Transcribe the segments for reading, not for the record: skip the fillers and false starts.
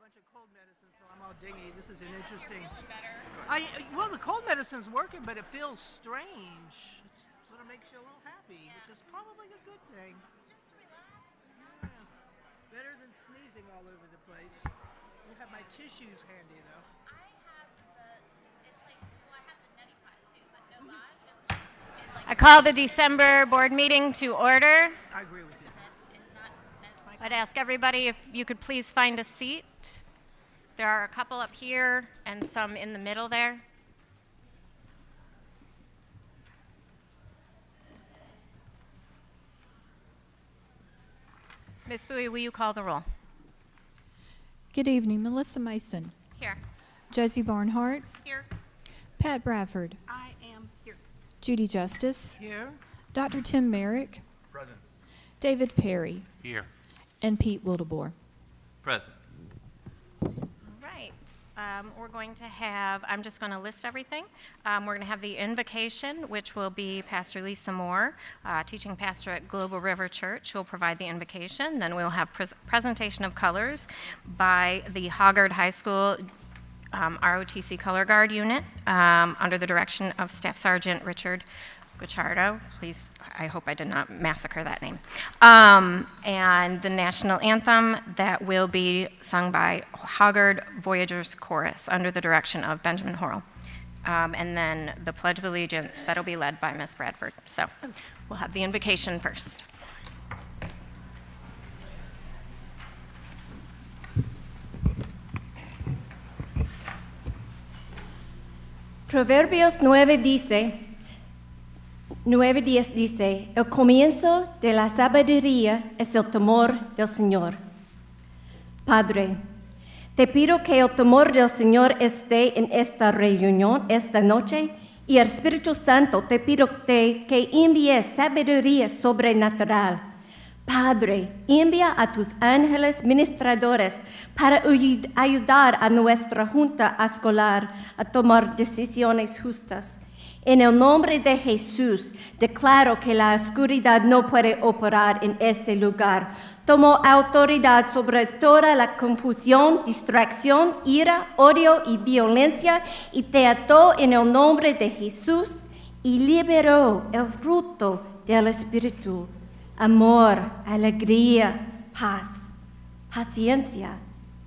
bunch of cold medicine, so I'm all dingy. This is an interesting. Well, the cold medicine's working, but it feels strange. It sort of makes you a little happy, which is probably a good thing. Yeah. Better than sneezing all over the place. You have my tissues handy, though. I call the December board meeting to order. I agree with you. I'd ask everybody if you could please find a seat. There are a couple up here and some in the middle there. Ms. Bowie, will you call the roll? Good evening. Melissa Mason. Here. Josie Barnhart. Here. Pat Bradford. I am here. Judy Justice. Here. Dr. Tim Merrick. Present. David Perry. Here. And Pete Wildebohr. Present. All right. We're going to have, I'm just going to list everything. We're going to have the invocation, which will be Pastor Lisa Moore, teaching pastor at Global River Church, who will provide the invocation. Then we'll have presentation of colors by the Hoggard High School ROTC Color Guard Unit under the direction of Staff Sergeant Richard Guicciardo. Please, I hope I did not massacre that name. And the national anthem that will be sung by Hoggard Voyagers Chorus under the direction of Benjamin Horrell. And then the Pledge of Allegiance, that'll be led by Ms. Bradford. So we'll have the invocation first. Proverbios 9:10 dice, el comienzo de la sabiduría es el temor del Señor. Padre, te pido que el temor del Señor esté en esta reunión esta noche y el Espíritu Santo te pido que envíes sabiduría sobrenatural. Padre, envía a tus ángeles ministradores para ayudar a nuestra junta escolar a tomar decisiones justas. En el nombre de Jesús, declaro que la oscuridad no puede operar en este lugar. Tomo autoridad sobre toda la confusión, distracción, ira, odio y violencia y te ato en el nombre de Jesús y liberó el fruto del Espíritu. Amor, alegría, paz, paciencia,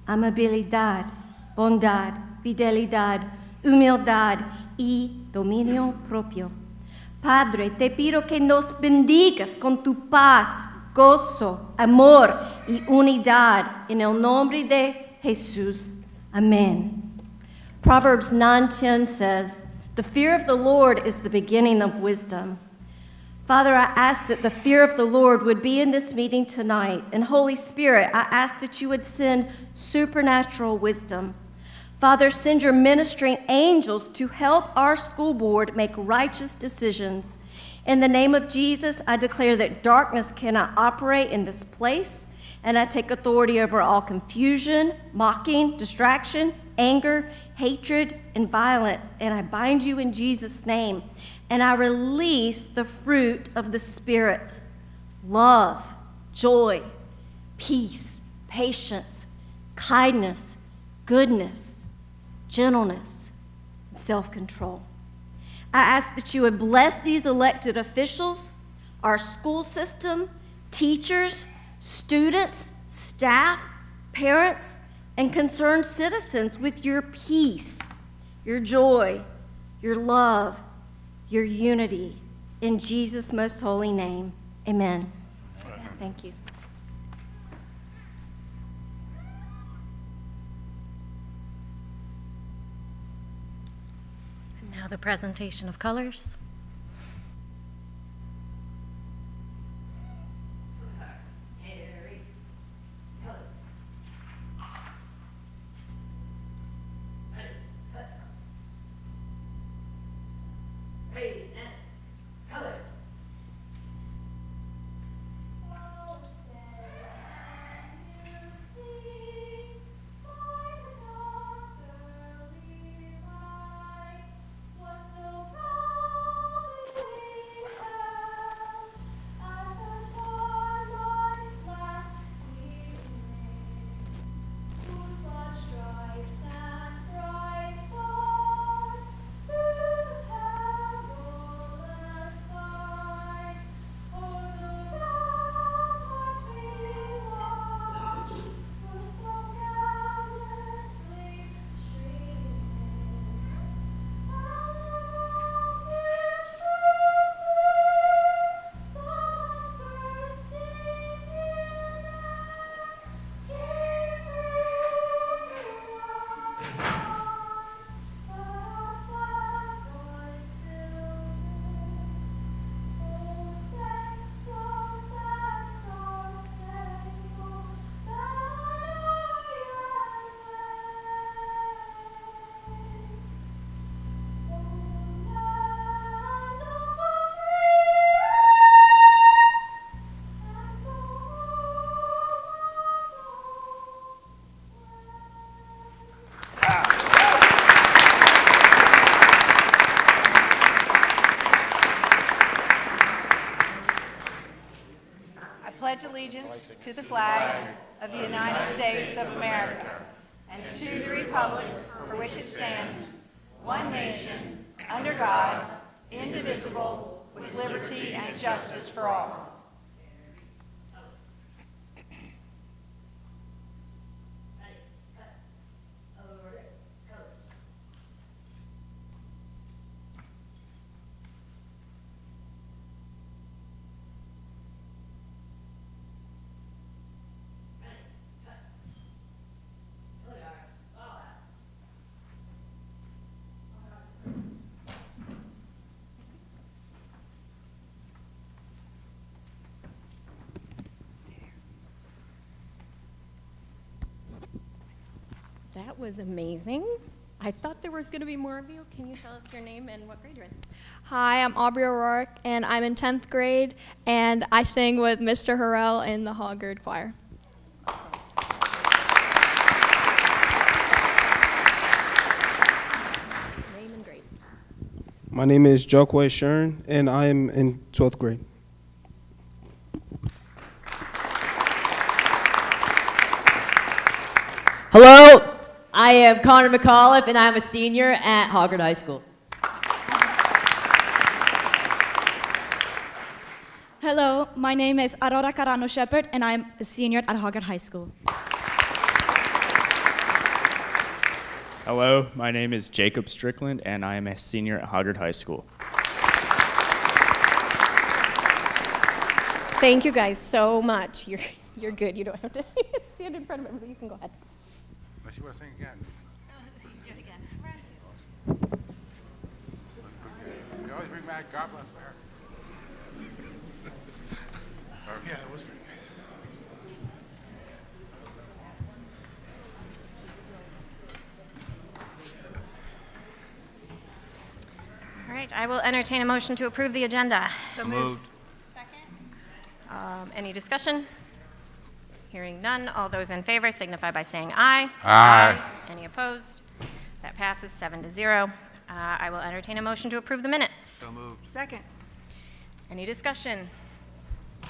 amabilidad, bondad, fidelidad, humildad y dominio propio. Padre, te pido que nos bendigas con tu paz, gozo, amor y unidad en el nombre de Jesús. Amen. Proverbs 9:10 says, "The fear of the Lord is the beginning of wisdom." Father, I ask that the fear of the Lord would be in this meeting tonight. And Holy Spirit, I ask that you would send supernatural wisdom. Father, send your ministering angels to help our school board make righteous decisions. In the name of Jesus, I declare that darkness cannot operate in this place, and I take authority over all confusion, mocking, distraction, anger, hatred, and violence, and I bind you in Jesus' name. And I release the fruit of the Spirit: love, joy, peace, patience, kindness, goodness, gentleness, and self-control. I ask that you would bless these elected officials, our school system, teachers, students, staff, parents, and concerned citizens with your peace, your joy, your love, your unity. In Jesus' most holy name, amen. Thank you. And now the presentation of colors. What so proud pledge allegiance to the flag of the United States of America and to the republic for which it stands, one nation, under God, indivisible, with liberty and justice for all. That was amazing. I thought there was going to be more of you. Can you tell us your name and what grade you're in? Hi, I'm Aubrey O'Rourke, and I'm in 10th grade, and I sing with Mr. Harrell in the Hoggard Choir. Name and grade. My name is Jokwe Shern, and I am in 12th grade. Hello, I am Connor McAuliffe, and I'm a senior at Hoggard High School. Hello, my name is Aurora Carano Shepherd, and I'm a senior at Hoggard High School. Hello, my name is Jacob Strickland, and I am a senior at Hoggard High School. Thank you guys so much. You're good. You don't have to stand in front of everybody. You can go ahead. Unless you want to sing again. Do it again. You always bring back God Bless America. Yeah, that was pretty good. All right, I will entertain a motion to approve the agenda. So moved. Any discussion? Hearing none, all those in favor signify by saying aye. Aye. Any opposed? That passes 7-0. I will entertain a motion to approve the minutes. So moved. Second. Any discussion?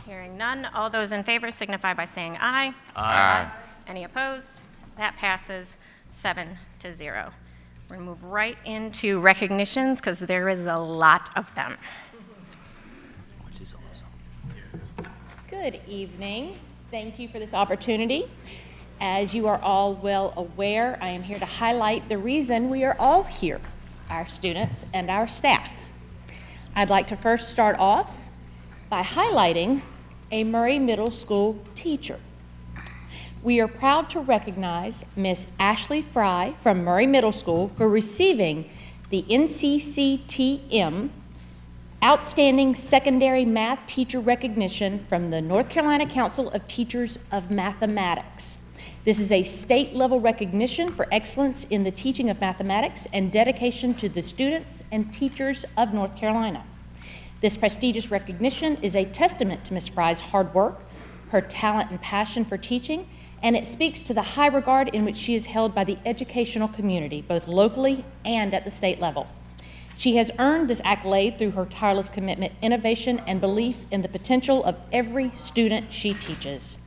Hearing none, all those in favor signify by saying aye. Aye. Any opposed? That passes 7-0. We're going to move right into recognitions because there is a lot of them. Which is awesome. Good evening. Thank you for this opportunity. As you are all well aware, I am here to highlight the reason we are all here, our students and our staff. I'd like to first start off by highlighting a Murray Middle School teacher. We are proud to recognize Miss Ashley Fry from Murray Middle School for receiving the NCCTM Outstanding Secondary Math Teacher Recognition from the North Carolina Council of Teachers of Mathematics. This is a state-level recognition for excellence in the teaching of mathematics and dedication to the students and teachers of North Carolina. This prestigious recognition is a testament to Ms. Fry's hard work, her talent and passion for teaching, and it speaks to the high regard in which she is held by the educational community, both locally and at the state level. She has earned this accolade through her tireless commitment, innovation, and belief in the potential of every student she teaches.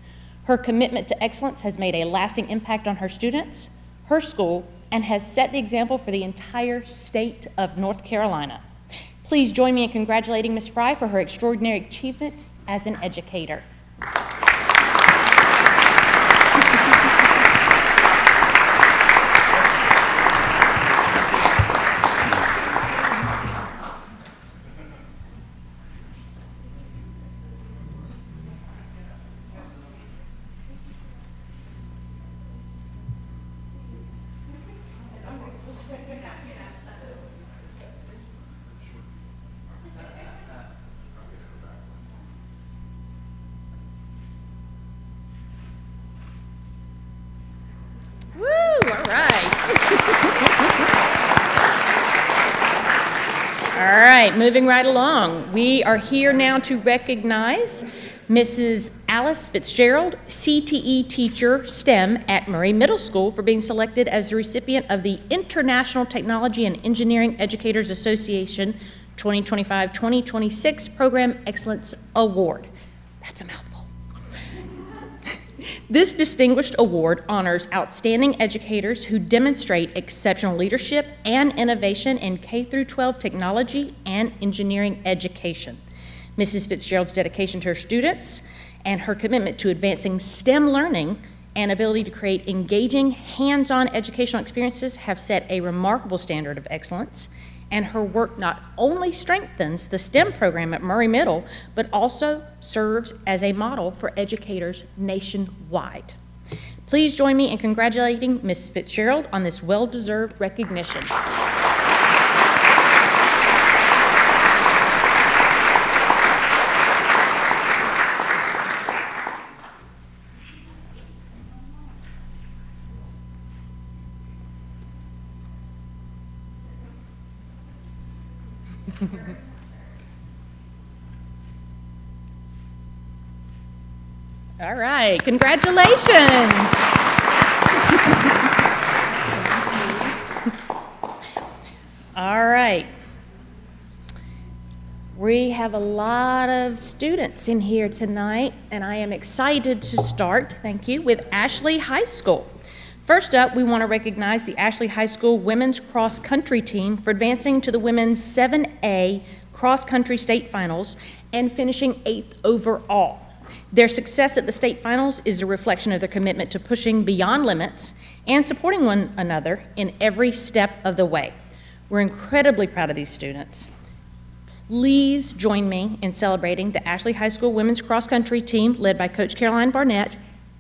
Her commitment to excellence has made a lasting impact on her students, her school, and has set the example for the entire state of North Carolina. Please join me in congratulating Ms. Fry for her extraordinary achievement as an educator. Woo, all right. All right, moving right along. We are here now to recognize Mrs. Alice Fitzgerald, CTE teacher, STEM at Murray Middle School, for being selected as the recipient of the International Technology and Engineering Educators Association 2025-2026 Program Excellence Award. That's a mouthful. This distinguished award honors outstanding educators who demonstrate exceptional leadership and innovation in K-12 technology and engineering education. Mrs. Fitzgerald's dedication to her students and her commitment to advancing STEM learning and ability to create engaging, hands-on educational experiences have set a remarkable standard of excellence, and her work not only strengthens the STEM program at Murray Middle, but also serves as a model for educators nationwide. Please join me in congratulating Ms. Fitzgerald on this well-deserved recognition. All right, congratulations. All right. We have a lot of students in here tonight, and I am excited to start, thank you, with Ashley High School. First up, we want to recognize the Ashley High School women's cross-country team for advancing to the women's 7A cross-country state finals and finishing 8th overall. Their success at the state finals is a reflection of their commitment to pushing beyond limits and supporting one another in every step of the way. We're incredibly proud of these students. Please join me in celebrating the Ashley High School women's cross-country team led by Coach Caroline Barnett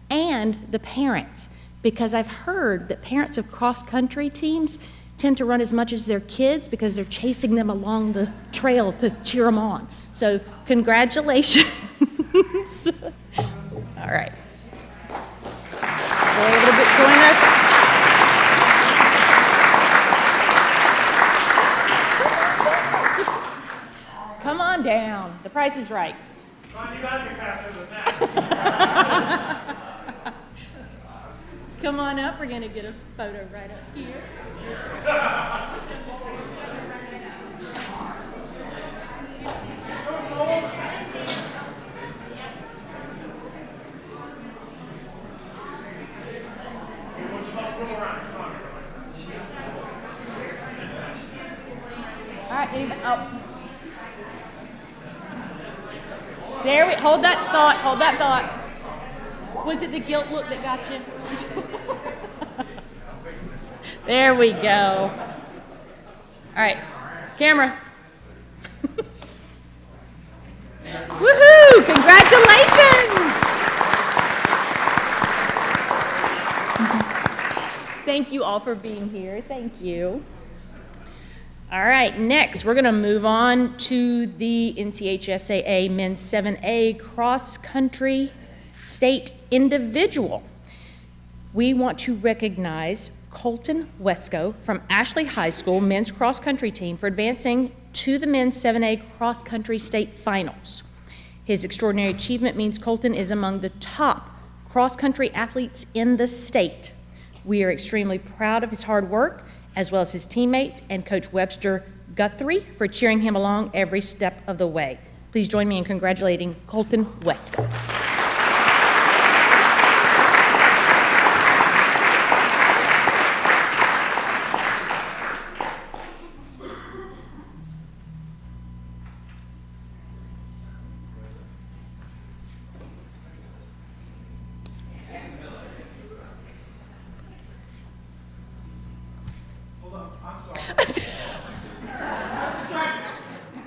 and the parents, because I've heard that parents of cross-country teams tend to run as much as their kids because they're chasing them along the trail to cheer them on. So congratulations. All right. Were you able to join us? Come on down. The price is right. You gotta be faster than that. Come on up. We're going to get a photo right up here. All right, anybody? Oh. There we hold that thought. Hold that thought. Was it the guilt look that got you? There we go. All right, camera. Woohoo! Congratulations! Thank you all for being here. Thank you. All right, next we're going to move on to the NCHSAA Men's 7A Cross Country State Individual. We want to recognize Colton Wesco from Ashley High School Men's Cross Country Team for advancing to the Men's 7A Cross Country State Finals. His extraordinary achievement means Colton is among the top cross country athletes in the state. We are extremely proud of his hard work, as well as his teammates and Coach Webster Guthrie for cheering him along every step of the way. Please join me in congratulating Colton Wesco.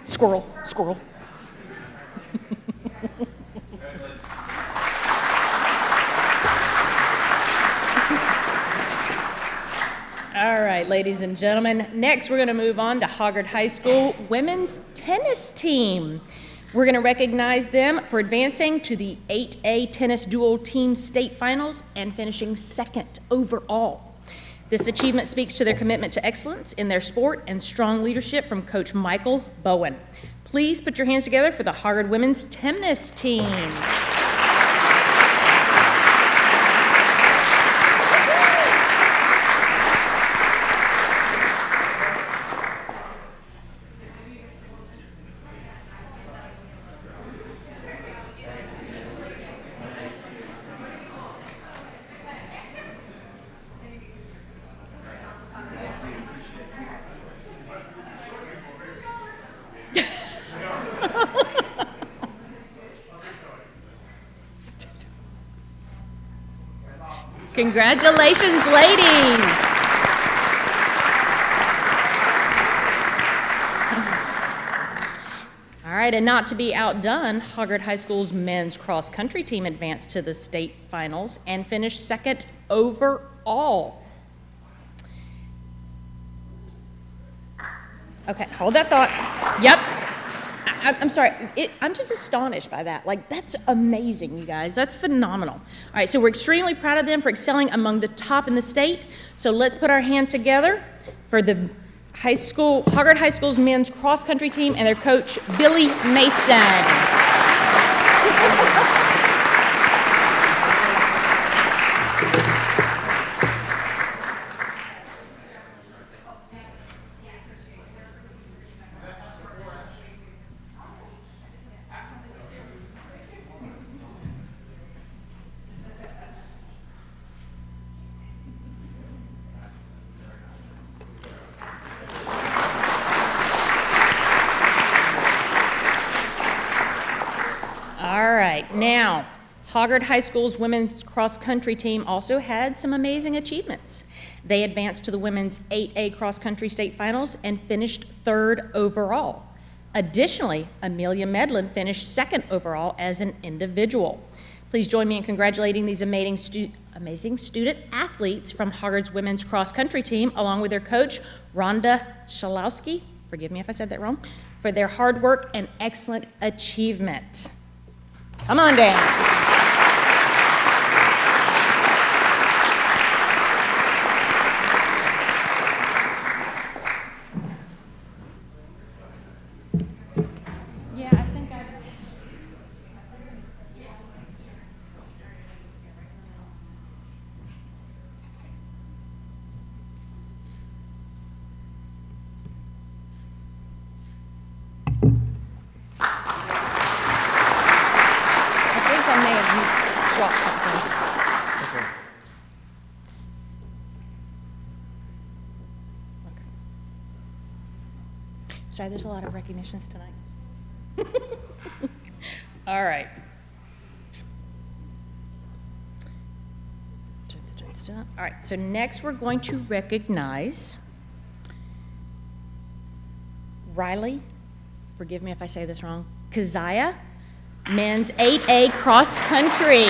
Squirrel, squirrel. All right, ladies and gentlemen, next we're going to move on to Hoggard High School women's tennis team. We're going to recognize them for advancing to the 8A tennis dual team state finals and finishing 2nd overall. This achievement speaks to their commitment to excellence in their sport and strong leadership from Coach Michael Bowen. Please put your hands together for the Hoggard women's tennis team. Congratulations, ladies. All right, and not to be outdone, Hoggard High School's men's cross-country team advanced to the state finals and finished second overall. Okay, hold that thought. Yep. I'm sorry. I'm just astonished by that. Like, that's amazing, you guys. That's phenomenal. All right, so we're extremely proud of them for excelling among the top in the state. So let's put our hand together for the Hoggard High School's men's cross-country team and their coach, Billy Mason. Now, Hoggard High School's women's cross-country team also had some amazing achievements. They advanced to the women's 8A cross-country state finals and finished third overall. Additionally, Amelia Medlin finished second overall as an individual. Please join me in congratulating these amazing student athletes from Hoggard's women's cross-country team, along with their coach, Rhonda Shalowski, forgive me if I said that wrong, for their hard work and excellent achievement. Come on down. Yeah, I think I... swap something. Okay. Sorry, there's a lot of recognitions tonight. All right. All right, so next we're going to recognize Riley, forgive me if I say this wrong, Keziah, men's 8A cross country.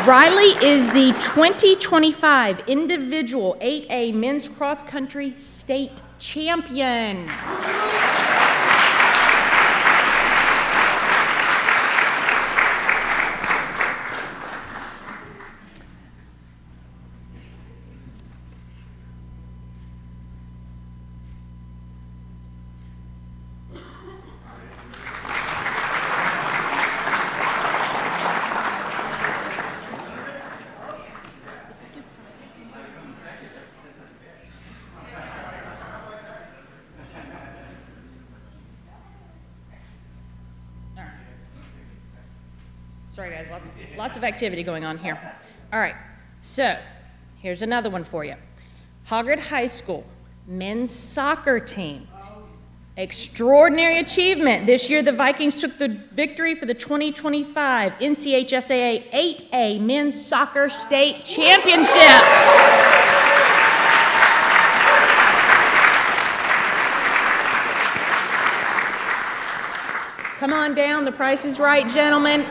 Riley is the 2025 individual 8A men's cross country state champion. Sorry guys, lots of activity going on here. All right, so here's another one for you. Hoggard High School men's soccer team. Extraordinary achievement. This year the Vikings took the victory for the 2025 NCHSAA 8A men's soccer state championship. Come on down, the price is right, gentlemen.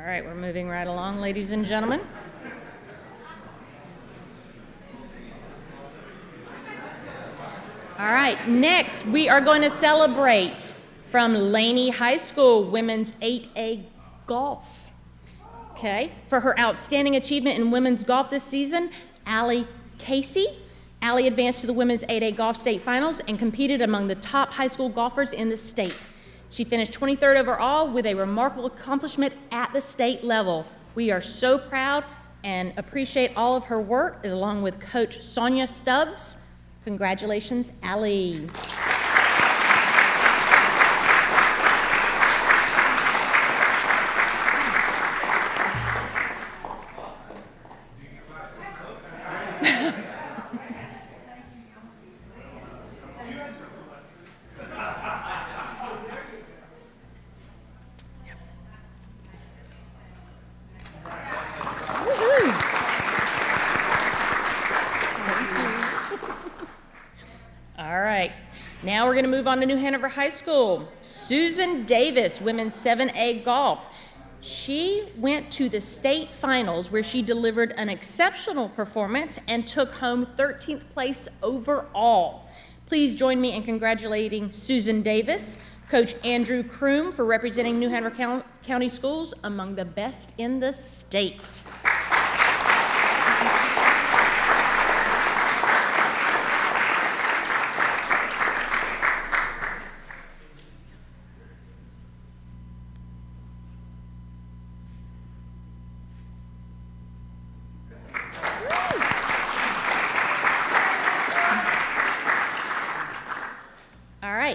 All right, we're moving right along, ladies and gentlemen. All right, next we are going to celebrate from Laney High School Women's 8A Golf. Okay, for her outstanding achievement in women's golf this season, Allie Casey. Allie advanced to the Women's 8A Golf State Finals and competed among the top high school golfers in the state. She finished 23rd overall with a remarkable accomplishment at the state level. We are so proud and appreciate all of her work, along with Coach Sonia Stubbs. Congratulations, Allie. Now we're going to move on to New Hanover High School. Susan Davis, Women's 7A Golf. She went to the state finals where she delivered an exceptional performance and took home 13th place overall. Please join me in congratulating Susan Davis, Coach Andrew Kroom for representing New Hanover County Schools among the best in the state.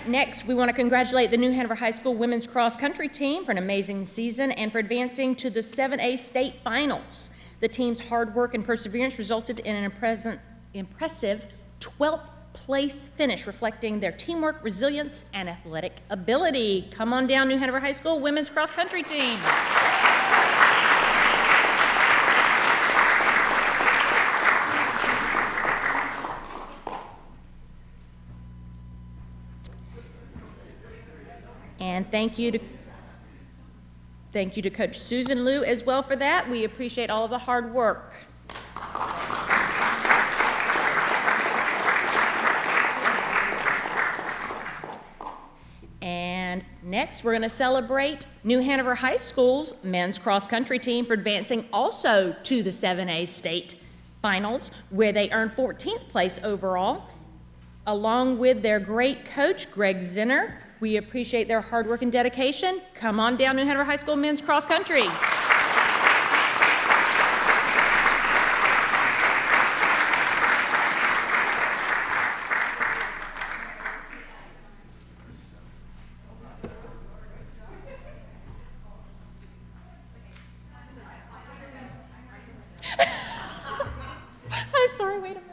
Next, we want to congratulate the New Hanover High School women's cross country team for an amazing season and for advancing to the 7A state finals. The team's hard work and perseverance resulted in an impressive 12th place finish, reflecting their teamwork, resilience, and athletic ability. Come on down, New Hanover High School women's cross country team. And thank you to Coach Susan Liu as well for that. We appreciate all of the hard work. And next, we're going to celebrate New Hanover High School's men's cross country team for advancing also to the 7A state finals, where they earned 14th place overall, along with their great coach, Greg Zinner. We appreciate their hard work and dedication. Come on down, New Hanover High School men's cross country. I'm sorry, wait a minute.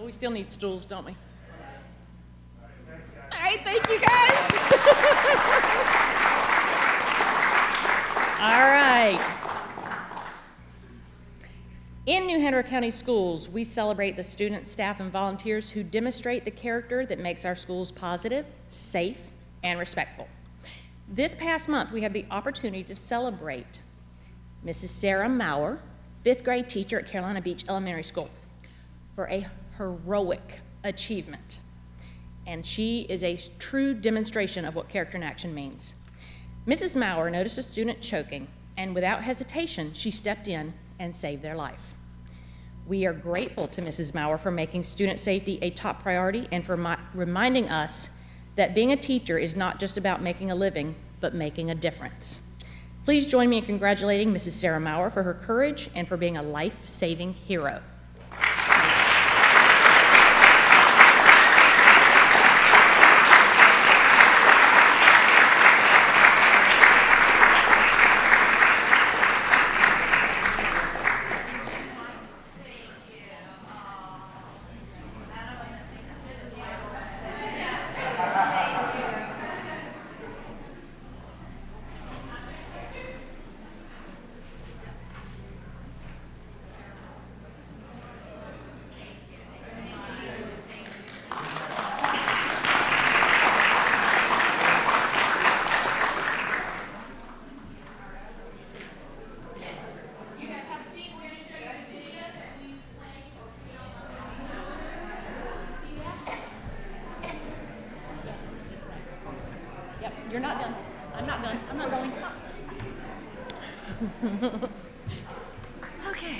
We still need stools, don't we? All right, thank you guys. All right. In New Hanover County Schools, we celebrate the students, staff, and volunteers who demonstrate the character that makes our schools positive, safe, and respectful. This past month, we had the opportunity to celebrate Mrs. Sarah Maurer, 5th grade teacher at Carolina Beach Elementary School, for a heroic achievement. And she is a true demonstration of what character in action means. Mrs. Maurer noticed a student choking, and without hesitation, she stepped in and saved their life. We are grateful to Mrs. Maurer for making student safety a top priority and for reminding us that being a teacher is not just about making a living, but making a difference. Please join me in congratulating Mrs. Sarah Maurer for her courage and for being a life-saving hero. You're not done. I'm not done. I'm not going. Okay.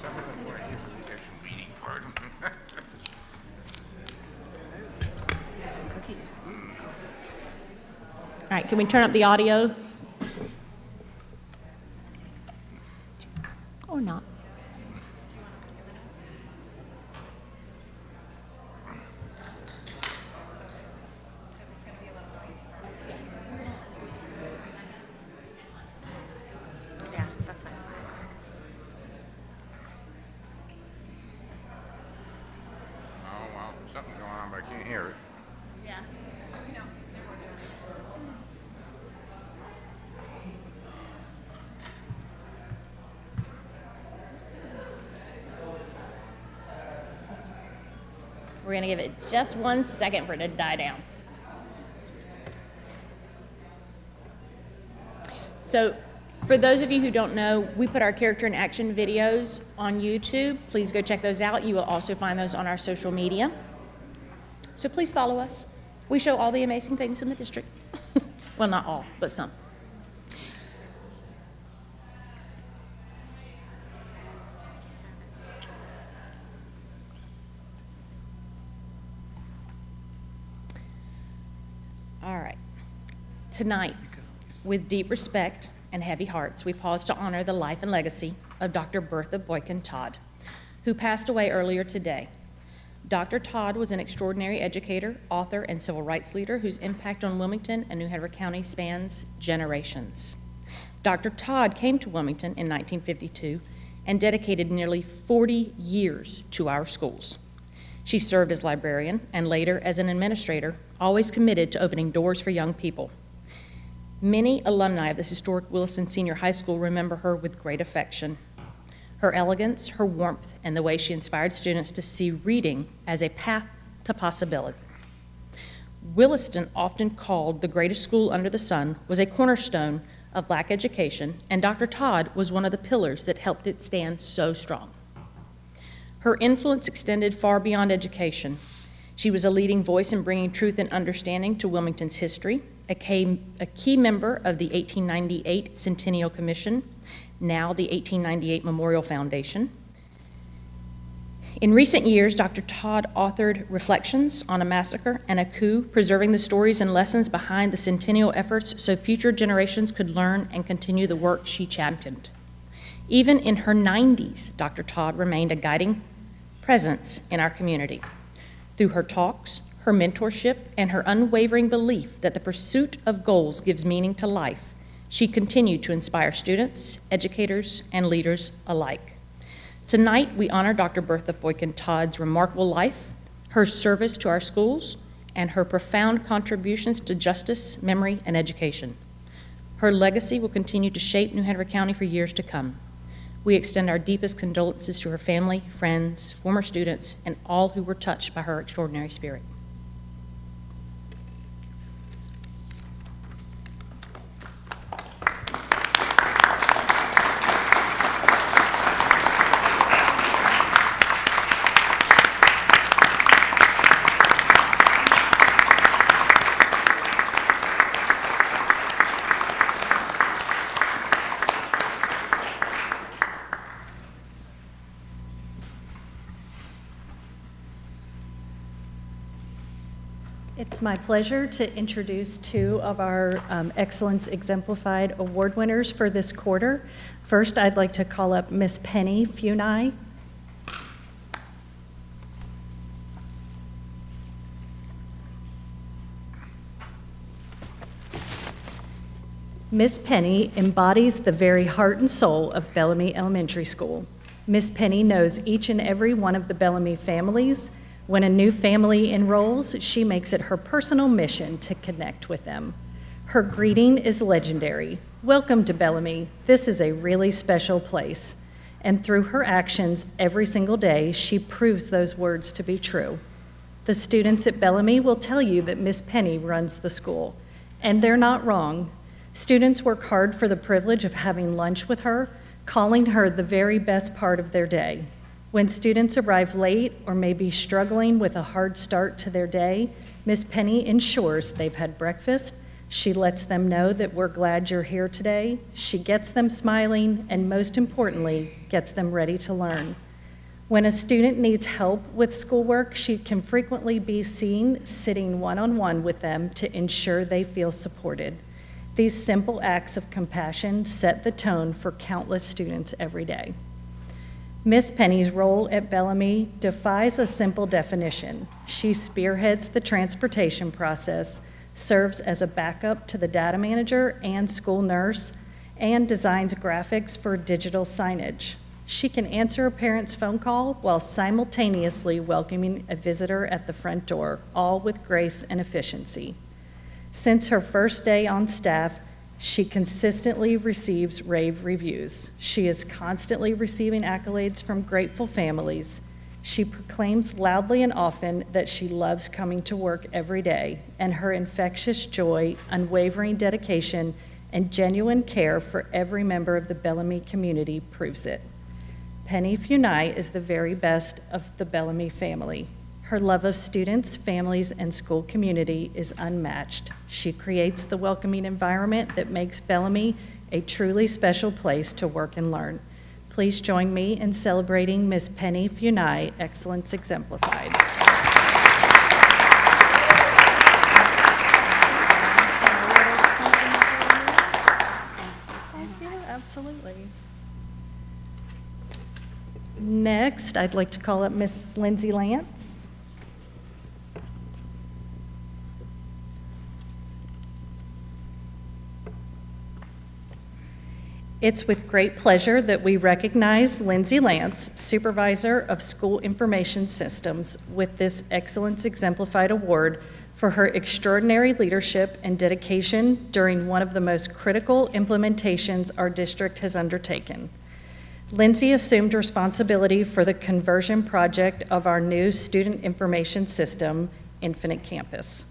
Some of them were here for the actual meeting part. Yeah, some cookies. All right, can we turn up the audio? Or not? Yeah, that's fine. Oh, well, something's going on, but I can't hear it. Yeah. We're going to give it just 1 second for it to die down. So, for those of you who don't know, we put our character in action videos on YouTube. Please go check those out. You will also find those on our social media. So please follow us. We show all the amazing things in the district. Well, not all, but some. All right. Tonight, with deep respect and heavy hearts, we pause to honor the life and legacy of Dr. Bertha Boykin Todd, who passed away earlier today. Dr. Todd was an extraordinary educator, author, and civil rights leader whose impact on Wilmington and New Hanover County spans generations. Dr. Todd came to Wilmington in 1952 and dedicated nearly 40 years to our schools. She served as librarian and later as an administrator, always committed to opening doors for young people. Many alumni of this historic Williston Senior High School remember her with great affection. Her elegance, her warmth, and the way she inspired students to see reading as a path to possibility. Williston, often called the greatest school under the sun, was a cornerstone of Black education, and Dr. Todd was one of the pillars that helped it stand so strong. Her influence extended far beyond education. She was a leading voice in bringing truth and understanding to Wilmington's history, a key member of the 1898 Centennial Commission, now the 1898 Memorial Foundation. In recent years, Dr. Todd authored Reflections on a Massacre and a Coup, preserving the stories and lessons behind the centennial efforts so future generations could learn and continue the work she championed. Even in her 90s, Dr. Todd remained a guiding presence in our community. Through her talks, her mentorship, and her unwavering belief that the pursuit of goals gives meaning to life, she continued to inspire students, educators, and leaders alike. Tonight, we honor Dr. Bertha Boykin Todd's remarkable life, her service to our schools, and her profound contributions to justice, memory, and education. Her legacy will continue to shape New Hanover County for years to come. We extend our deepest condolences to her family, friends, former students, and all who were touched by her extraordinary spirit. It's my pleasure to introduce two of our Excellence Exemplified Award winners for this quarter. First, I'd like to call up Miss Penny Funai. Miss Penny embodies the very heart and soul of Bellamy Elementary School. Miss Penny knows each and every one of the Bellamy families. When a new family enrolls, she makes it her personal mission to connect with them. Her greeting is legendary. Welcome to Bellamy. This is a really special place. And through her actions every single day, she proves those words to be true. The students at Bellamy will tell you that Miss Penny runs the school, and they're not wrong. Students work hard for the privilege of having lunch with her, calling her the very best part of their day. When students arrive late or may be struggling with a hard start to their day, Ms. Penny ensures they've had breakfast. She lets them know that we're glad you're here today. She gets them smiling and, most importantly, gets them ready to learn. When a student needs help with schoolwork, she can frequently be seen sitting one-on-one with them to ensure they feel supported. These simple acts of compassion set the tone for countless students every day. Miss Penny's role at Bellamy defies a simple definition. She spearheads the transportation process, serves as a backup to the data manager and school nurse, and designs graphics for digital signage. She can answer a parent's phone call while simultaneously welcoming a visitor at the front door, all with grace and efficiency. Since her first day on staff, she consistently receives rave reviews. She is constantly receiving accolades from grateful families. She proclaims loudly and often that she loves coming to work every day, and her infectious joy, unwavering dedication, and genuine care for every member of the Bellamy community proves it. Penny Funai is the very best of the Bellamy family. Her love of students, families, and school community is unmatched. She creates the welcoming environment that makes Bellamy a truly special place to work and learn. Please join me in celebrating Miss Penny Funai, Excellence Exemplified. Thank you. Absolutely. Next, I'd like to call up Miss Lindsay Lance. It's with great pleasure that we recognize Lindsay Lance, Supervisor of School Information Systems, with this Excellence Exemplified Award for her extraordinary leadership and dedication during one of the most critical implementations our district has undertaken. Lindsay assumed responsibility for the conversion project of our new student information system, Infinite Campus,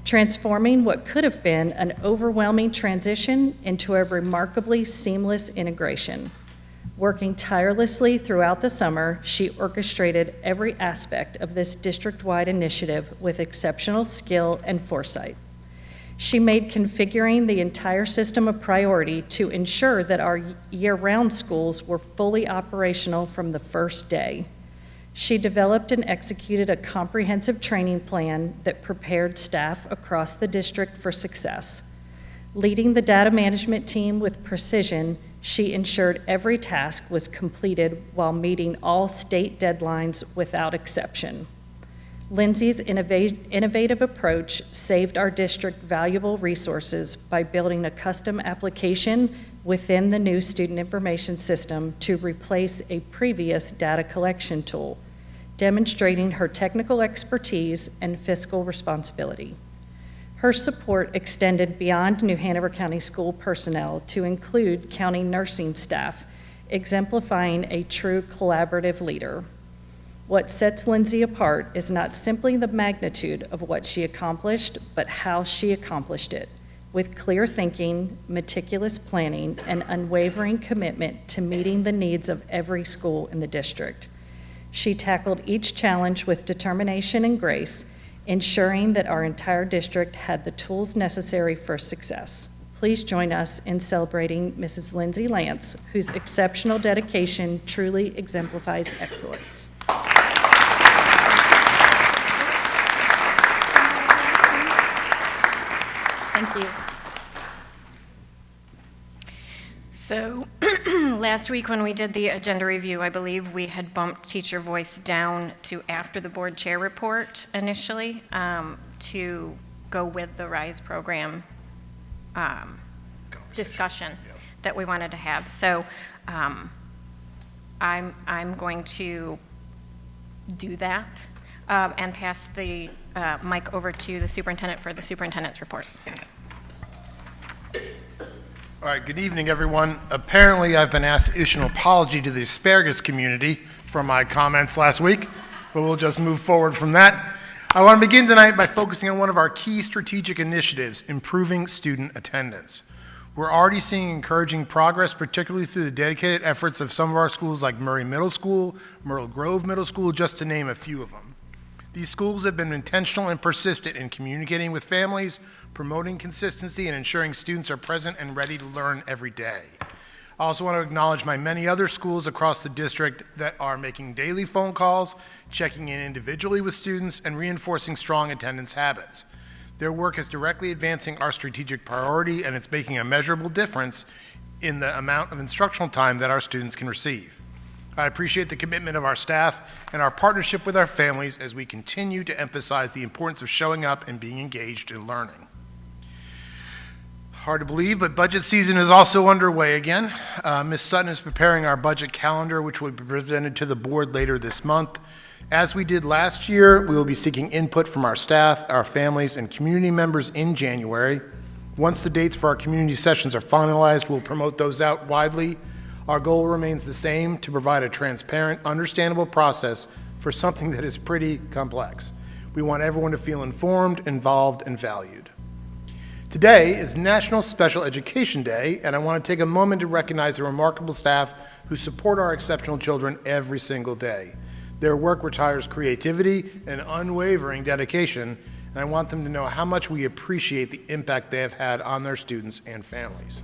transforming what could have been an overwhelming transition into a remarkably seamless integration. Working tirelessly throughout the summer, she orchestrated every aspect of this district-wide initiative with exceptional skill and foresight. She made configuring the entire system a priority to ensure that our year-round schools were fully operational from the first day. She developed and executed a comprehensive training plan that prepared staff across the district for success. Leading the data management team with precision, she ensured every task was completed while meeting all state deadlines without exception. Lindsay's innovative approach saved our district valuable resources by building a custom application within the new student information system to replace a previous data collection tool, demonstrating her technical expertise and fiscal responsibility. Her support extended beyond New Hanover County school personnel to include county nursing staff, exemplifying a true collaborative leader. What sets Lindsay apart is not simply the magnitude of what she accomplished, but how she accomplished it, with clear thinking, meticulous planning, and unwavering commitment to meeting the needs of every school in the district. She tackled each challenge with determination and grace, ensuring that our entire district had the tools necessary for success. Please join us in celebrating Mrs. Lindsay Lance, whose exceptional dedication truly exemplifies excellence. Thank you. So last week when we did the agenda review, I believe we had bumped teacher voice down to after the board chair report initially to go with the RISE program discussion that we wanted to have. So I'm going to do that and pass the mic over to the superintendent for the superintendent's report. All right, good evening, everyone. Apparently, I've been asked to issue an apology to the asparagus community for my comments last week, but we'll just move forward from that. I want to begin tonight by focusing on one of our key strategic initiatives, improving student attendance. We're already seeing encouraging progress, particularly through the dedicated efforts of some of our schools like Murray Middle School, Myrtle Grove Middle School, just to name a few of them. These schools have been intentional and persistent in communicating with families, promoting consistency, and ensuring students are present and ready to learn every day. I also want to acknowledge my many other schools across the district that are making daily phone calls, checking in individually with students, and reinforcing strong attendance habits. Their work is directly advancing our strategic priority, and it's making a measurable difference in the amount of instructional time that our students can receive. I appreciate the commitment of our staff and our partnership with our families as we continue to emphasize the importance of showing up and being engaged in learning. Hard to believe, but budget season is also underway again. Ms. Sutton is preparing our budget calendar, which will be presented to the board later this month. As we did last year, we will be seeking input from our staff, our families, and community members in January. Once the dates for our community sessions are finalized, we'll promote those out widely. Our goal remains the same, to provide a transparent, understandable process for something that is pretty complex. We want everyone to feel informed, involved, and valued. Today is National Special Education Day, and I want to take a moment to recognize the remarkable staff who support our exceptional children every single day. Their work requires creativity and unwavering dedication, and I want them to know how much we appreciate the impact they have had on their students and families.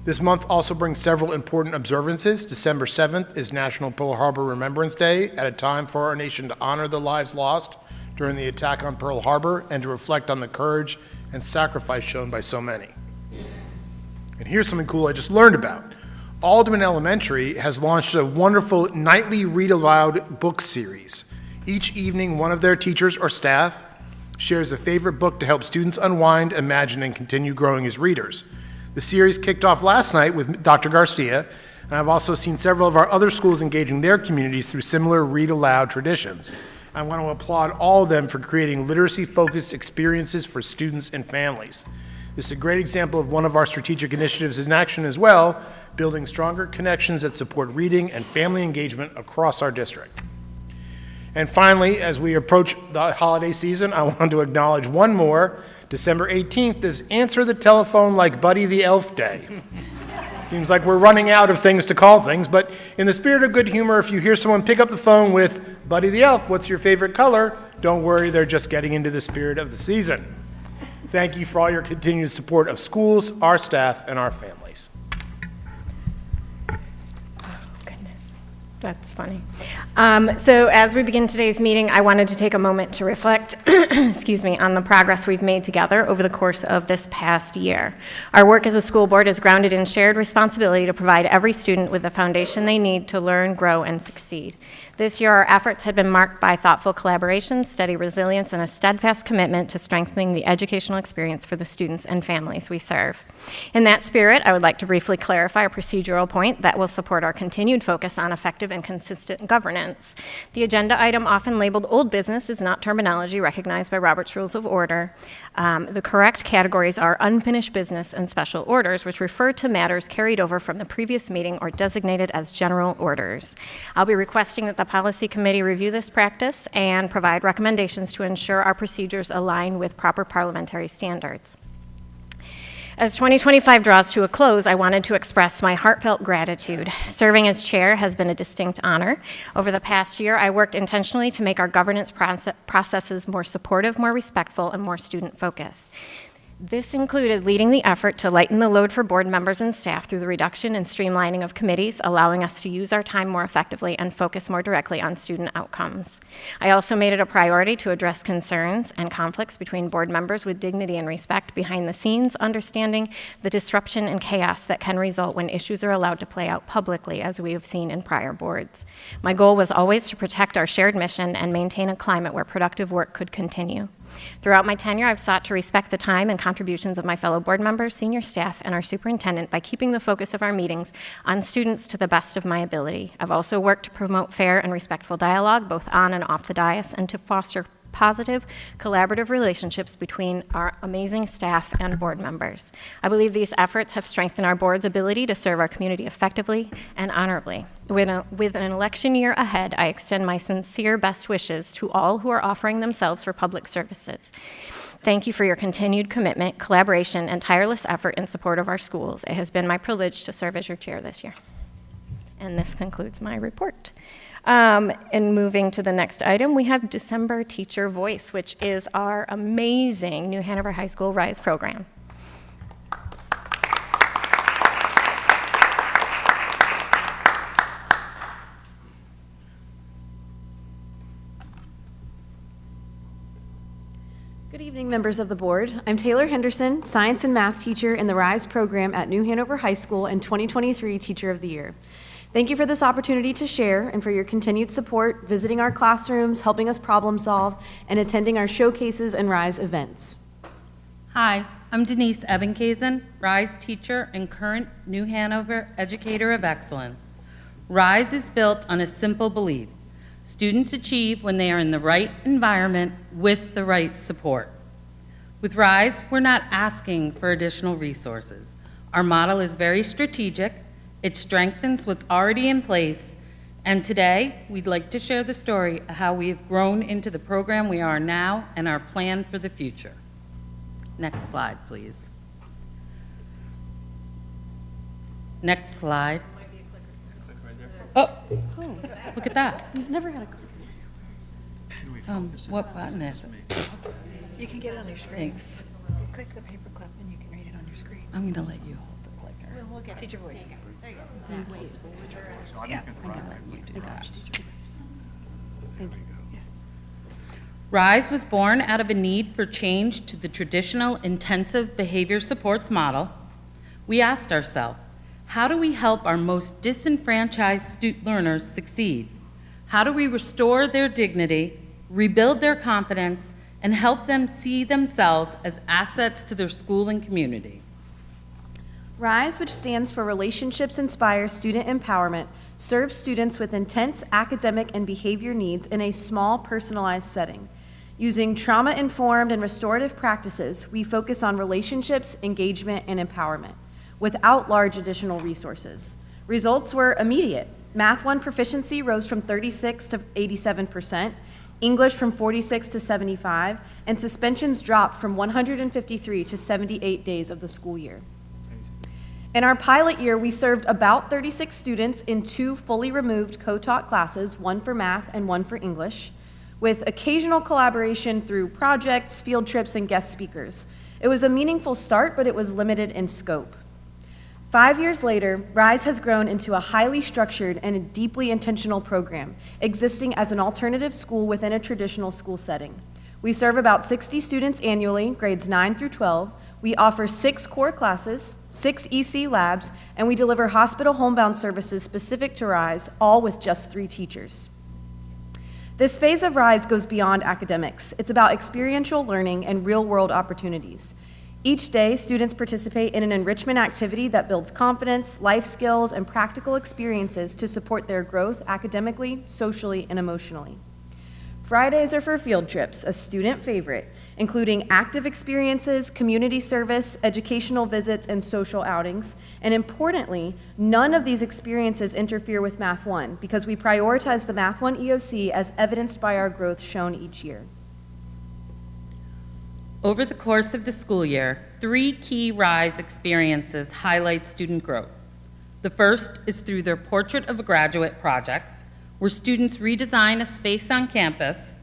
This month also brings several important observances. December 7th is National Pearl Harbor Remembrance Day, at a time for our nation to honor the lives lost during the attack on Pearl Harbor and to reflect on the courage and sacrifice shown by so many. And here's something cool I just learned about. Alderman Elementary has launched a wonderful nightly read aloud book series. Each evening, one of their teachers or staff shares a favorite book to help students unwind, imagine, and continue growing as readers. The series kicked off last night with Dr. Garcia, and I've also seen several of our other schools engaging their communities through similar read aloud traditions. I want to applaud all of them for creating literacy-focused experiences for students and families. This is a great example of one of our strategic initiatives in action as well, building stronger connections that support reading and family engagement across our district. And finally, as we approach the holiday season, I want to acknowledge one more. December 18th is Answer the Telephone Like Buddy the Elf Day. Seems like we're running out of things to call things, but in the spirit of good humor, if you hear someone pick up the phone with, "Buddy the Elf, what's your favorite color?" don't worry, they're just getting into the spirit of the season. Thank you for all your continued support of schools, our staff, and our families. That's funny. So as we begin today's meeting, I wanted to take a moment to reflect, excuse me, on the progress we've made together over the course of this past year. Our work as a school board is grounded in shared responsibility to provide every student with the foundation they need to learn, grow, and succeed. This year, our efforts have been marked by thoughtful collaboration, steady resilience, and a steadfast commitment to strengthening the educational experience for the students and families we serve. In that spirit, I would like to briefly clarify a procedural point that will support our continued focus on effective and consistent governance. The agenda item, often labeled old business, is not terminology recognized by Robert's Rules of Order. The correct categories are unfinished business and special orders, which refer to matters carried over from the previous meeting or designated as general orders. I'll be requesting that the Policy Committee review this practice and provide recommendations to ensure our procedures align with proper parliamentary standards. As 2025 draws to a close, I wanted to express my heartfelt gratitude. Serving as chair has been a distinct honor. Over the past year, I worked intentionally to make our governance processes more supportive, more respectful, and more student-focused. This included leading the effort to lighten the load for board members and staff through the reduction and streamlining of committees, allowing us to use our time more effectively and focus more directly on student outcomes. I also made it a priority to address concerns and conflicts between board members with dignity and respect behind the scenes, understanding the disruption and chaos that can result when issues are allowed to play out publicly, as we have seen in prior boards. My goal was always to protect our shared mission and maintain a climate where productive work could continue. Throughout my tenure, I've sought to respect the time and contributions of my fellow board members, senior staff, and our superintendent by keeping the focus of our meetings on students to the best of my ability. I've also worked to promote fair and respectful dialogue, both on and off the dais, and to foster positive, collaborative relationships between our amazing staff and board members. I believe these efforts have strengthened our board's ability to serve our community effectively and honorably. With an election year ahead, I extend my sincere best wishes to all who are offering themselves for public services. Thank you for your continued commitment, collaboration, and tireless effort in support of our schools. It has been my privilege to serve as your chair this year. And this concludes my report. And moving to the next item, we have December Teacher Voice, which is our amazing New Hanover High School RISE program. Good evening, members of the board. I'm Taylor Henderson, science and math teacher in the RISE program at New Hanover High School and 2023 Teacher of the Year. Thank you for this opportunity to share and for your continued support, visiting our classrooms, helping us problem solve, and attending our showcases and RISE events. Hi, I'm Denise Ebenkazen, RISE teacher and current New Hanover Educator of Excellence. RISE is built on a simple belief. Students achieve when they are in the right environment with the right support. With RISE, we're not asking for additional resources. Our model is very strategic, it strengthens what's already in place, and today we'd like to share the story of how we have grown into the program we are now and our plan for the future. Next slide, please. Next slide. Oh, look at that. We've never had a clicker. What button is it? You can get it on your screen. Thanks. Click the paperclip and you can read it on your screen. I'm going to let you hold the clicker. We'll get Teacher Voice. There you go. Yeah, I'm going to let you do that. RISE was born out of a need for change to the traditional intensive behavior supports model. We asked ourselves, how do we help our most disenfranchised learners succeed? How do we restore their dignity, rebuild their confidence, and help them see themselves as assets to their school and community? RISE, which stands for Relationships Inspire Student Empowerment, serves students with intense academic and behavior needs in a small, personalized setting. Using trauma-informed and restorative practices, we focus on relationships, engagement, and empowerment, without large additional resources. Results were immediate. Math 1 proficiency rose from 36 to 87%, English from 46 to 75, and suspensions dropped from 153 to 78 days of the school year. In our pilot year, we served about 36 students in 2 fully removed co-taught classes, one for math and one for English, with occasional collaboration through projects, field trips, and guest speakers. It was a meaningful start, but it was limited in scope. 5 years later, RISE has grown into a highly structured and a deeply intentional program, existing as an alternative school within a traditional school setting. We serve about 60 students annually, grades 9 through 12. We offer 6 core classes, 6 EC labs, and we deliver hospital homebound services specific to RISE, all with just 3 teachers. This phase of RISE goes beyond academics. It's about experiential learning and real-world opportunities. Each day, students participate in an enrichment activity that builds confidence, life skills, and practical experiences to support their growth academically, socially, and emotionally. Fridays are for field trips, a student favorite, including active experiences, community service, educational visits, and social outings. And importantly, none of these experiences interfere with Math 1 because we prioritize the Math 1 EOC as evidenced by our growth shown each year. Over the course of the school year, 3 key RISE experiences highlight student growth. The first is through their Portrait of a Graduate projects, where students redesign a space on campus.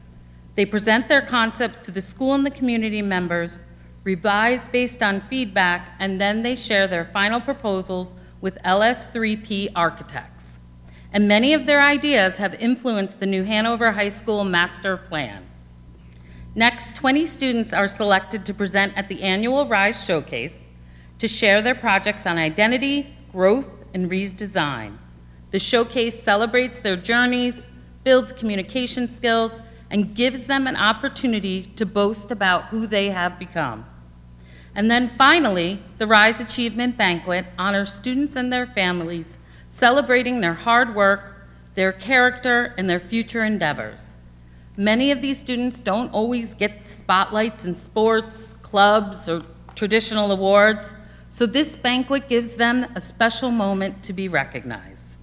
They present their concepts to the school and the community members, revise based on feedback, and then they share their final proposals with LS3P architects. And many of their ideas have influenced the New Hanover High School Master Plan. Next, 20 students are selected to present at the annual RISE Showcase to share their projects on identity, growth, and redesign. The showcase celebrates their journeys, builds communication skills, and gives them an opportunity to boast about who they have become. And then finally, the RISE Achievement Banquet honors students and their families, celebrating their hard work, their character, and their future endeavors. Many of these students don't always get spotlights in sports, clubs, or traditional awards, so this banquet gives them a special moment to be recognized.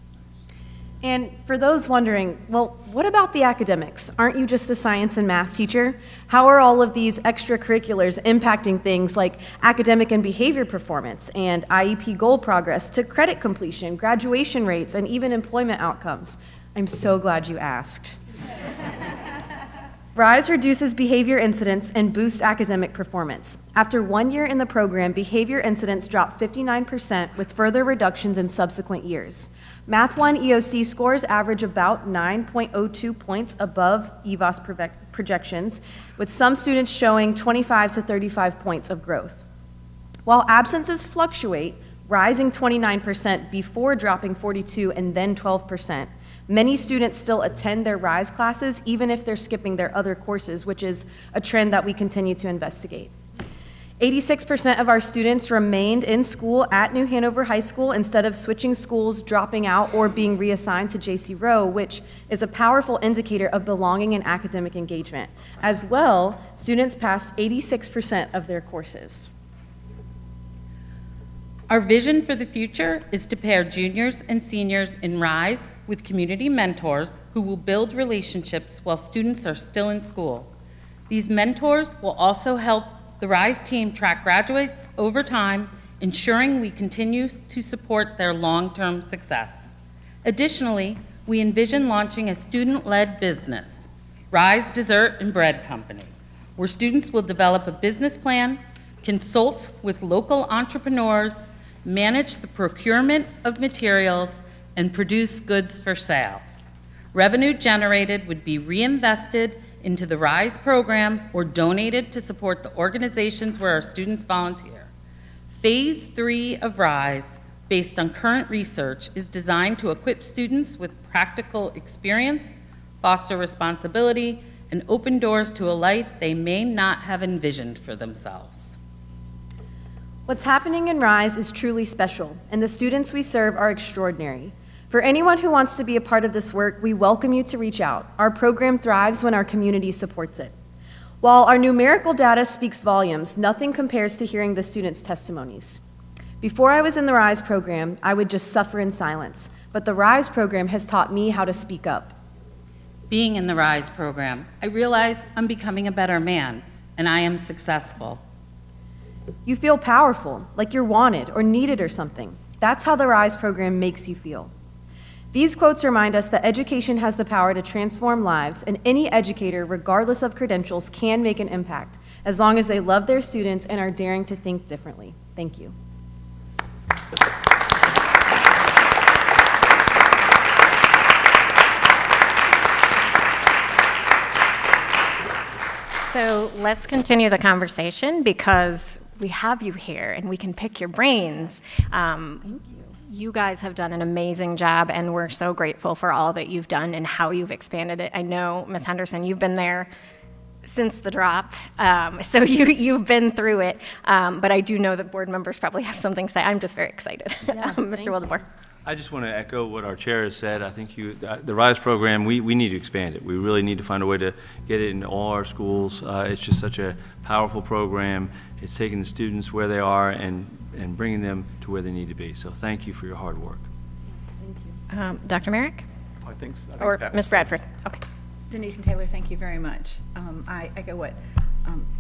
And for those wondering, well, what about the academics? Aren't you just a science and math teacher? How are all of these extracurriculars impacting things like academic and behavior performance and IEP goal progress to credit completion, graduation rates, and even employment outcomes? I'm so glad you asked. RISE reduces behavior incidents and boosts academic performance. After 1 year in the program, behavior incidents dropped 59% with further reductions in subsequent years. Math 1 EOC scores average about 9.02 points above EVOS projections, with some students showing 25 to 35 points of growth. While absences fluctuate, rising 29% before dropping 42 and then 12%, many students still attend their RISE classes even if they're skipping their other courses, which is a trend that we continue to investigate. 86% of our students remained in school at New Hanover High School instead of switching schools, dropping out, or being reassigned to J.C. Rowe, which is a powerful indicator of belonging and academic engagement. As well, students passed 86% of their courses. Our vision for the future is to pair juniors and seniors in RISE with community mentors who will build relationships while students are still in school. These mentors will also help the RISE team track graduates over time, ensuring we continue to support their long-term success. Additionally, we envision launching a student-led business, RISE Dessert and Bread Company, where students will develop a business plan, consult with local entrepreneurs, manage the procurement of materials, and produce goods for sale. Revenue generated would be reinvested into the RISE program or donated to support the organizations where our students volunteer. Phase 3 of RISE, based on current research, is designed to equip students with practical experience, foster responsibility, and open doors to a life they may not have envisioned for themselves. What's happening in RISE is truly special, and the students we serve are extraordinary. For anyone who wants to be a part of this work, we welcome you to reach out. Our program thrives when our community supports it. While our numerical data speaks volumes, nothing compares to hearing the students' testimonies. Before I was in the RISE program, I would just suffer in silence, but the RISE program has taught me how to speak up. Being in the RISE program, I realize I'm becoming a better man, and I am successful. You feel powerful, like you're wanted or needed or something. That's how the RISE program makes you feel. These quotes remind us that education has the power to transform lives, and any educator, regardless of credentials, can make an impact, as long as they love their students and are daring to think differently. Thank you. So let's continue the conversation because we have you here and we can pick your brains. Thank you. You guys have done an amazing job, and we're so grateful for all that you've done and how you've expanded it. I know, Ms. Henderson, you've been there since the drop, so you've been through it, but I do know that board members probably have something to say. I'm just very excited. Yeah, Mr. Wildebohr. I just want to echo what our chair has said. I think the RISE program, we need to expand it. We really need to find a way to get it in all our schools. It's just such a powerful program. It's taking the students where they are and bringing them to where they need to be. So thank you for your hard work. Thank you. Dr. Merrick? I think so. Or Ms. Bradford? Okay. Denise and Taylor, thank you very much. I echo what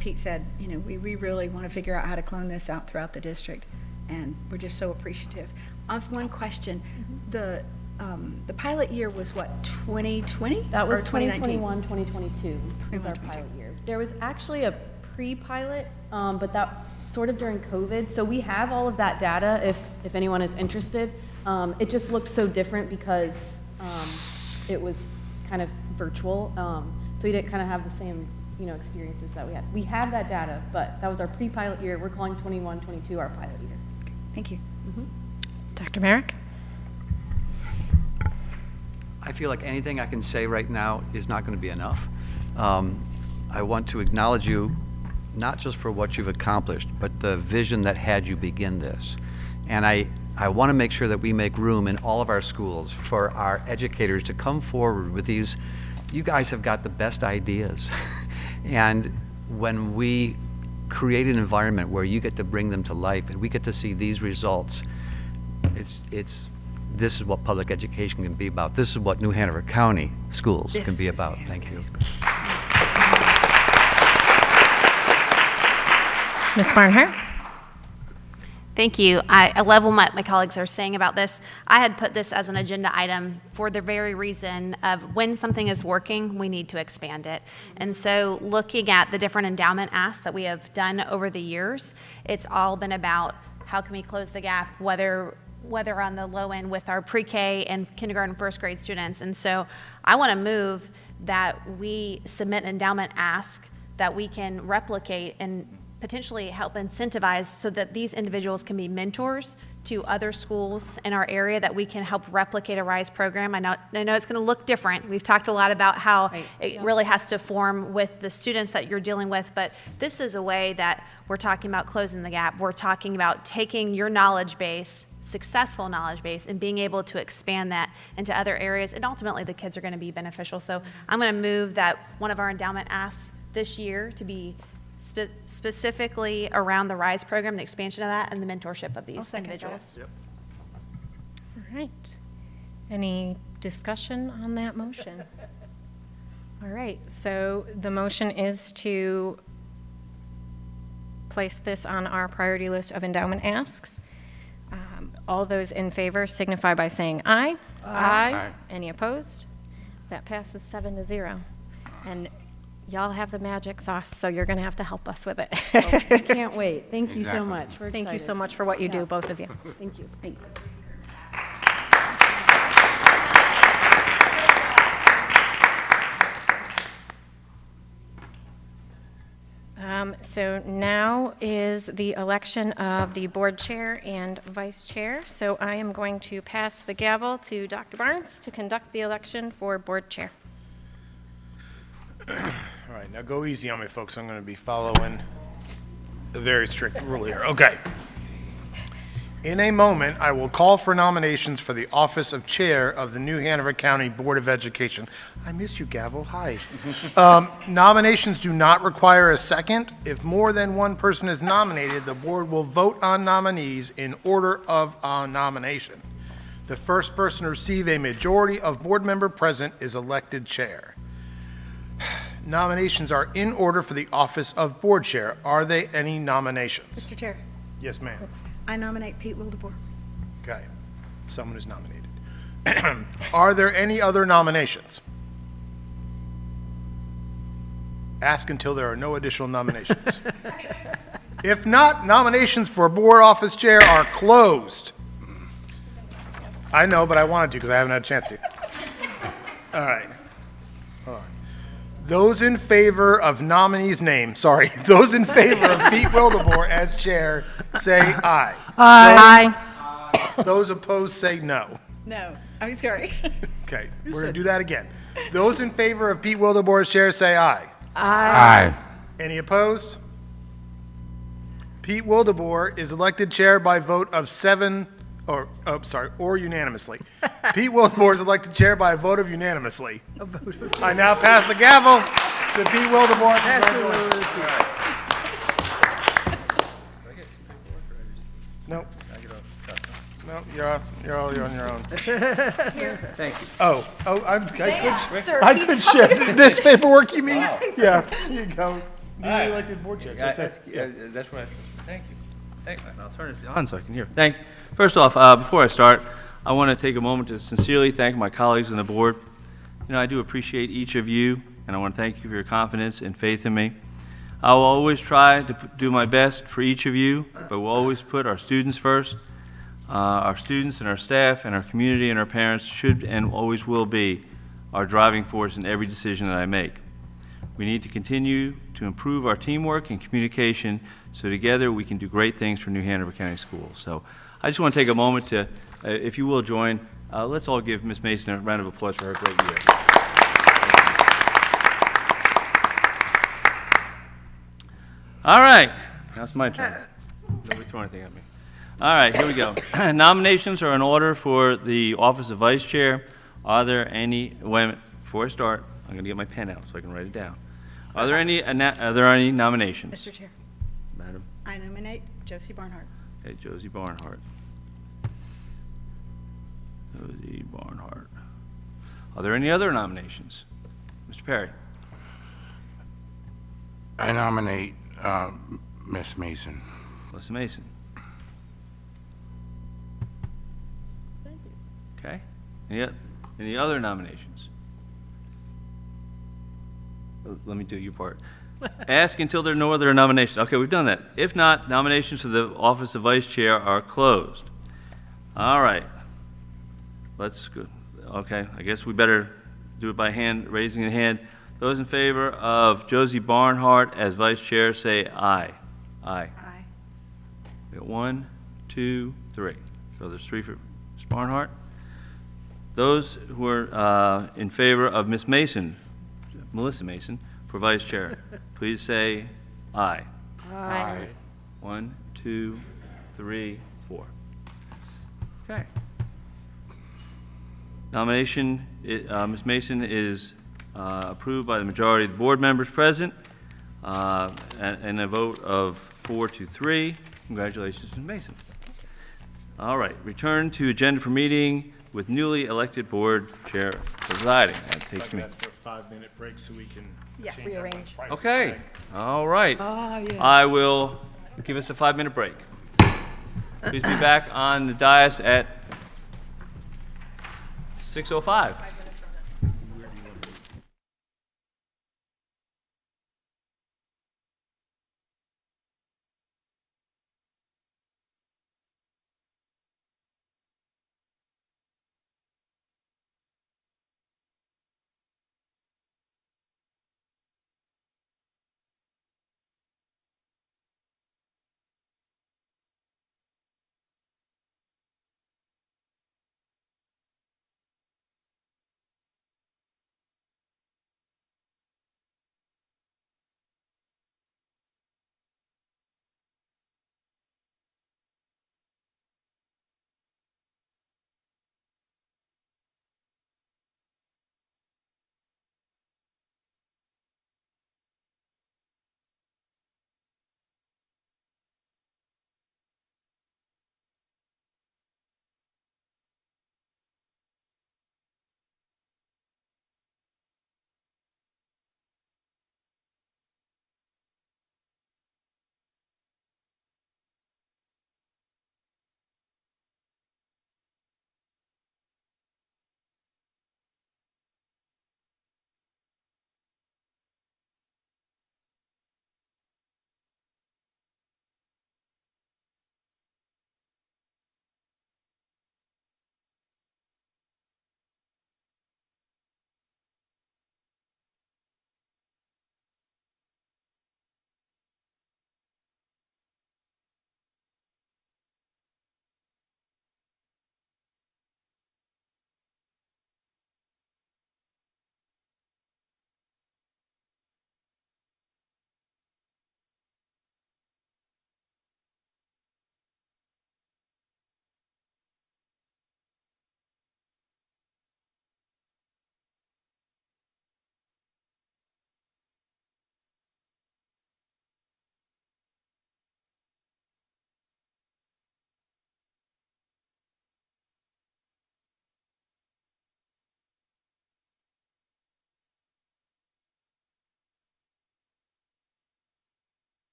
Pete said. You know, we really want to figure out how to clone this out throughout the district, and we're just so appreciative. I have one question. The pilot year was what, 2020? That was or 2019? 2021, 2022 was our pilot year. There was actually a pre-pilot, but that sort of during COVID. So we have all of that data if anyone is interested. It just looked so different because it was kind of virtual. So we didn't kind of have the same experiences that we had. We have that data, but that was our pre-pilot year. We're calling 21, 22 our pilot year. Thank you. Mm-hmm. Dr. Merrick? I feel like anything I can say right now is not going to be enough. I want to acknowledge you, not just for what you've accomplished, but the vision that had you begin this. And I want to make sure that we make room in all of our schools for our educators to come forward with these you guys have got the best ideas. And when we create an environment where you get to bring them to life and we get to see these results, this is what public education can be about. This is what New Hanover County schools can be about. Thank you. Ms. Barnhart? Thank you. I love what my colleagues are saying about this. I had put this as an agenda item for the very reason of when something is working, we need to expand it. And so looking at the different endowment asks that we have done over the years, it's all been about how can we close the gap, whether on the low end with our pre-K and kindergarten, first grade students. And so I want to move that we submit an endowment ask that we can replicate and potentially help incentivize so that these individuals can be mentors to other schools in our area, that we can help replicate a RISE program. I know it's going to look different. We've talked a lot about how it really has to form with the students that you're dealing with, but this is a way that we're talking about closing the gap. We're talking about taking your knowledge base, successful knowledge base, and being able to expand that into other areas, and ultimately the kids are going to be beneficial. So I'm going to move that one of our endowment asks this year to be specifically around the RISE program, the expansion of that, and the mentorship of these individuals. All right. Any discussion on that motion? All right, so the motion is to place this on our priority list of endowment asks. All those in favor signify by saying aye. Aye. Any opposed? That passes 7-0. And y'all have the magic sauce, so you're going to have to help us with it. I can't wait. Thank you so much. We're Thank you excited. so much for what you do, both of you. Thank you. Thank you. So now is the election of the board chair and vice chair. So I am going to pass the gavel to Dr. Barnes to conduct the election for board chair. All right, now go easy on me, folks. I'm going to be following a very strict rule here. Okay. In a moment, I will call for nominations for the office of chair of the New Hanover County Board of Education. I missed you, gavel. Hi. Nominations do not require a second. If more than one person is nominated, the board will vote on nominees in order of nomination. The first person to receive a majority of board member present is elected chair. Nominations are in order for the office of board chair. Are there any nominations? Mr. Chair, Yes, ma'am. I nominate Pete Wildebohr. Okay. Someone is nominated. Are there any other nominations? Ask until there are no additional nominations. If not, nominations for board office chair are closed. I know, but I wanted to because I haven't had a chance to. All right. Hold on. Those in favor of those in favor of Pete Wildebohr as chair, say aye. Aye. Those opposed, say no. No, I'm sorry. Okay, we're going to do that again. Those in favor of Pete Wildebohr as chair, say aye. Aye. Any opposed? Pete Wildebohr is elected chair by vote of or unanimously. Pete Wildebohr is elected chair by a vote of unanimously. I now pass the gavel to Pete Wildebohr. Nope. No, you're on your own. Thank you. I could share this paperwork, you mean? Wow. Yeah, here you go. Newly All right. elected board chair. That's what thank you. I'll turn this on so I can hear. First off, before I start, I want to take a moment to sincerely thank my colleagues on the board. You know, I do appreciate each of you, and I want to thank you for your confidence and faith in me. I will always try to do my best for each of you, but we'll always put our students first. Our students and our staff and our community and our parents should and always will be our driving force in every decision that I make. We need to continue to improve our teamwork and communication so together we can do great things for New Hanover County Schools. So I just want to take a moment to, if you will join, let's all give Ms. Mason a round of applause for her great year. All right, now it's my turn. Nobody throw anything at me. All right, here we go. Nominations are in order for the office of vice chair. Are there any, before I start, I'm going to get my pen out so I can write it down. Are there any nominations? Mr. Chair, Madam? I nominate Josie Barnhart. Okay, Josie Barnhart. Josie Barnhart. Are there any other nominations? Mr. Perry? I nominate Miss Mason. Melissa Mason. Okay. Any other nominations? Let me do your part. Ask until there are no other nominations. Okay, we've done that. If not, nominations for the office of vice chair are closed. All right. Let's go. Okay, I guess we better do it by hand, raising the hand. Those in favor of Josie Barnhart as vice chair, say aye. Aye. Aye. We got 1, 2, 3. So there's 3 for Ms. Barnhart. Those who are in favor of Ms. Mason, Melissa Mason, for vice chair, please say aye. Aye. 1, 2, 3, 4. Okay. Nomination, Ms. Mason is approved by the majority of the board members present, and a vote of 4 to 3. Congratulations, Ms. Mason. All right, return to agenda for meeting with newly elected board chair presiding. That takes me. Ask for a 5-minute break so we can change rearrange. everyone's prices. Okay, all right. yes. I will give us a 5-minute break. Please be back on the dais at 6:05.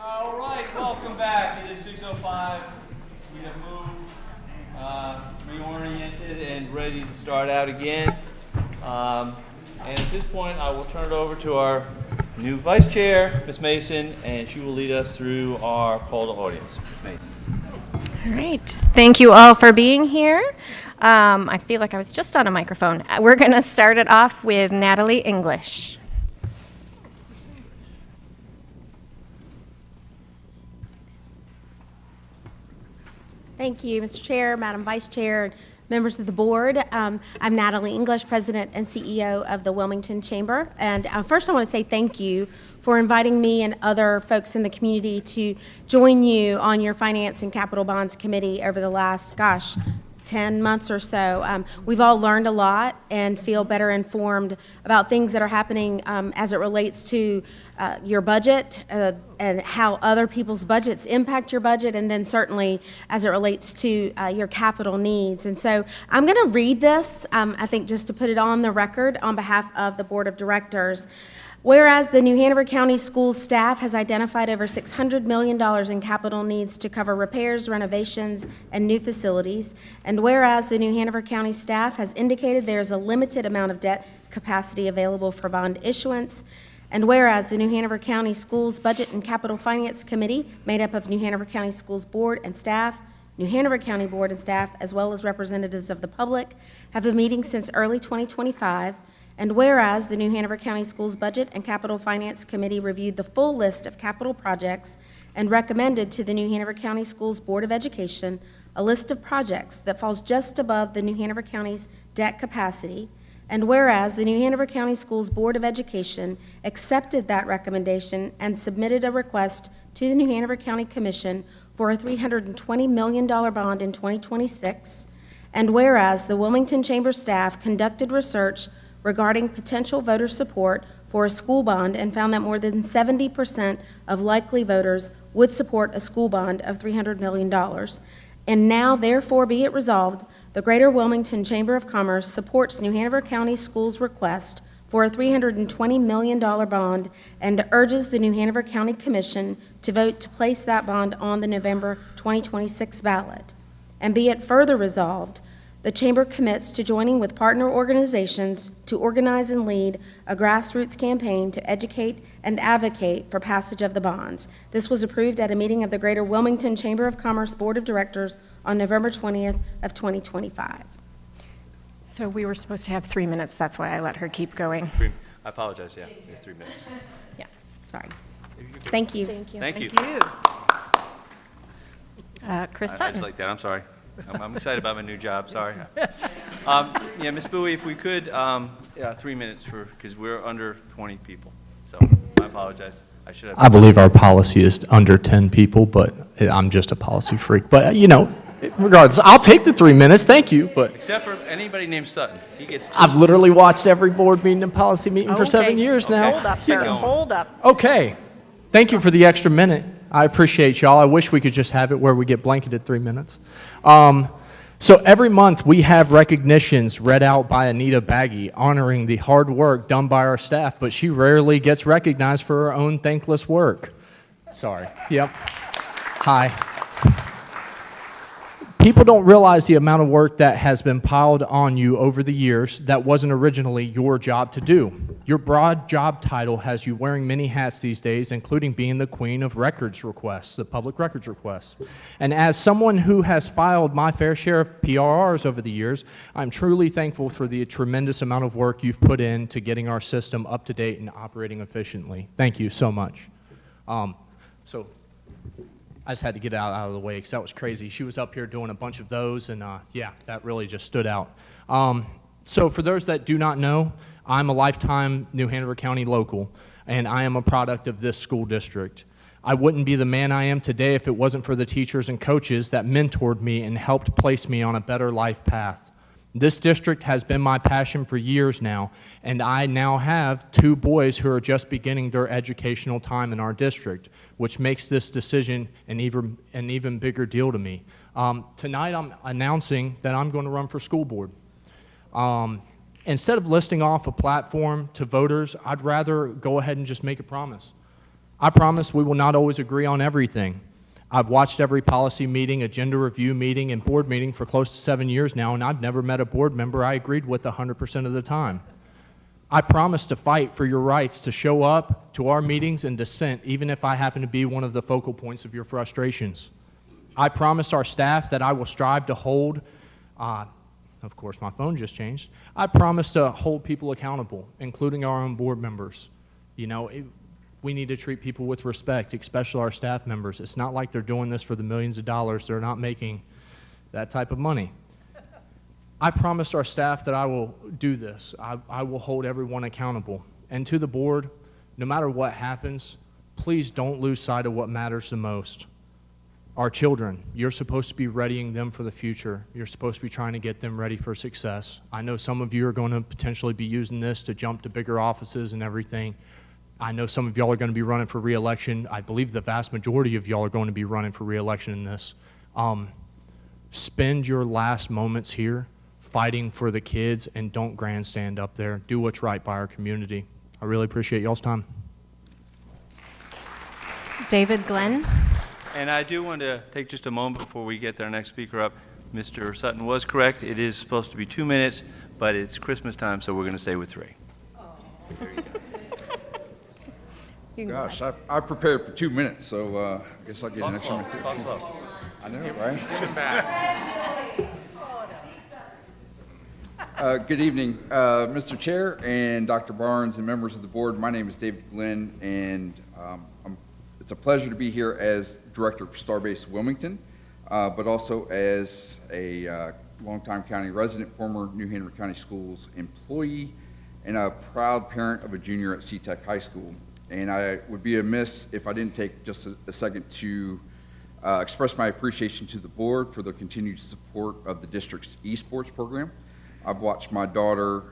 All right, welcome back. It is 6:05. We have moved, reoriented, and ready to start out again. And at this point, I will turn it over to our new vice chair, Ms. Mason, and she will lead us through our call to audience. Ms. Mason. All right. Thank you all for being here. I feel like I was just on a microphone. We're going to start it off with Natalie English. Thank you, Mr. Chair, Madam Vice Chair, members of the board. I'm Natalie English, President and CEO of the Wilmington Chamber. And first I want to say thank you for inviting me and other folks in the community to join you on your Finance and Capital Bonds Committee over the last, 10 months or so. We've all learned a lot and feel better informed about things that are happening as it relates to your budget and how other people's budgets impact your budget, and then certainly as it relates to your capital needs. And so I'm going to read this, I think just to put it on the record on behalf of the Board of Directors. Whereas the New Hanover County Schools staff has identified over $600 million in capital needs to cover repairs, renovations, and new facilities, and whereas the New Hanover County staff has indicated there is a limited amount of debt capacity available for bond issuance, and whereas the New Hanover County Schools Budget and Capital Finance Committee, made up of New Hanover County Schools Board and staff, New Hanover County Board and staff, as well as representatives of the public, have been meeting since early 2025, and whereas the New Hanover County Schools Budget and Capital Finance Committee reviewed the full list of capital projects and recommended to the New Hanover County Schools Board of Education a list of projects that falls just above the New Hanover County's debt capacity, and whereas the New Hanover County Schools Board of Education accepted that recommendation and submitted a request to the New Hanover County Commission for a $320 million bond in 2026, and whereas the Wilmington Chamber staff conducted research regarding potential voter support for a school bond and found that more than 70% of likely voters would support a school bond of $300 million. And now, therefore, be it resolved, the Greater Wilmington Chamber of Commerce supports New Hanover County Schools' request for a $320 million bond and urges the New Hanover County Commission to vote to place that bond on the November 2026 ballot. And be it further resolved, the Chamber commits to joining with partner organizations to organize and lead a grassroots campaign to educate and advocate for passage of the bonds. This was approved at a meeting of the Greater Wilmington Chamber of Commerce Board of Directors on November 20th of 2025. So we were supposed to have 3 minutes. That's why I let her keep going. I apologize, yeah, it's 3 minutes. Yeah, sorry. Thank you. Thank you. Thank you. Chris I Sutton. just like that, I'm sorry. I'm excited about my new job, sorry. Yeah, Ms. Bowie, if we could, 3 minutes because we're under 20 people. So I apologize. I should have. I believe our policy is under 10 people, but I'm just a policy freak. But, regardless, I'll take the 3 minutes, thank you. But Except for anybody named Sutton. He gets 2. I've literally watched every board meeting and policy meeting for 7 years now. Hold up, sir. Hold up. Okay. Thank you for the extra minute. I appreciate y'all. I wish we could just have it where we get blanketed 3 minutes. So every month we have recognitions read out by Anita Baggy honoring the hard work done by our staff, but she rarely gets recognized for her own thankless work. Sorry. Yep. Hi. People don't realize the amount of work that has been piled on you over the years that wasn't originally your job to do. Your broad job title has you wearing many hats these days, including being the queen of records requests, the public records requests. And as someone who has filed my fair share of PRRs over the years, I'm truly thankful for the tremendous amount of work you've put in to getting our system up to date and operating efficiently. Thank you so much. I just had to get out of the way because that was crazy. She was up here doing a bunch of those, and yeah, that really just stood out. So for those that do not know, I'm a lifetime New Hanover County local, and I am a product of this school district. I wouldn't be the man I am today if it wasn't for the teachers and coaches that mentored me and helped place me on a better life path. This district has been my passion for years now, and I now have 2 boys who are just beginning their educational time in our district, which makes this decision an even bigger deal to me. Tonight I'm announcing that I'm going to run for school board. Instead of listing off a platform to voters, I'd rather go ahead and just make a promise. I promise we will not always agree on everything. I've watched every policy meeting, agenda review meeting, and board meeting for close to 7 years now, and I've never met a board member I agreed with 100% of the time. I promise to fight for your rights to show up to our meetings and dissent, even if I happen to be one of the focal points of your frustrations. I promise our staff that I will strive to hold, of course my phone just changed, I promise to hold people accountable, including our own board members. You know, we need to treat people with respect, especially our staff members. It's not like they're doing this for the millions of dollars. They're not making that type of money. I promised our staff that I will do this. I will hold everyone accountable. And to the board, no matter what happens, please don't lose sight of what matters the most. Our children, you're supposed to be readying them for the future. You're supposed to be trying to get them ready for success. I know some of you are going to potentially be using this to jump to bigger offices and everything. I know some of y'all are going to be running for re-election. I believe the vast majority of y'all are going to be running for re-election in this. Spend your last moments here fighting for the kids, and don't grandstand up there. Do what's right by our community. I really appreciate y'all's time. David Glenn. And I do want to take just a moment before we get our next speaker up. Mr. Sutton was correct. It is supposed to be 2 minutes, but it's Christmas time, so we're going to stay with 3. Gosh, I prepared for 2 minutes, so I guess I'll get an extra minute. I know, right? Good evening, Mr. Chair and Dr. Barnes and members of the board. My name is David Glenn, and it's a pleasure to be here as Director of Starbase Wilmington, but also as a longtime county resident, former New Hanover County Schools employee, and a proud parent of a junior at SeaTech High School. And I would be amiss if I didn't take just a second to express my appreciation to the board for the continued support of the district's esports program. I've watched my daughter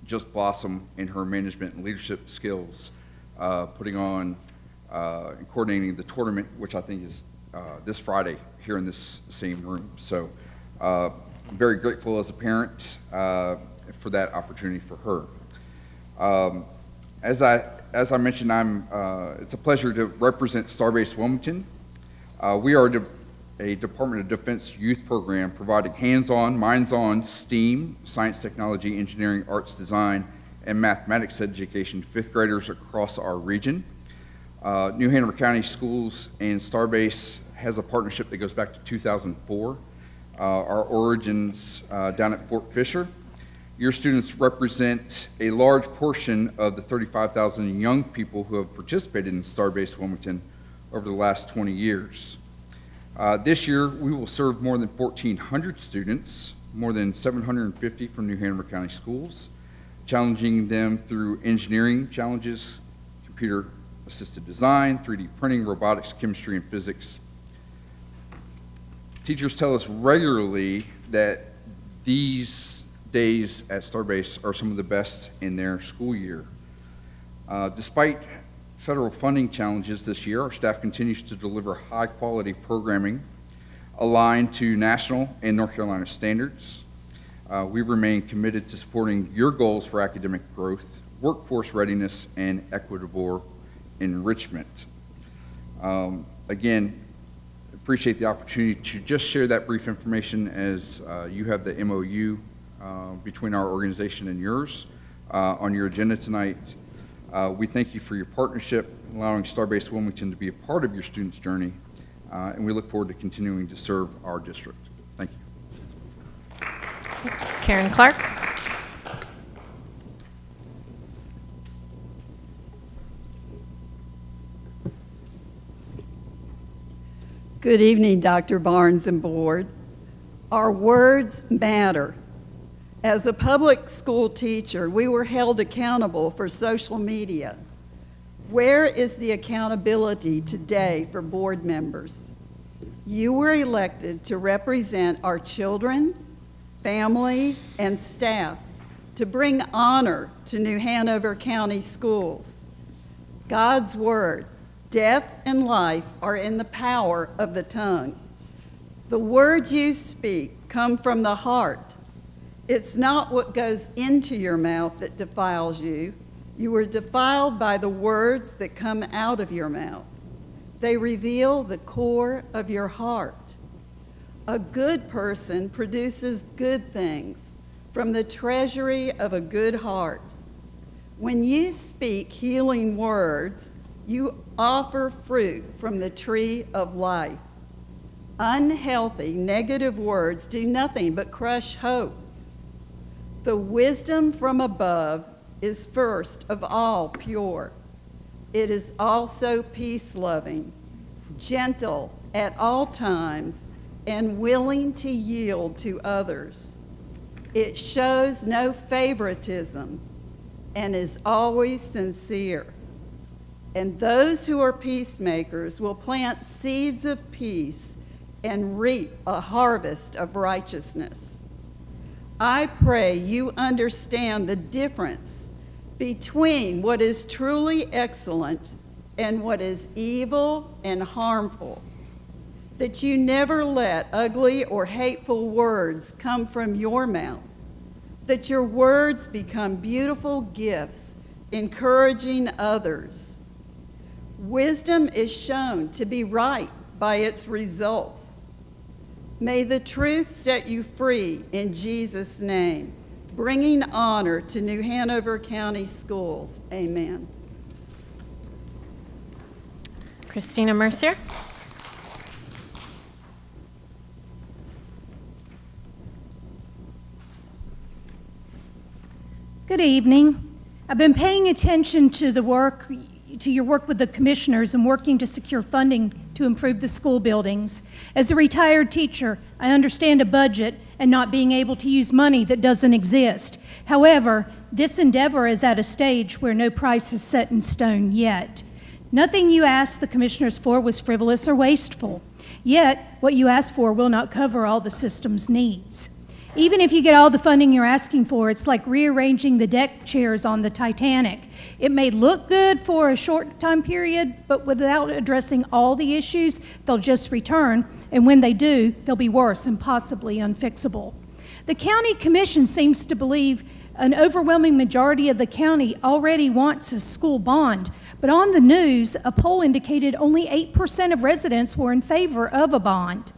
just blossom in her management and leadership skills, putting on and coordinating the tournament, which I think is this Friday here in this same room. So I'm very grateful as a parent for that opportunity for her. As I mentioned, it's a pleasure to represent Starbase Wilmington. We are a Department of Defense youth program providing hands-on, minds-on STEAM, science, technology, engineering, arts, design, and mathematics education to fifth graders across our region. New Hanover County Schools and Starbase has a partnership that goes back to 2004. Our origins down at Fort Fisher. Your students represent a large portion of the 35,000 young people who have participated in Starbase Wilmington over the last 20 years. This year, we will serve more than 1,400 students, more than 750 from New Hanover County Schools, challenging them through engineering challenges, computer-assisted design, 3D printing, robotics, chemistry, and physics. Teachers tell us regularly that these days at Starbase are some of the best in their school year. Despite federal funding challenges this year, our staff continues to deliver high-quality programming aligned to national and North Carolina standards. We remain committed to supporting your goals for academic growth, workforce readiness, and equitable enrichment. Again, appreciate the opportunity to just share that brief information as you have the MOU between our organization and yours on your agenda tonight. We thank you for your partnership, allowing Starbase Wilmington to be a part of your students' journey, and we look forward to continuing to serve our district. Thank you. Karen Clark. Good evening, Dr. Barnes and board. Our words matter. As a public school teacher, we were held accountable for social media. Where is the accountability today for board members? You were elected to represent our children, families, and staff to bring honor to New Hanover County Schools. God's word, death and life are in the power of the tongue. The words you speak come from the heart. It's not what goes into your mouth that defiles you. You are defiled by the words that come out of your mouth. They reveal the core of your heart. A good person produces good things from the treasury of a good heart. When you speak healing words, you offer fruit from the tree of life. Unhealthy, negative words do nothing but crush hope. The wisdom from above is first of all pure. It is also peace-loving, gentle at all times, and willing to yield to others. It shows no favoritism and is always sincere. And those who are peacemakers will plant seeds of peace and reap a harvest of righteousness. I pray you understand the difference between what is truly excellent and what is evil and harmful, that you never let ugly or hateful words come from your mouth, that your words become beautiful gifts, encouraging others. Wisdom is shown to be right by its results. May the truth set you free in Jesus' name, bringing honor to New Hanover County Schools. Amen. Christina Mercier. Good evening. I've been paying attention to your work with the commissioners and working to secure funding to improve the school buildings. As a retired teacher, I understand a budget and not being able to use money that doesn't exist. However, this endeavor is at a stage where no price is set in stone yet. Nothing you asked the commissioners for was frivolous or wasteful. Yet, what you asked for will not cover all the system's needs. Even if you get all the funding you're asking for, it's like rearranging the deck chairs on the Titanic. It may look good for a short time period, but without addressing all the issues, they'll just return, and when they do, they'll be worse and possibly unfixable. The county commission seems to believe an overwhelming majority of the county already wants a school bond, but on the news, a poll indicated only 8% of residents were in favor of a bond.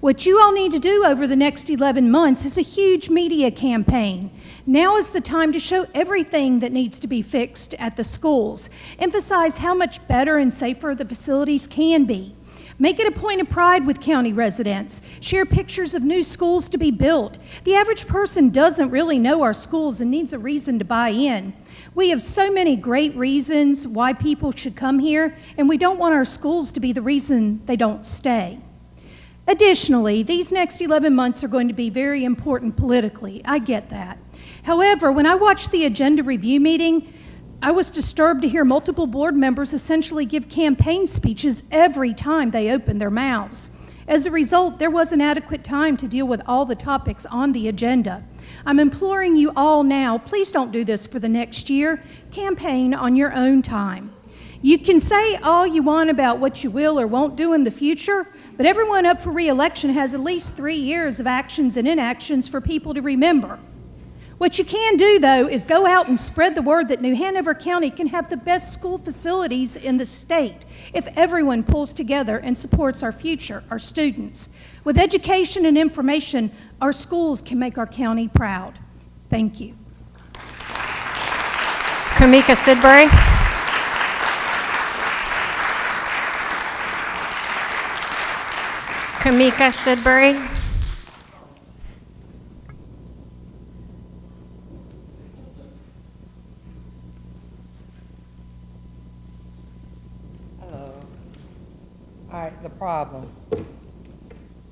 What you all need to do over the next 11 months is a huge media campaign. Now is the time to show everything that needs to be fixed at the schools. Emphasize how much better and safer the facilities can be. Make it a point of pride with county residents. Share pictures of new schools to be built. The average person doesn't really know our schools and needs a reason to buy in. We have so many great reasons why people should come here, and we don't want our schools to be the reason they don't stay. Additionally, these next 11 months are going to be very important politically. I get that. However, when I watched the agenda review meeting, I was disturbed to hear multiple board members essentially give campaign speeches every time they opened their mouths. As a result, there wasn't adequate time to deal with all the topics on the agenda. I'm imploring you all now, please don't do this for the next year. Campaign on your own time. You can say all you want about what you will or won't do in the future, but everyone up for re-election has at least 3 years of actions and inactions for people to remember. What you can do, though, is go out and spread the word that New Hanover County can have the best school facilities in the state if everyone pulls together and supports our future, our students. With education and information, our schools can make our county proud. Thank you. Kamika Sidbury. Kamika Sidbury. Hello. All right, the problem.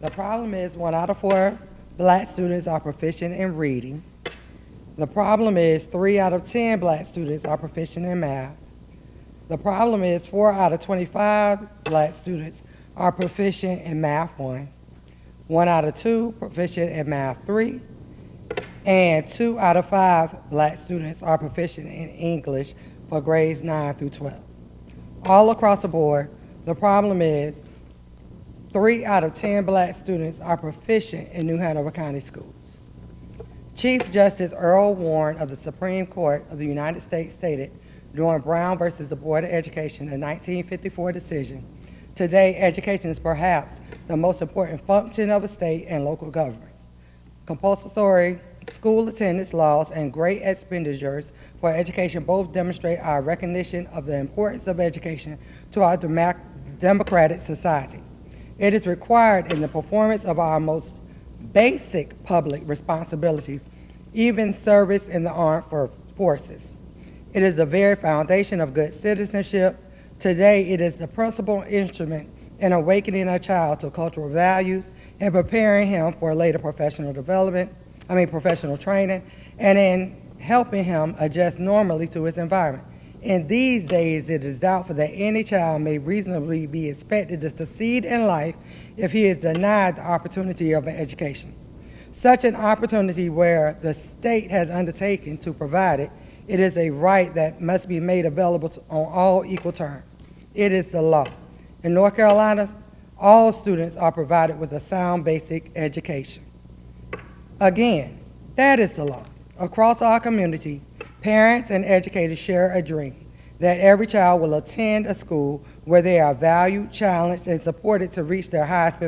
The problem is 1 out of 4 black students are proficient in reading. The problem is 3 out of 10 black students are proficient in math. The problem is 4 out of 25 black students are proficient in Math 1, 1 out of 2 proficient in Math 3, and 2 out of 5 black students are proficient in English for grades 9 through 12. All across the board, the problem is 3 out of 10 black students are proficient in New Hanover County schools. Chief Justice Earl Warren of the Supreme Court of the United States stated, during Brown versus the Board of Education, a 1954 decision. Today, education is perhaps the most important function of a state and local governments. Compulsory school attendance laws and great expenditures for education both demonstrate our recognition of the importance of education to our democratic society. It is required in the performance of our most basic public responsibilities, even service in the armed forces. It is the very foundation of good citizenship. Today, it is the principal instrument in awakening a child to cultural values and preparing him for later professional training, and in helping him adjust normally to his environment. In these days, it is doubtful that any child may reasonably be expected to succeed in life if he is denied the opportunity of an education. Such an opportunity, where the state has undertaken to provide it, it is a right that must be made available on all equal terms. It is the law. In North Carolina, all students are provided with a sound basic education. Again, that is the law. Across our community, parents and educators share a dream that every child will attend a school where they are valued, challenged, and supported to reach their highest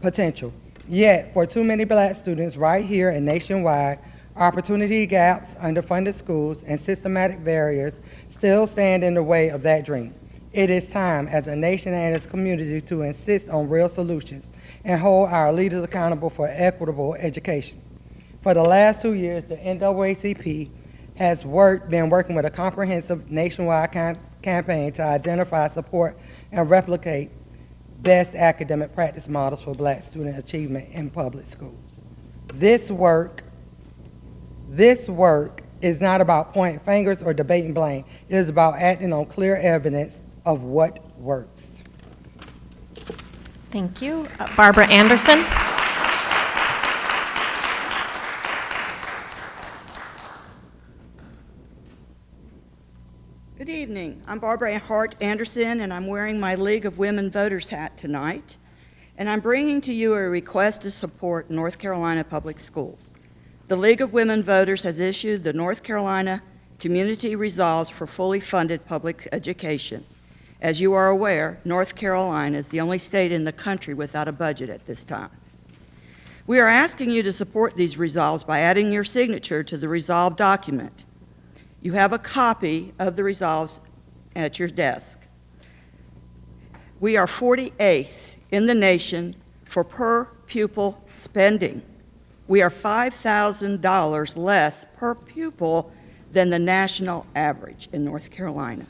potential. Yet, for too many Black students right here and nationwide, opportunity gaps, underfunded schools, and systematic barriers still stand in the way of that dream. It is time as a nation and as a community to insist on real solutions and hold our leaders accountable for equitable education. For the last 2 years, the NAACP has been working with a comprehensive nationwide campaign to identify, support, and replicate best academic practice models for Black student achievement in public schools. This work is not about pointing fingers or debating blame. It is about acting on clear evidence of what works. Thank you. Barbara Anderson. Good evening. I'm Barbara Hart Anderson, and I'm wearing my League of Women Voters hat tonight. And I'm bringing to you a request to support North Carolina Public Schools. The League of Women Voters has issued the North Carolina Community Resolves for fully funded public education. As you are aware, North Carolina is the only state in the country without a budget at this time. We are asking you to support these resolves by adding your signature to the resolve document. You have a copy of the resolves at your desk. We are 48th in the nation for per pupil spending. We are $5,000 less per pupil than the national average in North Carolina.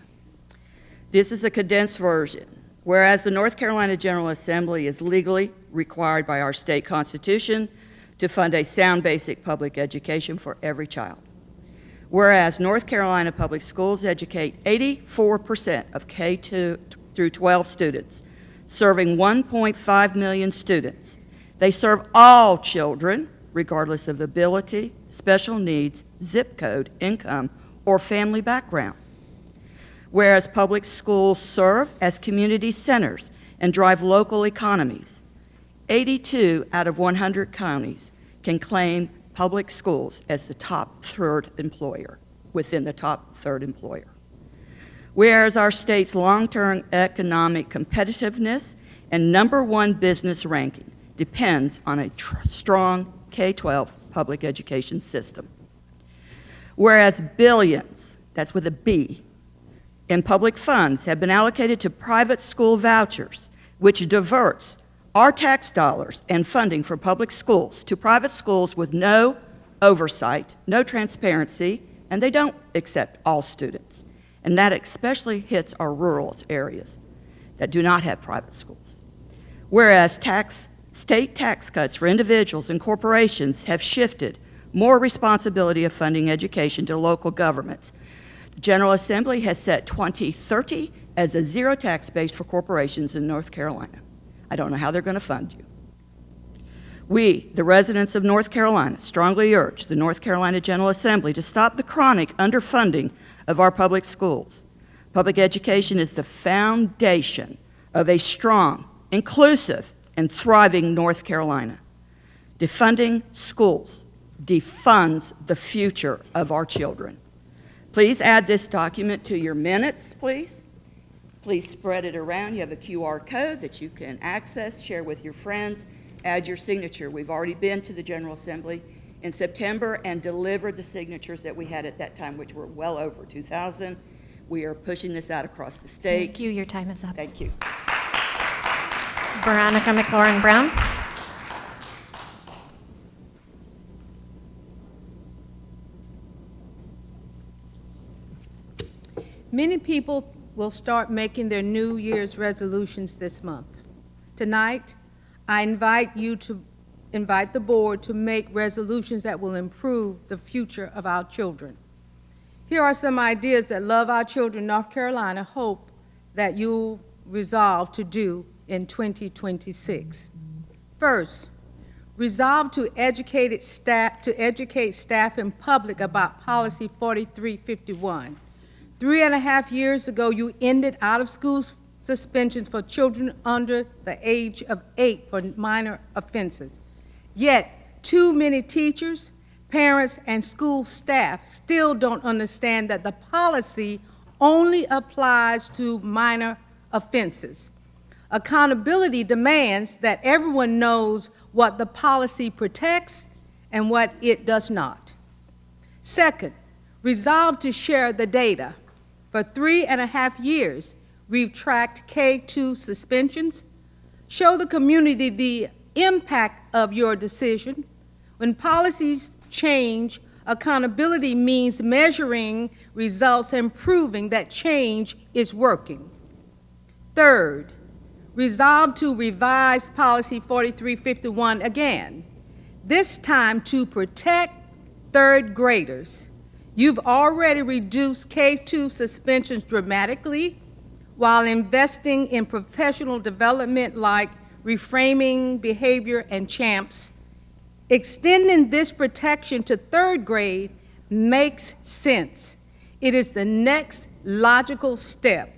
This is a condensed version. Whereas the North Carolina General Assembly is legally required by our state constitution to fund a sound basic public education for every child. Whereas North Carolina Public Schools educate 84% of K-2 through 12 students, serving 1.5 million students. They serve all children, regardless of ability, special needs, zip code, income, or family background. Whereas public schools serve as community centers and drive local economies. 82 out of 100 counties can claim public schools as the top third employer, within the top third employer. Whereas our state's long-term economic competitiveness and #1 business ranking depends on a strong K-12 public education system. Whereas billions, that's with a B, in public funds have been allocated to private school vouchers, which diverts our tax dollars and funding for public schools to private schools with no oversight, no transparency, and they don't accept all students. And that especially hits our rural areas that do not have private schools. Whereas state tax cuts for individuals and corporations have shifted more responsibility of funding education to local governments. The General Assembly has set 2030 as a zero tax base for corporations in North Carolina. I don't know how they're going to fund you. We, the residents of North Carolina, strongly urge the North Carolina General Assembly to stop the chronic underfunding of our public schools. Public education is the foundation of a strong, inclusive, and thriving North Carolina. Defunding schools defunds the future of our children. Please add this document to your minutes, please. Please spread it around. You have a QR code that you can access, share with your friends, add your signature. We've already been to the General Assembly in September and delivered the signatures that we had at that time, which were well over 2,000. We are pushing this out across the state. Thank you. Your time is up. Thank you. Veronica McLaurin Brown. Many people will start making their New Year's resolutions this month. Tonight, I invite the board to make resolutions that will improve the future of our children. Here are some ideas that Love Our Children North Carolina hope that you'll resolve to do in 2026. First, resolve to educate staff in public about Policy 4351. 3.5 years ago, you ended out-of-school suspensions for children under the age of 8 for minor offenses. Yet, too many teachers, parents, and school staff still don't understand that the policy only applies to minor offenses. Accountability demands that everyone knows what the policy protects and what it does not. Second, resolve to share the data. For 3.5 years, we've tracked K-2 suspensions. Show the community the impact of your decision. When policies change, accountability means measuring results and proving that change is working. Third, resolve to revise Policy 4351 again, this time to protect third graders. You've already reduced K-2 suspensions dramatically while investing in professional development like reframing behavior and CHAMPS. Extending this protection to third grade makes sense. It is the next logical step.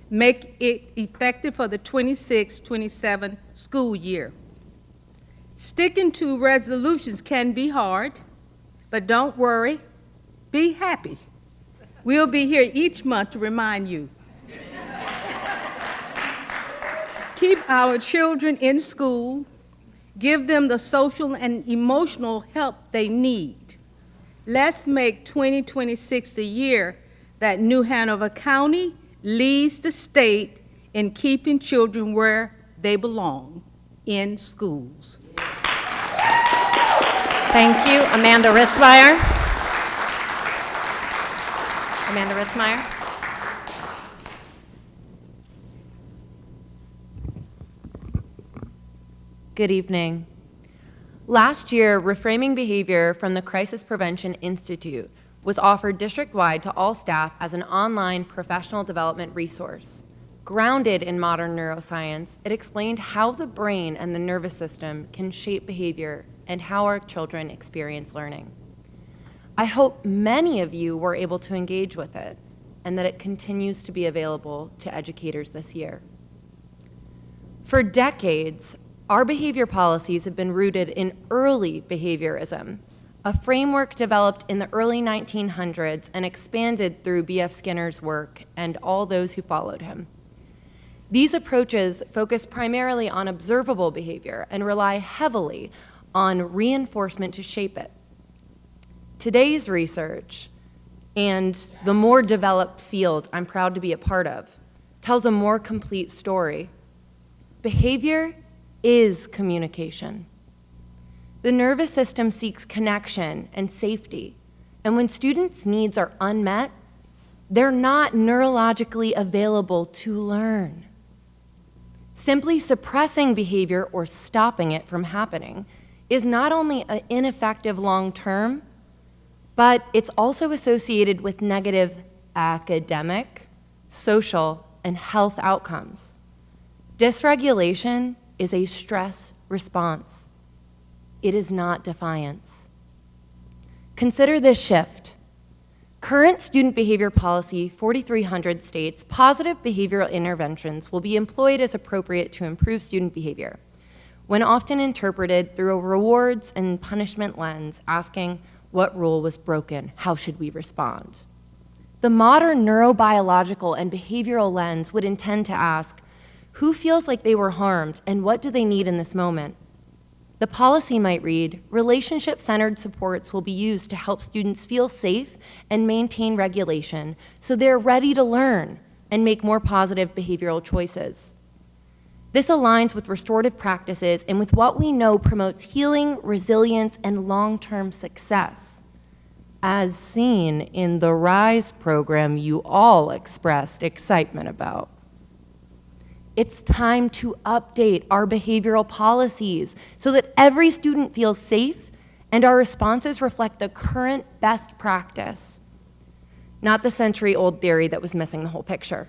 Make it effective for the 26-27 school year. Sticking to resolutions can be hard, but don't worry. Be happy. We'll be here each month to remind you. Keep our children in school. Give them the social and emotional help they need. Let's make 2026 the year that New Hanover County leads the state in keeping children where they belong, in schools. Thank you. Amanda Rismeyer. Amanda Rismeyer. Good evening. Last year, Reframing Behavior from the Crisis Prevention Institute was offered district-wide to all staff as an online professional development resource. Grounded in modern neuroscience, it explained how the brain and the nervous system can shape behavior and how our children experience learning. I hope many of you were able to engage with it and that it continues to be available to educators this year. For decades, our behavior policies have been rooted in early behaviorism, a framework developed in the early 1900s and expanded through B.F. Skinner's work and all those who followed him. These approaches focus primarily on observable behavior and rely heavily on reinforcement to shape it. Today's research, and the more developed field I'm proud to be a part of, tells a more complete story. Behavior is communication. The nervous system seeks connection and safety, and when students' needs are unmet, they're not neurologically available to learn. Simply suppressing behavior or stopping it from happening is not only ineffective long-term, but it's also associated with negative academic, social, and health outcomes. Dysregulation is a stress response. It is not defiance. Consider this shift. Current student behavior policy 4300 states positive behavioral interventions will be employed as appropriate to improve student behavior, when often interpreted through a rewards and punishment lens, asking what rule was broken, how should we respond? the modern neurobiological and behavioral lens would intend to ask, who feels like they were harmed and what do they need in this moment? The policy might read, relationship-centered supports will be used to help students feel safe and maintain regulation so they're ready to learn and make more positive behavioral choices. This aligns with restorative practices and with what we know promotes healing, resilience, and long-term success, as seen in the RISE program you all expressed excitement about. It's time to update our behavioral policies so that every student feels safe and our responses reflect the current best practice, not the century-old theory that was missing the whole picture.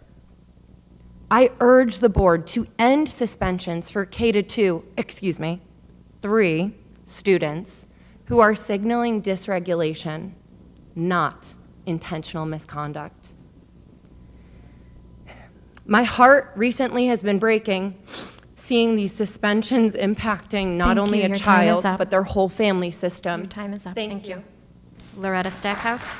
I urge the board to end suspensions for K-3 students who are signaling dysregulation, not intentional misconduct. My heart recently has been breaking seeing these suspensions impacting not only a child, but their whole family system. Your time is up. Thank you. Loretta Stackhouse.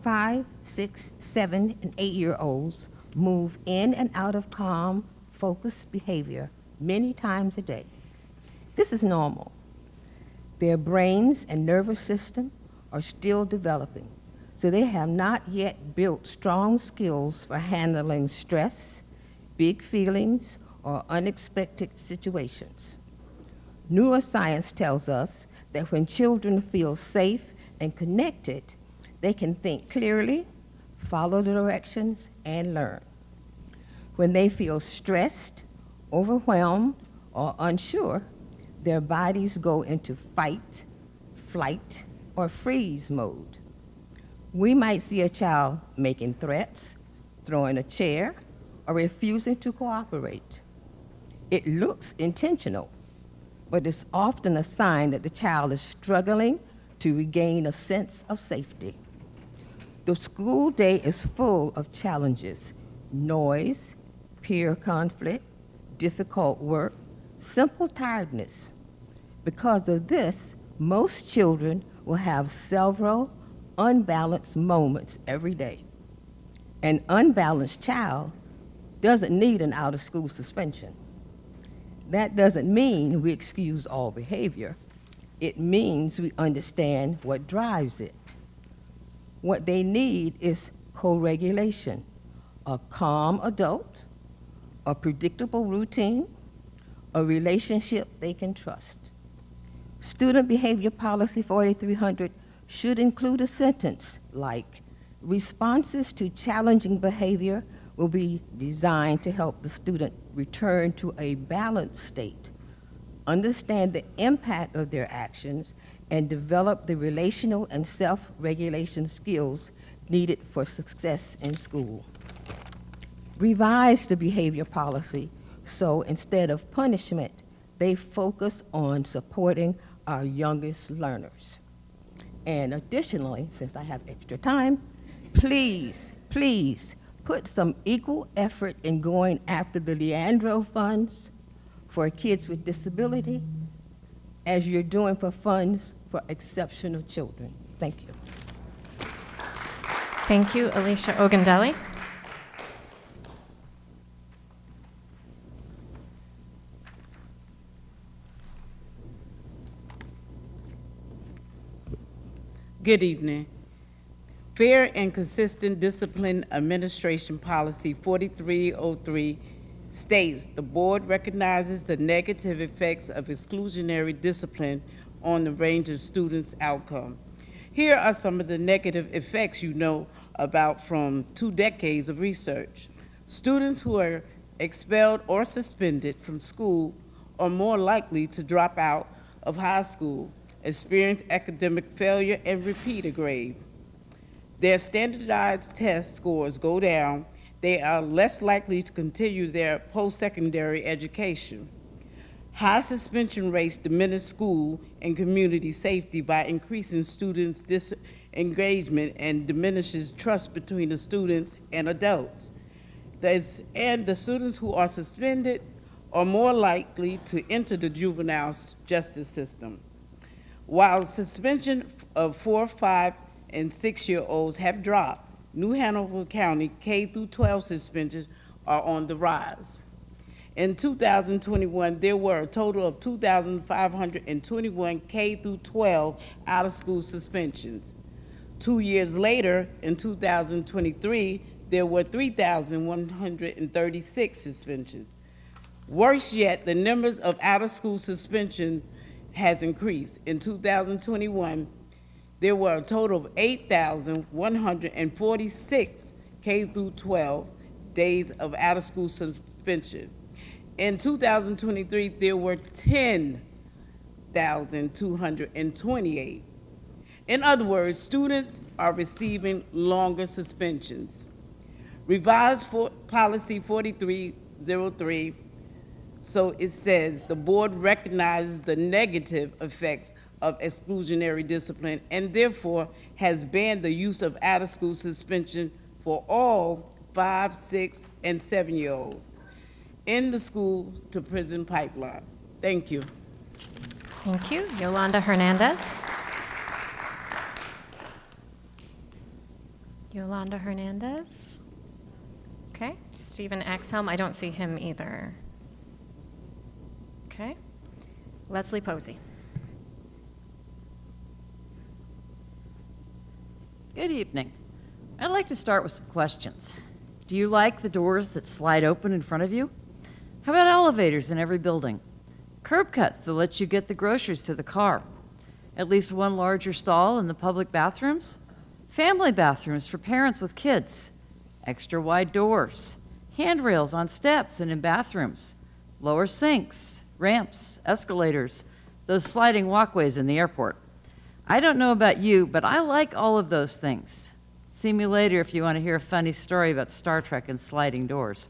Five, 6, 7, and 8-year-olds move in and out of calm, focused behavior many times a day. This is normal. Their brains and nervous system are still developing, so they have not yet built strong skills for handling stress, big feelings, or unexpected situations. Neuroscience tells us that when children feel safe and connected, they can think clearly, follow the directions, and learn. When they feel stressed, overwhelmed, or unsure, their bodies go into fight, flight, or freeze mode. We might see a child making threats, throwing a chair, or refusing to cooperate. It looks intentional, but it's often a sign that the child is struggling to regain a sense of safety. The school day is full of challenges: noise, peer conflict, difficult work, simple tiredness. Because of this, most children will have several unbalanced moments every day. An unbalanced child doesn't need an out-of-school suspension. That doesn't mean we excuse all behavior. It means we understand what drives it. What they need is co-regulation, a calm adult, a predictable routine, a relationship they can trust. Student Behavior Policy 4300 should include a sentence like, responses to challenging behavior will be designed to help the student return to a balanced state, understand the impact of their actions, and develop the relational and self-regulation skills needed for success in school. Revise the behavior policy so instead of punishment, they focus on supporting our youngest learners. And additionally, since I have extra time, please put some equal effort in going after the Leandro funds for kids with disability as you're doing for funds for exceptional children. Thank you. Thank you, Alicia Ogundelli. Good evening. Fair and consistent discipline administration policy 4303 states the board recognizes the negative effects of exclusionary discipline on the range of students' outcome. Here are some of the negative effects you know about from 2 decades of research. Students who are expelled or suspended from school are more likely to drop out of high school, experience academic failure, and repeat a grade. Their standardized test scores go down. They are less likely to continue their post-secondary education. High suspension rates diminish school and community safety by increasing students' engagement and diminishes trust between the students and adults. And the students who are suspended are more likely to enter the juvenile justice system. While suspension of 4, 5, and 6-year-olds have dropped, New Hanover County K-12 suspensions are on the rise. In 2021, there were a total of 2,521 K-12 out-of-school suspensions. 2 years later, in 2023, there were 3,136 suspensions. Worse yet, the numbers of out-of-school suspension has increased. In 2021, there were a total of 8,146 K-12 days of out-of-school suspension. In 2023, there were 10,228. In other words, students are receiving longer suspensions. Revised Policy 4303, so it says, the board recognizes the negative effects of exclusionary discipline and therefore has banned the use of out-of-school suspension for all 5, 6, and 7-year-olds in the school to prison pipeline. Thank you. Thank you. Yolanda Hernandez. Yolanda Hernandez. Okay. Stephen Axhelm, I don't see him either. Okay. Leslie Posey. Good evening. I'd like to start with some questions. Do you like the doors that slide open in front of you? How about elevators in every building? Curb cuts that let you get the groceries to the car? At least one larger stall in the public bathrooms? Family bathrooms for parents with kids? Extra wide doors? Handrails on steps and in bathrooms? Lower sinks? Ramps? Escalators? Those sliding walkways in the airport? I don't know about you, but I like all of those things. See me later if you want to hear a funny story about Star Trek and sliding doors.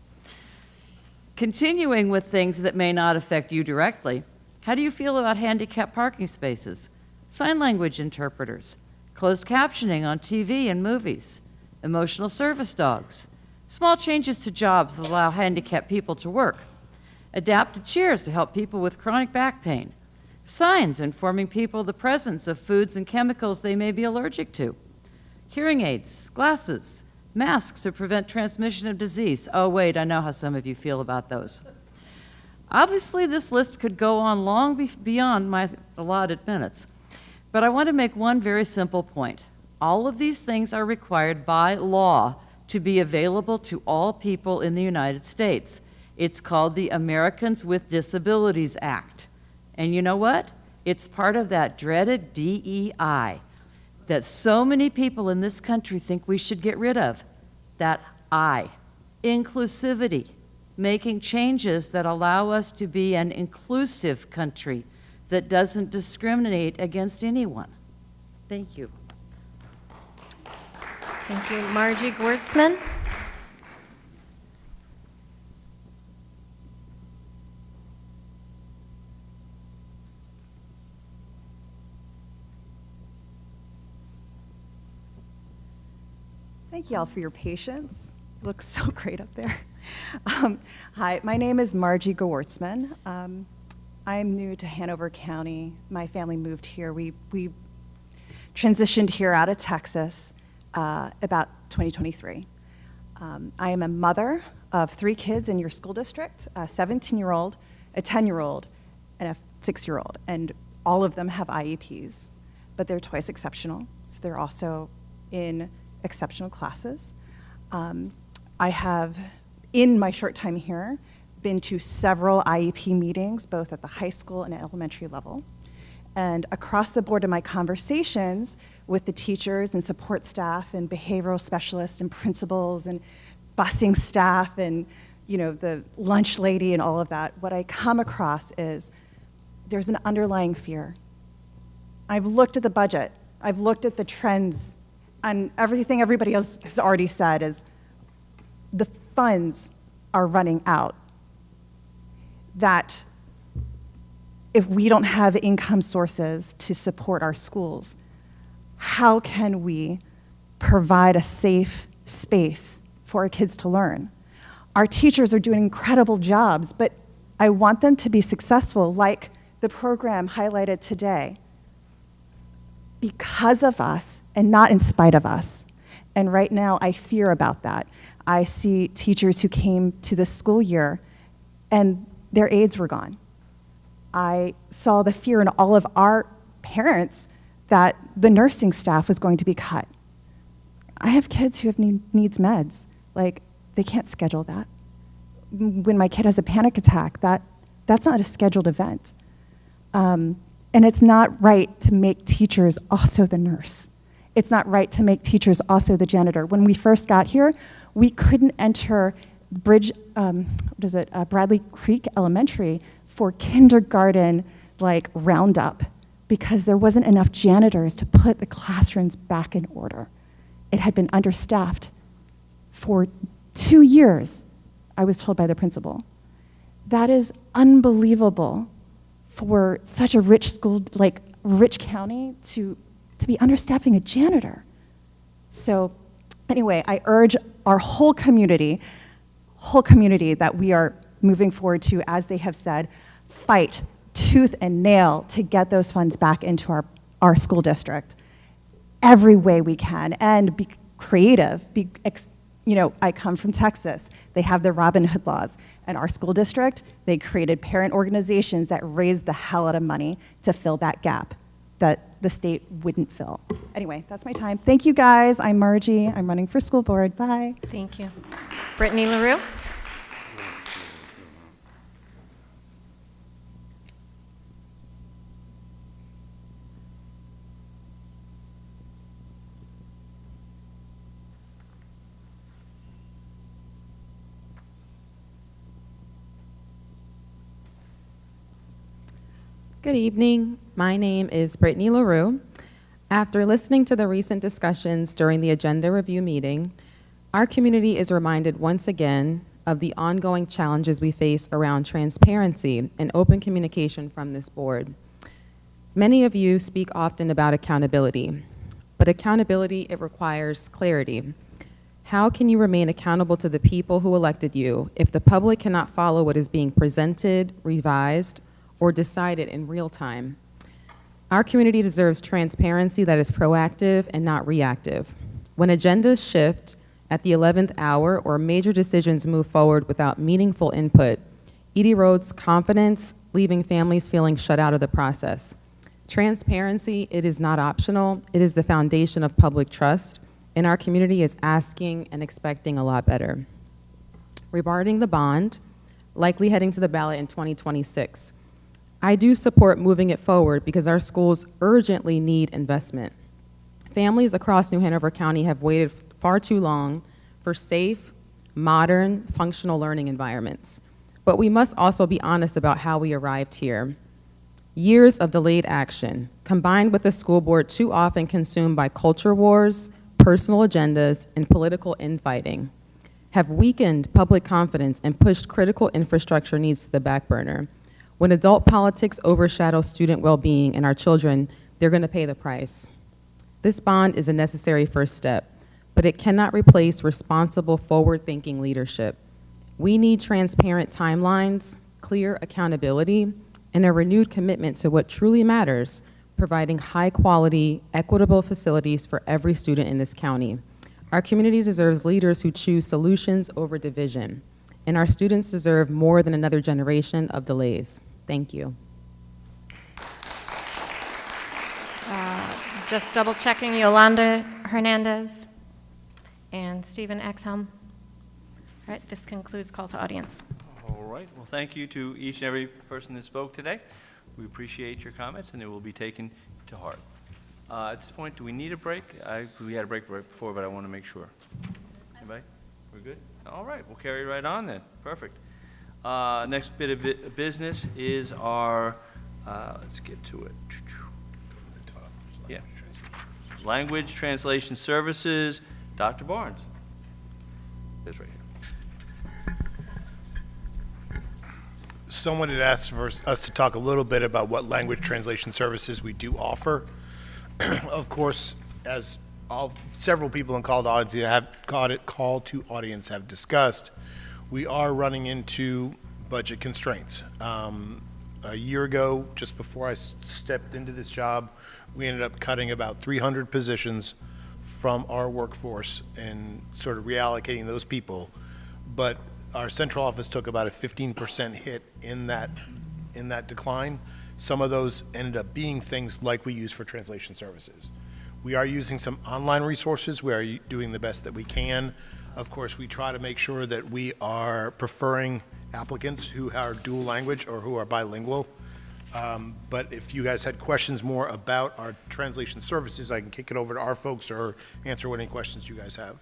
Continuing with things that may not affect you directly, how do you feel about handicapped parking spaces, sign language interpreters, closed captioning on TV and movies, emotional service dogs, small changes to jobs that allow handicapped people to work, adapted chairs to help people with chronic back pain, signs informing people the presence of foods and chemicals they may be allergic to, hearing aids, glasses, masks to prevent transmission of disease. Oh, wait, I know how some of you feel about those. Obviously, this list could go on long beyond my allotted minutes, but I want to make one very simple point. All of these things are required by law to be available to all people in the United States. It's called the Americans with Disabilities Act. And you know what? It's part of that dreaded DEI that so many people in this country think we should get rid of. That I. Inclusivity. Making changes that allow us to be an inclusive country that doesn't discriminate against anyone. Thank you. Thank you. Margie Gewurtzman. Thank you all for your patience. It looks so great up there. Hi, my name is Margie Gewurtzman. I'm new to Hanover County. My family moved here. We transitioned here out of Texas about 2023. I am a mother of 3 kids in your school district, a 17-year-old, a 10-year-old, and a 6-year-old. And all of them have IEPs, but they're twice exceptional, so they're also in exceptional classes. I have, in my short time here, been to several IEP meetings, both at the high school and elementary level. And across the board in my conversations with the teachers and support staff and behavioral specialists and principals and busing staff and the lunch lady and all of that, what I come across is there's an underlying fear. I've looked at the budget. I've looked at the trends, and everything everybody else has already said is the funds are running out. That if we don't have income sources to support our schools, how can we provide a safe space for our kids to learn? Our teachers are doing incredible jobs, but I want them to be successful, like the program highlighted today, because of us and not in spite of us. And right now, I fear about that. I see teachers who came to this school year and their aides were gone. I saw the fear in all of our parents that the nursing staff was going to be cut. I have kids who have needs meds. Like, they can't schedule that. When my kid has a panic attack, that's not a scheduled event. And it's not right to make teachers also the nurse. It's not right to make teachers also the janitor. When we first got here, we couldn't enter Bradley Creek Elementary for kindergarten roundup because there wasn't enough janitors to put the classrooms back in order. It had been understaffed for 2 years, I was told by the principal. That is unbelievable for such a rich school, rich county, to be understaffing a janitor. So anyway, I urge our whole community that we are moving forward to, as they have said, fight tooth and nail to get those funds back into our school district every way we can, and be creative. I come from Texas. They have the Robin Hood laws. And our school district, they created parent organizations that raised the hell out of money to fill that gap that the state wouldn't fill. Anyway, that's my time. Thank you, guys. I'm Margie. I'm running for school board. Bye. Thank you. Brittany LaRue? Good evening. My name is Brittany LaRue. After listening to the recent discussions during the agenda review meeting, our community is reminded once again of the ongoing challenges we face around transparency and open communication from this board. Many of you speak often about accountability, but accountability, it requires clarity. How can you remain accountable to the people who elected you if the public cannot follow what is being presented, revised, or decided in real time? Our community deserves transparency that is proactive and not reactive. When agendas shift at the 11th hour or major decisions move forward without meaningful input, it erodes confidence, leaving families feeling shut out of the process. Transparency, it is not optional. It is the foundation of public trust, and our community is asking and expecting a lot better. Regarding the bond, likely heading to the ballot in 2026, I do support moving it forward because our schools urgently need investment. Families across New Hanover County have waited far too long for safe, modern, functional learning environments. But we must also be honest about how we arrived here. Years of delayed action, combined with the school board too often consumed by culture wars, personal agendas, and political infighting, have weakened public confidence and pushed critical infrastructure needs to the back burner. When adult politics overshadow student well-being and our children, they're going to pay the price. This bond is a necessary first step, but it cannot replace responsible, forward-thinking leadership. We need transparent timelines, clear accountability, and a renewed commitment to what truly matters, providing high-quality, equitable facilities for every student in this county. Our community deserves leaders who choose solutions over division, and our students deserve more than another generation of delays. Thank you. Just double checking, Yolanda Hernandez and Stephen Exhelm. All right, this concludes call to audience. All right, well, thank you to each and every person that spoke today. We appreciate your comments, and it will be taken to heart. At this point, do we need a break? We had a break right before, but I want to make sure. Anybody? We're good? All right, we'll carry right on then. Perfect. Next bit of business is our, let's get to it. Yeah. Language Translation Services, Dr. Barnes. That's right here. Someone had asked for us to talk a little bit about what language translation services we do offer. Of course, as several people in call to audience have discussed, we are running into budget constraints. A year ago, just before I stepped into this job, we ended up cutting about 300 positions from our workforce and sort of reallocating those people. But our central office took about a 15% hit in that decline. Some of those ended up being things like we use for translation services. We are using some online resources. We are doing the best that we can. Of course, we try to make sure that we are preferring applicants who are dual language or who are bilingual. But if you guys had questions more about our translation services, I can kick it over to our folks or answer any questions you guys have.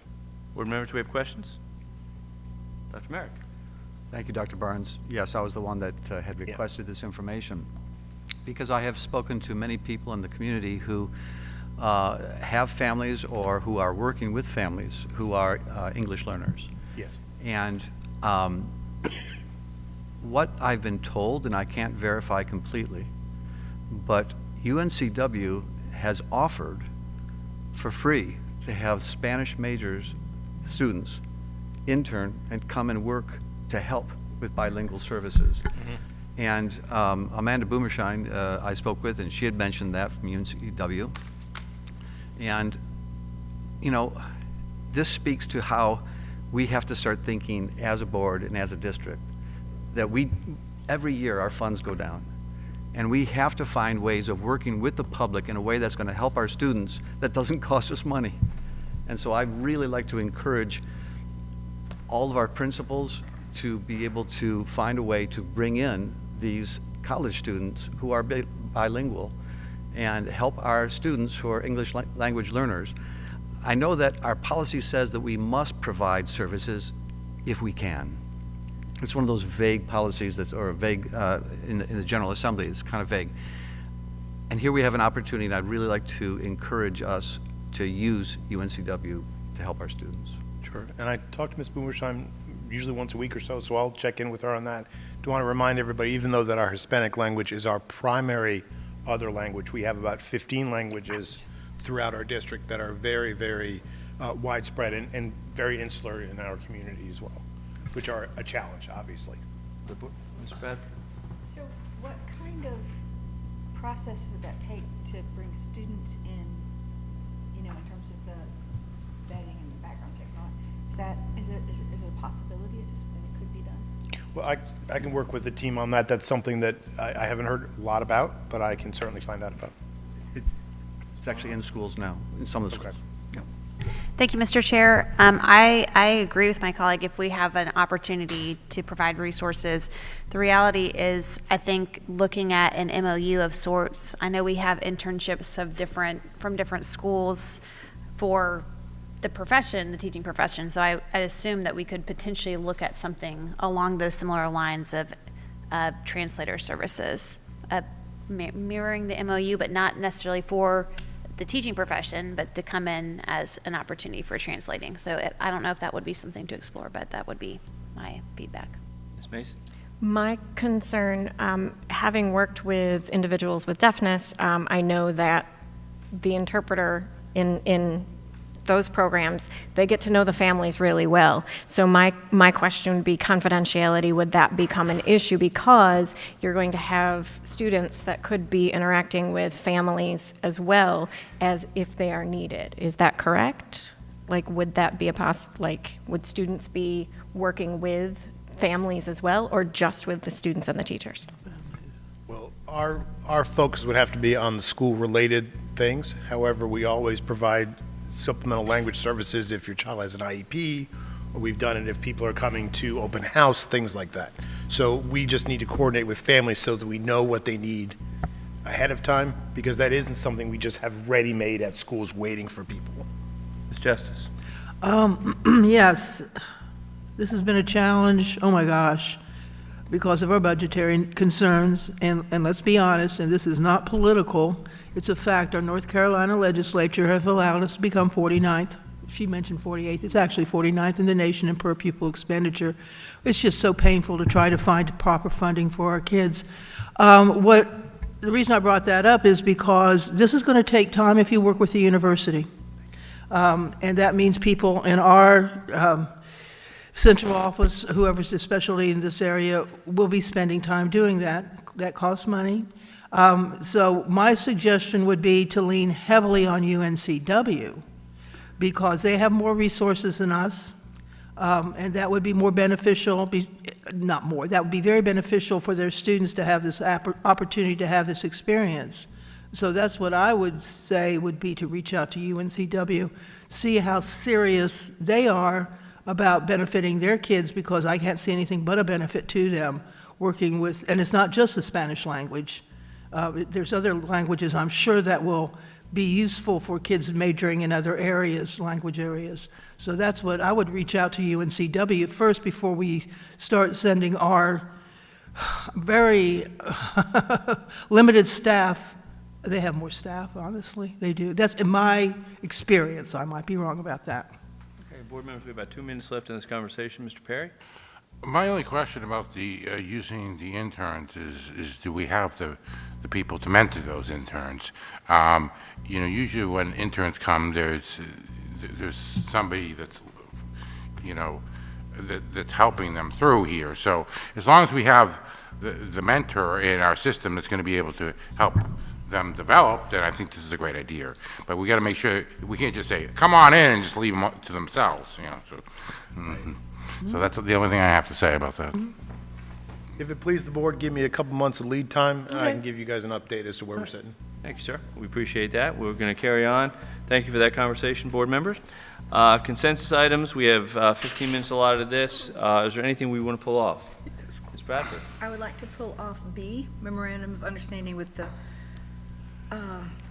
Board members, we have questions? Dr. Merrick. Thank you, Dr. Barnes. Yes, I was the one that had requested this information because I have spoken to many people in the community who have families or who are working with families who are English learners. Yes. And what I've been told, and I can't verify completely, but UNCW has offered for free to have Spanish majors students intern and come and work to help with bilingual services. And Amanda Boomershine I spoke with, and she had mentioned that from UNCW. And, you know, this speaks to how we have to start thinking as a board and as a district that every year our funds go down. And we have to find ways of working with the public in a way that's going to help our students that doesn't cost us money. And so I'd really like to encourage all of our principals to be able to find a way to bring in these college students who are bilingual and help our students who are English language learners. I know that our policy says that we must provide services if we can. It's one of those vague policies or vague in the General Assembly. It's kind of vague. And here we have an opportunity, and I'd really like to encourage us to use UNCW to help our students. Sure. And I talk to Ms. Boomersheim usually once a week or so, so I'll check in with her on that. Do want to remind everybody, even though that our Hispanic language is our primary other language, we have about 15 languages throughout our district that are very, very widespread and very insular in our community as well, which are a challenge, obviously. Mr. Bradford? So what kind of process would that take to bring students in, you know, in terms of the vetting and the background check and all? Is it a possibility? Is this something that could be done? Well, I can work with the team on that. That's something that I haven't heard a lot about, but I can certainly find out about. It's actually in schools now, in some of the schools. Yeah. Thank you, Mr. Chair. I agree with my colleague. If we have an opportunity to provide resources, the reality is, I think, looking at an MOU of sorts. I know we have internships from different schools for the profession, the teaching profession. So I assume that we could potentially look at something along those similar lines of translator services, mirroring the MOU, but not necessarily for the teaching profession, but to come in as an opportunity for translating. So I don't know if that would be something to explore, but that would be my feedback. Ms. Mason? My concern, having worked with individuals with deafness, I know that the interpreter in those programs, they get to know the families really well. So my question would be confidentiality. Would that become an issue because you're going to have students that could be interacting with families as well as if they are needed? Is that correct? Like, would that be would students be working with families as well, or just with the students and the teachers? Well, our focus would have to be on the school-related things. However, we always provide supplemental language services if your child has an IEP, or we've done it if people are coming to open house, things like that. So we just need to coordinate with families so that we know what they need ahead of time, because that isn't something we just have ready-made at schools waiting for people. Ms. Justice? Yes, this has been a challenge, oh my gosh, because of our budgetary concerns, and let's be honest, and this is not political, it's a fact, our North Carolina legislature have allowed us to become 49th. She mentioned 48th. It's actually 49th in the nation in per pupil expenditure. It's just so painful to try to find proper funding for our kids. What the reason I brought that up is because this is going to take time if you work with the university. And that means people in our central office, whoever's the specialty in this area, will be spending time doing that. That costs money. So my suggestion would be to lean heavily on UNCW because they have more resources than us. And that would be more beneficial, that would be very beneficial for their students to have this opportunity to have this experience. So that's what I would say would be to reach out to UNCW, see how serious they are about benefiting their kids, because I can't see anything but a benefit to them working with, and it's not just the Spanish language. There's other languages I'm sure that will be useful for kids majoring in other areas, language areas. So that's what I would reach out to UNCW first before we start sending our very limited staff. They have more staff, honestly, they do. That's in my experience. I might be wrong about that. Okay, board members, we have about 2 minutes left in this conversation. Mr. Perry? My only question about the using the interns is do we have the people to mentor those interns? You know, usually when interns come, there's somebody that's, you know, that's helping them through here. So as long as we have the mentor in our system that's going to be able to help them develop, then I think this is a great idea. But we got to make sure we can't just say, come on in and just leave them up to themselves, you know. So, so that's the only thing I have to say about that. If it please the board, give me a couple months of lead time, and I can give you guys an update as to where we're sitting. Thank you, sir. We appreciate that. We're going to carry on. Thank you for that conversation, board members. Consensus items, we have 15 minutes allotted to this. Is there anything we want to pull off? Ms. Bradford? I would like to pull off B, Memorandum of Understanding with the,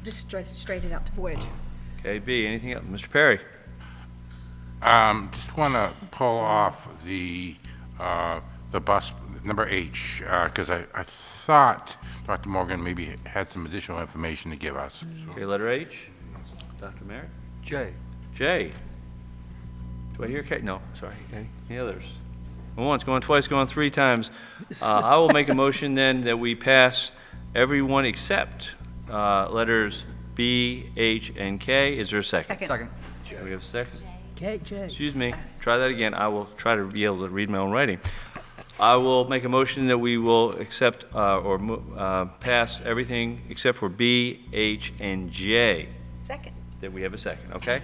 just straight it out to Voyage. Okay, B, anything else? Mr. Perry? Just want to pull off the bus number H, because I thought Dr. Morgan maybe had some additional information to give us. So. Okay, letter H. Dr. Merritt? J. J. Do I hear K? No, sorry. Any others? Going once, going twice, going 3 times. I will make a motion then that we pass everyone except letters B, H, and K. Is there a second? Second. We have a second. J. Excuse me. Try that again. I will try to be able to read my own writing. I will make a motion that we will accept or pass everything except for B, H, and J. Second. That we have a second, okay?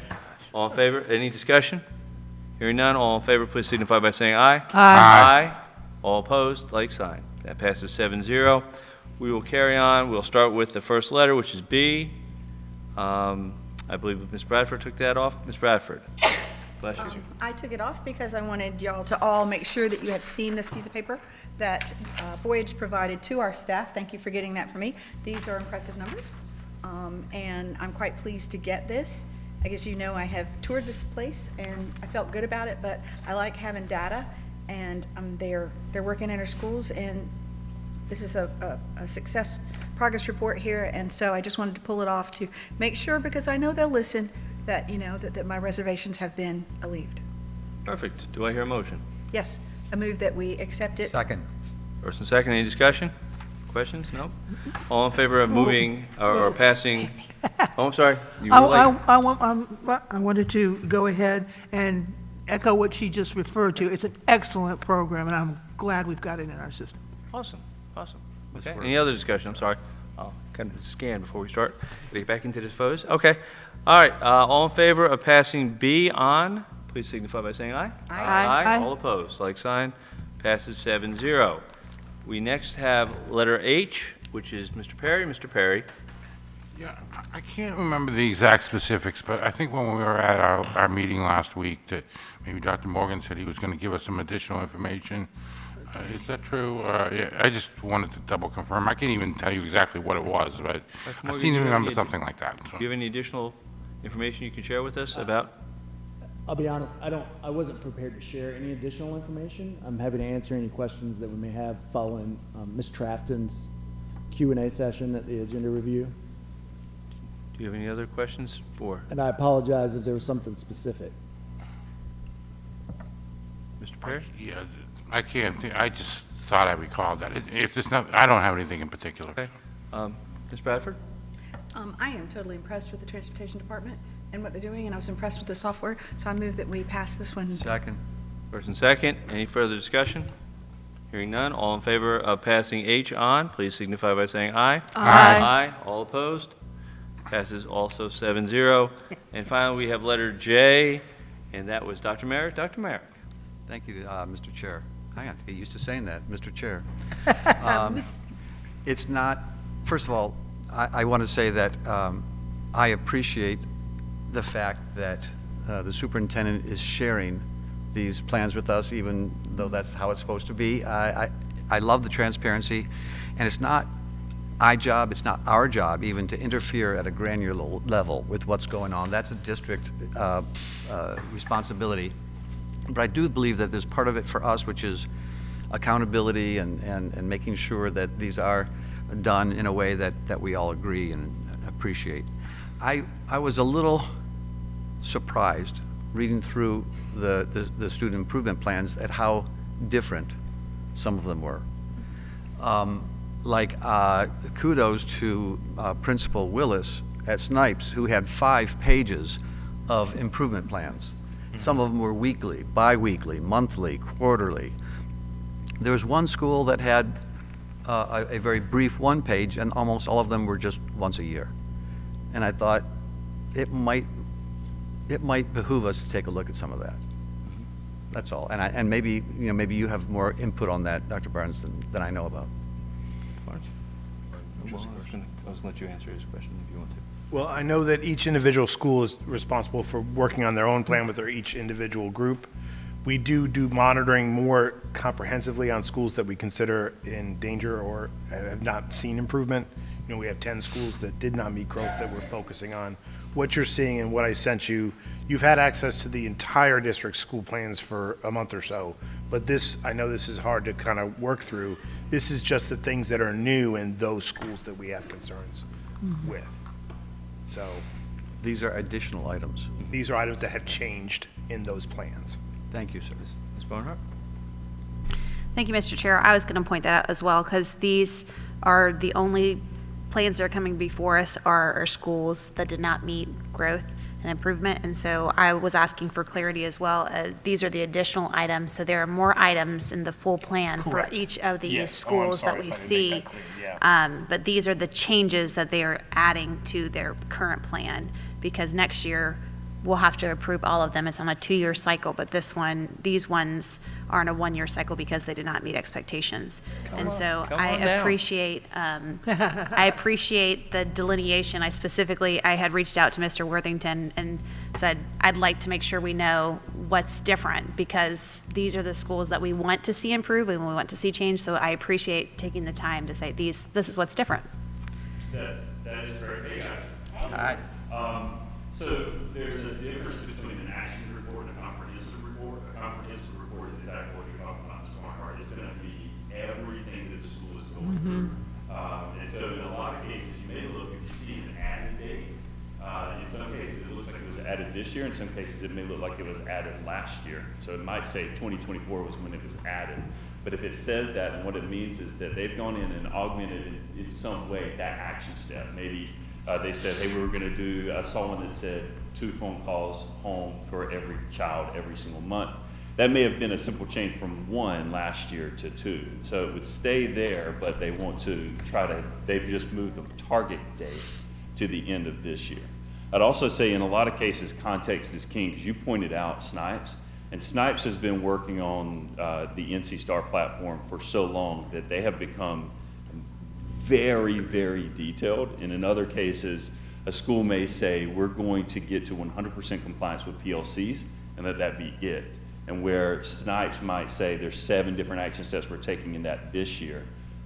All in favor? Any discussion? Hearing none, all in favor, please signify by saying aye. Aye. All opposed, like sign. That passes 7-0. We will carry on. We'll start with the first letter, which is B. I believe Ms. Bradford took that off. Ms. Bradford. Bless you. I took it off because I wanted y'all to all make sure that you have seen this piece of paper that Voyage provided to our staff. Thank you for getting that for me. These are impressive numbers, and I'm quite pleased to get this. I guess you know I have toured this place, and I felt good about it, but I like having data, and they're working in our schools, and this is a success progress report here, and so I just wanted to pull it off to make sure, because I know they'll listen, that, you know, that my reservations have been alleviated. Perfect. Do I hear a motion? Yes, I move that we accept it. Second. First and second, any discussion? Questions? No? All in favor of moving or passing? Oh, I'm sorry. You were late. I wanted to go ahead and echo what she just referred to. It's an excellent program, and I'm glad we've got it in our system. Awesome, awesome. Okay, any other discussion? I'm sorry. I'll kind of scan before we start. Get back into this pose. Okay. All right, all in favor of passing B on, please signify by saying aye. Aye. Aye. All opposed, like sign. Passes 7-0. We next have letter H, which is Mr. Perry. Mr. Perry. Yeah, I can't remember the exact specifics, but I think when we were at our meeting last week that maybe Dr. Morgan said he was going to give us some additional information. Is that true? Yeah, I just wanted to double confirm. I can't even tell you exactly what it was, but I seem to remember something like that. So. Do you have any additional information you can share with us about? I'll be honest, I wasn't prepared to share any additional information. I'm happy to answer any questions that we may have following Ms. Trafton's Q&A session at the agenda review. Do you have any other questions for? And I apologize if there was something specific. Mr. Perry? Yeah, I can't think. I just thought I recalled that. If there's not, I don't have anything in particular. Okay. Ms. Bradford? I am totally impressed with the Transportation Department and what they're doing, and I was impressed with the software, so I move that we pass this one. Second. First and second, any further discussion? Hearing none, all in favor of passing H on, please signify by saying aye. Aye. Aye, all opposed? Passes also 7-0. And finally, we have letter J, and that was Dr. Merrick. Dr. Merrick. Thank you, Mr. Chair. I have to get used to saying that, Mr. Chair. It's not, first of all, I want to say that I appreciate the fact that the superintendent is sharing these plans with us, even though that's how it's supposed to be. I love the transparency, and it's not it's not our job even to interfere at a granular level with what's going on. That's a district responsibility. But I do believe that there's part of it for us, which is accountability and making sure that these are done in a way that we all agree and appreciate. I was a little surprised reading through the student improvement plans at how different some of them were. Kudos to Principal Willis at Snipes, who had 5 pages of improvement plans. Some of them were weekly, bi-weekly, monthly, quarterly. There was one school that had a very brief 1-page, and almost all of them were just once a year. And I thought it might behoove us to take a look at some of that. That's all. And maybe you have more input on that, Dr. Barnes, than I know about. I was going to let you answer his question if you want to. Well, I know that each individual school is responsible for working on their own plan with each individual group. We do monitoring more comprehensively on schools that we consider in danger or have not seen improvement. You know, we have 10 schools that did not meet growth that we're focusing on. What you're seeing and what I sent you, you've had access to the entire district school plans for a month or so, but I know this is hard to kind of work through. This is just the things that are new in those schools that we have concerns with. So these are additional items. These are items that have changed in those plans. Thank you, sir. Ms. Barnhart? Thank you, Mr. Chair. I was going to point that out as well, because these are the only plans that are coming before us are schools that did not meet growth and improvement. And so I was asking for clarity as well. These are the additional items. So there are more items in the full plan for each of these schools that we see. But these are the changes that they are adding to their current plan, because next year we'll have to approve all of them. It's on a 2-year cycle, but these ones are on a 1-year cycle because they did not meet expectations. I appreciate I appreciate the delineation. I had reached out to Mr. Worthington and said, I'd like to make sure we know what's different, because these are the schools that we want to see improve and we want to see change. So I appreciate taking the time to say this is what's different. That is very big. Hi. So there's a difference between an action report and a comprehensive report. A comprehensive report is exactly what you're talking about, Ms. Barnhart. It's going to be everything that the school is going through. And so in a lot of cases, you may look, if you see an added date, in some cases it looks like it was added this year. In some cases it may look like it was added last year. So it might say 2024 was when it was added. But if it says that, and what it means is that they've gone in and augmented in some way that action step. Maybe they said, hey, we were going to do, I saw one that said 2 phone calls home for every child every single month. That may have been a simple change from 1 last year to 2. So it would stay there, but they want to they've just moved the target date to the end of this year. I'd also say in a lot of cases, context is king, because you pointed out Snipes. And Snipes has been working on the NC Star platform for so long that they have become very, very detailed. And in other cases, a school may say, we're going to get to 100% compliance with PLCs, and let that be it. And where Snipes might say there's 7 different action steps we're taking in that this year,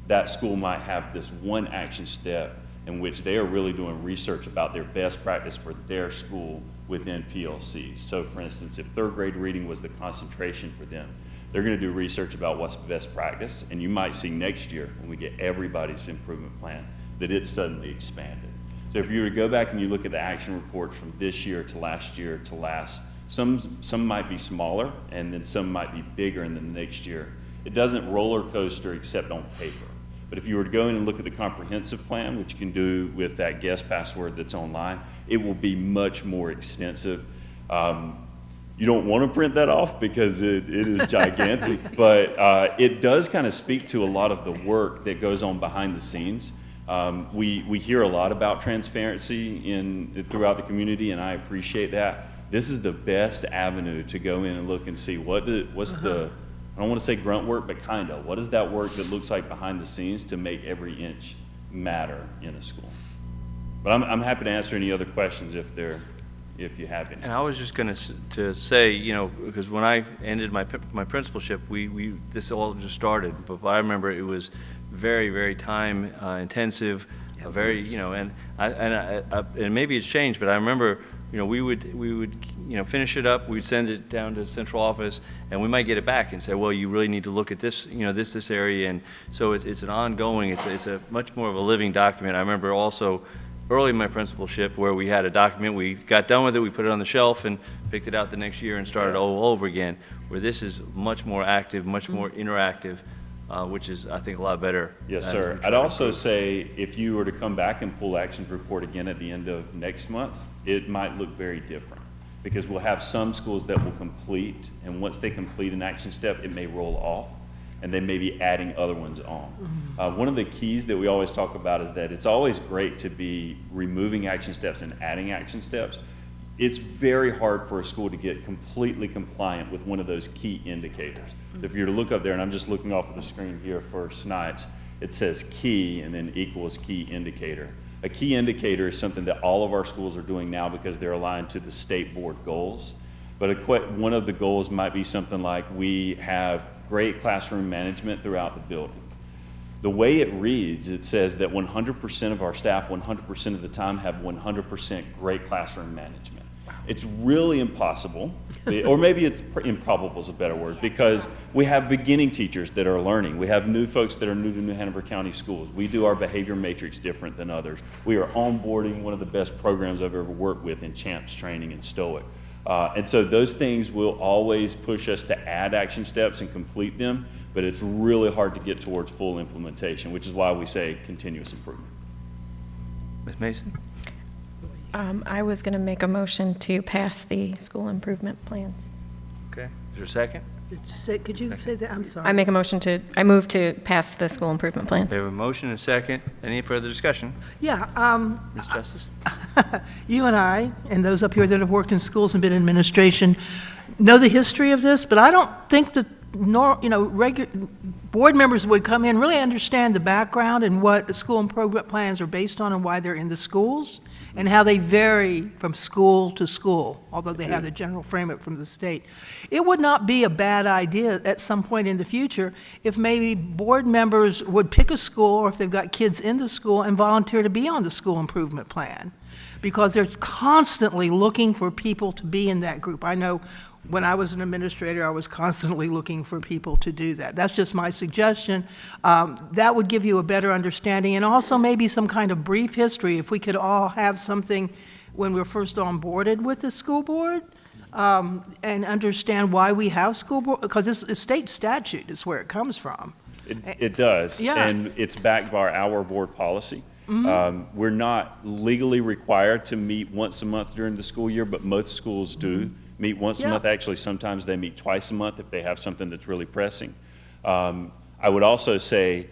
that school might have this one action step in which they are really doing research about their best practice for their school within PLCs. So for instance, if 3rd grade reading was the concentration for them, they're going to do research about what's best practice, and you might see next year when we get everybody's improvement plan that it's suddenly expanded. So if you were to go back and you look at the action reports from this year to last year to last, some might be smaller and then some might be bigger in the next year. It doesn't roller coaster except on paper. But if you were to go in and look at the comprehensive plan, which you can do with that guest password that's online, it will be much more extensive. You don't want to print that off because it is gigantic, but it does kind of speak to a lot of the work that goes on behind the scenes. We hear a lot about transparency throughout the community, and I appreciate that. This is the best avenue to go in and look and see what's the, I don't want to say grunt work, but kind of, what is that work that looks like behind the scenes to make every inch matter in a school? But I'm happy to answer any other questions if you have any. And I was just going to say, you know, because when I ended my principalship, this all just started. But I remember it was very, very time intensive, very, you know, and maybe it's changed, but I remember, you know, we would you know, finish it up, we'd send it down to central office, and we might get it back and say, well, you really need to look at this, you know, this area, and so it's an ongoing, it's a much more of a living document. I remember also early in my principalship where we had a document, we got done with it, we put it on the shelf and picked it out the next year and started all over again, where this is much more active, much more interactive, which is, I think, a lot better. Yes, sir. I'd also say if you were to come back and pull actions report again at the end of next month, it might look very different because we'll have some schools that will complete, and once they complete an action step, it may roll off, and they may be adding other ones on. One of the keys that we always talk about is that it's always great to be removing action steps and adding action steps. It's very hard for a school to get completely compliant with one of those key indicators. So if you were to look up there, and I'm just looking off of the screen here for Snipes, it says key and then equals key indicator. A key indicator is something that all of our schools are doing now because they're aligned to the state board goals. But one of the goals might be something like we have great classroom management throughout the building. The way it reads, it says that 100% of our staff, 100% of the time, have 100% great classroom management. It's really impossible, or maybe it's improbable is a better word, because we have beginning teachers that are learning. We have new folks that are new to New Hanover County schools. We do our behavior matrix different than others. We are onboarding one of the best programs I've ever worked with in CHAMPS training and STOIC. And so those things will always push us to add action steps and complete them, but it's really hard to get towards full implementation, which is why we say continuous improvement. Ms. Mason? I was going to make a motion to pass the school improvement plans. Okay. Is there a second? Could you say that? I'm sorry. I move to pass the school improvement plans. We have a motion and a second. Any further discussion? Yeah. Ms. Justice? You and I, and those up here that have worked in schools and been in administration, know the history of this, but I don't think that board members would come in, really understand the background and what the school improvement plans are based on and why they're in the schools and how they vary from school to school, although they have the general framework from the state. It would not be a bad idea at some point in the future if maybe board members would pick a school, or if they've got kids in the school, and volunteer to be on the school improvement plan, because they're constantly looking for people to be in that group. I know when I was an administrator, I was constantly looking for people to do that. That's just my suggestion. That would give you a better understanding, and also maybe some kind of brief history, if we could all have something when we're first onboarded with the school board, and understand why we have school board, because it's state statute is where it comes from. It does, Yeah. and it's backed by our board policy. Mm-hmm. We're not legally required to meet once a month during the school year, but most schools do meet once a month. Actually, sometimes they meet twice a month if they have something that's really pressing. I would also say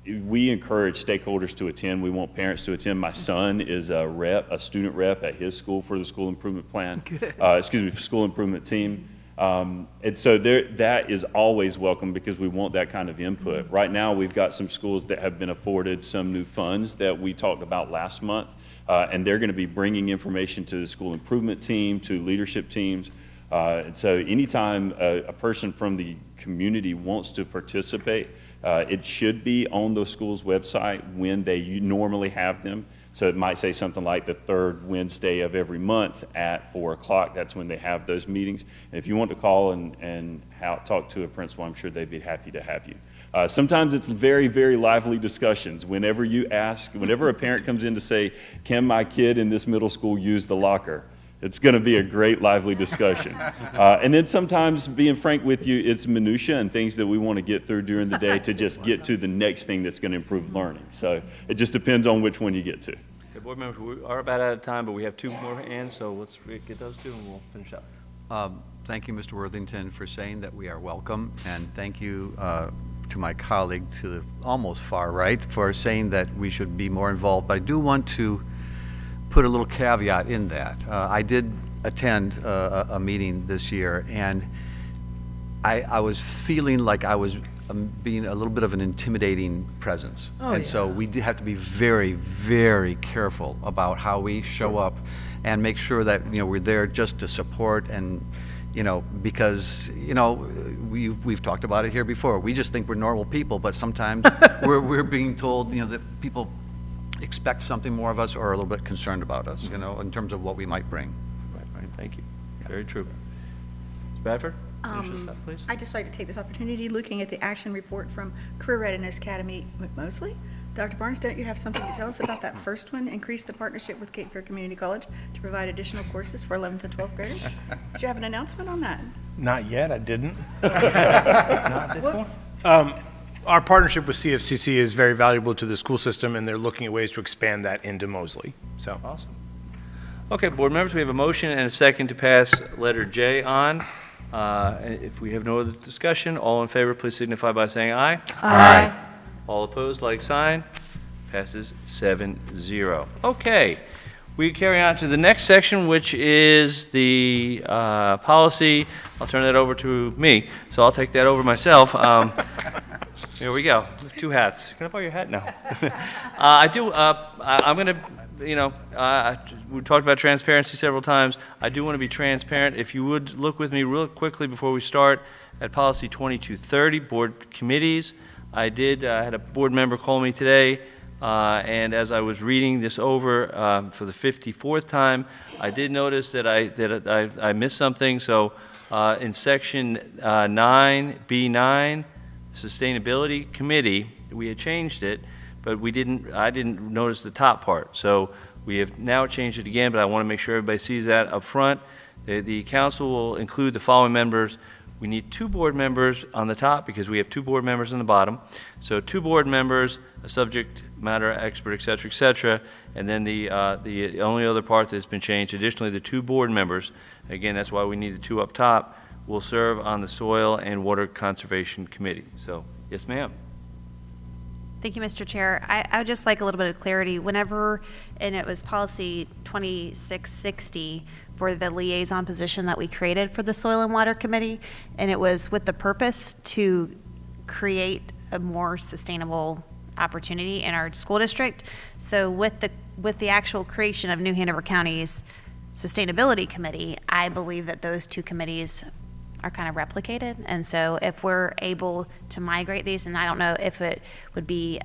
we encourage stakeholders to attend. We want parents to attend. My son is a student rep at his school for the school improvement plan. School improvement team. And so that is always welcome because we want that kind of input. Right now, we've got some schools that have been afforded some new funds that we talked about last month, and they're going to be bringing information to the school improvement team, to leadership teams. And so anytime a person from the community wants to participate, it should be on the school's website when they normally have them. So it might say something like the third Wednesday of every month at 4 o'clock. That's when they have those meetings. And if you want to call and talk to a principal, I'm sure they'd be happy to have you. Sometimes it's very, very lively discussions. Whenever you ask, whenever a parent comes in to say, can my kid in this middle school use the locker? It's going to be a great, lively discussion. And then sometimes, being frank with you, it's minutia and things that we want to get through during the day to just get to the next thing that's going to improve learning. So it just depends on which one you get to. Okay, board members, we are about out of time, but we have 2 more hands, so let's get those 2 and we'll finish up. Thank you, Mr. Worthington, for saying that we are welcome, and thank you to my colleague to the almost far right for saying that we should be more involved. But I do want to put a little caveat in that. I did attend a meeting this year, and I was feeling like I was being a little bit of an intimidating presence. So we do have to be very, very careful about how we show up and make sure that, you know, we're there just to support and, you know, because, you know, we've talked about it here before. We just think we're normal people, but sometimes we're being told, you know, that people expect something more of us or are a little bit concerned about us, you know, in terms of what we might bring. Right, thank you. Very true. Ms. Bradford, finish this up, please. I'd just like to take this opportunity, looking at the action report from Career Readiness Academy, mostly. Dr. Barnes, don't you have something to tell us about that first one? Increase the partnership with Cape Fear Community College to provide additional courses for 11th and 12th graders. Did you have an announcement on that? Not yet, I didn't. Not at this Whoops. point. Our partnership with CFCC is very valuable to the school system, and they're looking at ways to expand that into Mosley. So. Awesome. Okay, board members, we have a motion and a second to pass letter J on. If we have no other discussion, all in favor, please signify by saying aye. Aye. All opposed, like sign. Passes 7-0. Okay, we carry on to the next section, which is the policy. I'll turn that over to me, so I'll take that over myself. Here we go, 2 hats. Can I borrow your hat now? I'm going to, you know, we talked about transparency several times. I do want to be transparent. If you would look with me real quickly before we start at policy 2230, board committees. I had a board member call me today, and as I was reading this over for the 54th time, I did notice that I missed something. So in section 9B9, Sustainability Committee, we had changed it, but I didn't notice the top part. So we have now changed it again, but I want to make sure everybody sees that up front. The council will include the following members. We need 2 board members on the top because we have 2 board members on the bottom. So 2 board members, a subject matter expert, et cetera, and then the only other part that's been changed, additionally, the 2 board members, again, that's why we need the 2 up top, will serve on the Soil and Water Conservation Committee. So, yes, ma'am. Thank you, Mr. Chair. I would just like a little bit of clarity. Whenever, and it was policy 2660 for the liaison position that we created for the Soil and Water Committee, and it was with the purpose to create a more sustainable opportunity in our school district. So with the actual creation of New Hanover County's Sustainability Committee, I believe that those 2 committees are kind of replicated. And so if we're able to migrate these, and I don't know if it would be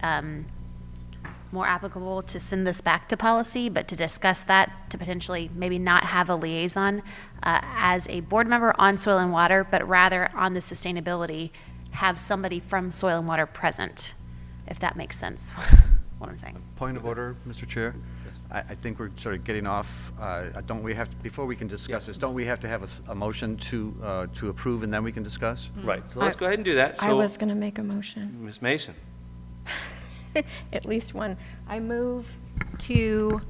more applicable to send this back to policy, but to discuss that, to potentially maybe not have a liaison as a board member on soil and water, but rather on the sustainability, have somebody from soil and water present, if that makes sense, what I'm saying. Point of order, Mr. Chair. I think we're sort of getting off. Don't we have to, before we can discuss this, don't we have to have a motion to approve and then we can discuss? Right, so let's go ahead and do that. I So, was going to make a motion. Ms. Mason. At least one. I move to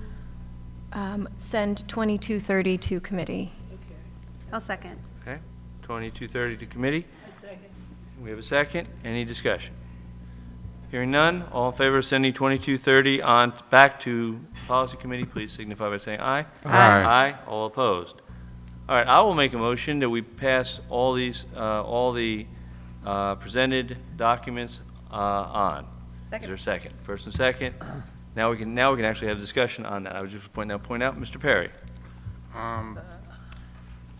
send 2230 to committee. I'll second. Okay, 2230 to committee. We have a second. Any discussion? Hearing none, all in favor of sending 2230 on back to policy committee, please signify by saying aye. Aye. Aye. All opposed. All right, I will make a motion that we pass all these, all the presented documents on. Is there a second? First and second. Now we can actually have discussion on that. I was just point out, Mr. Perry.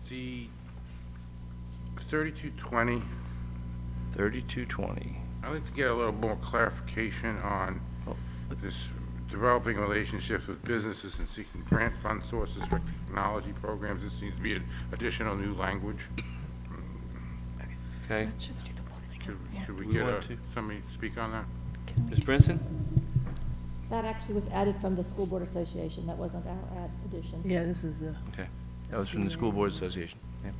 The 3220. 3220. I'd like to get a little more clarification on this developing relationships with businesses and seeking grant fund sources for technology programs. This seems to be an additional new language. Okay. Let's just do the polling. Could we We get want to. somebody to speak on that? Ms. Brinson? That actually was added from the School Board Association. That wasn't our addition. Yeah, this is the. Okay. That was from the School Boards Association. Yeah.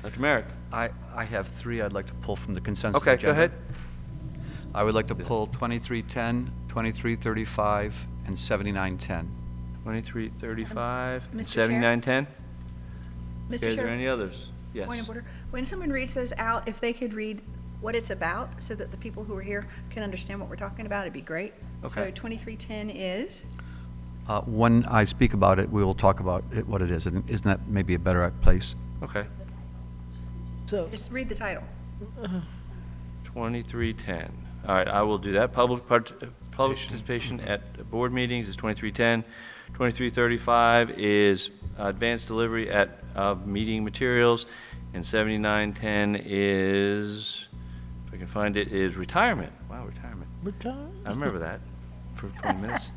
Dr. Merrick? I have three I'd like to pull from the consensus Okay, agenda. go ahead. I would like to pull 2310, 2335, and 7910. 2335 and Mr. Chair? 7910? Mr. Okay, is there Chair? any others? Yes. Point of order. When someone reads those out, if they could read what it's about so that the people who are here can understand what we're talking about, it'd be great. Okay. So 2310 is? When I speak about it, we will talk about it, what it is. And isn't that maybe a better place? Okay. So, Just read the title. 2310. All right, I will do that. Public participation at board meetings is 2310. 2335 is advanced delivery of meeting materials. And 7910 is, if I can find it, is retirement. Wow, retirement. retirement? I remember that for 20 minutes.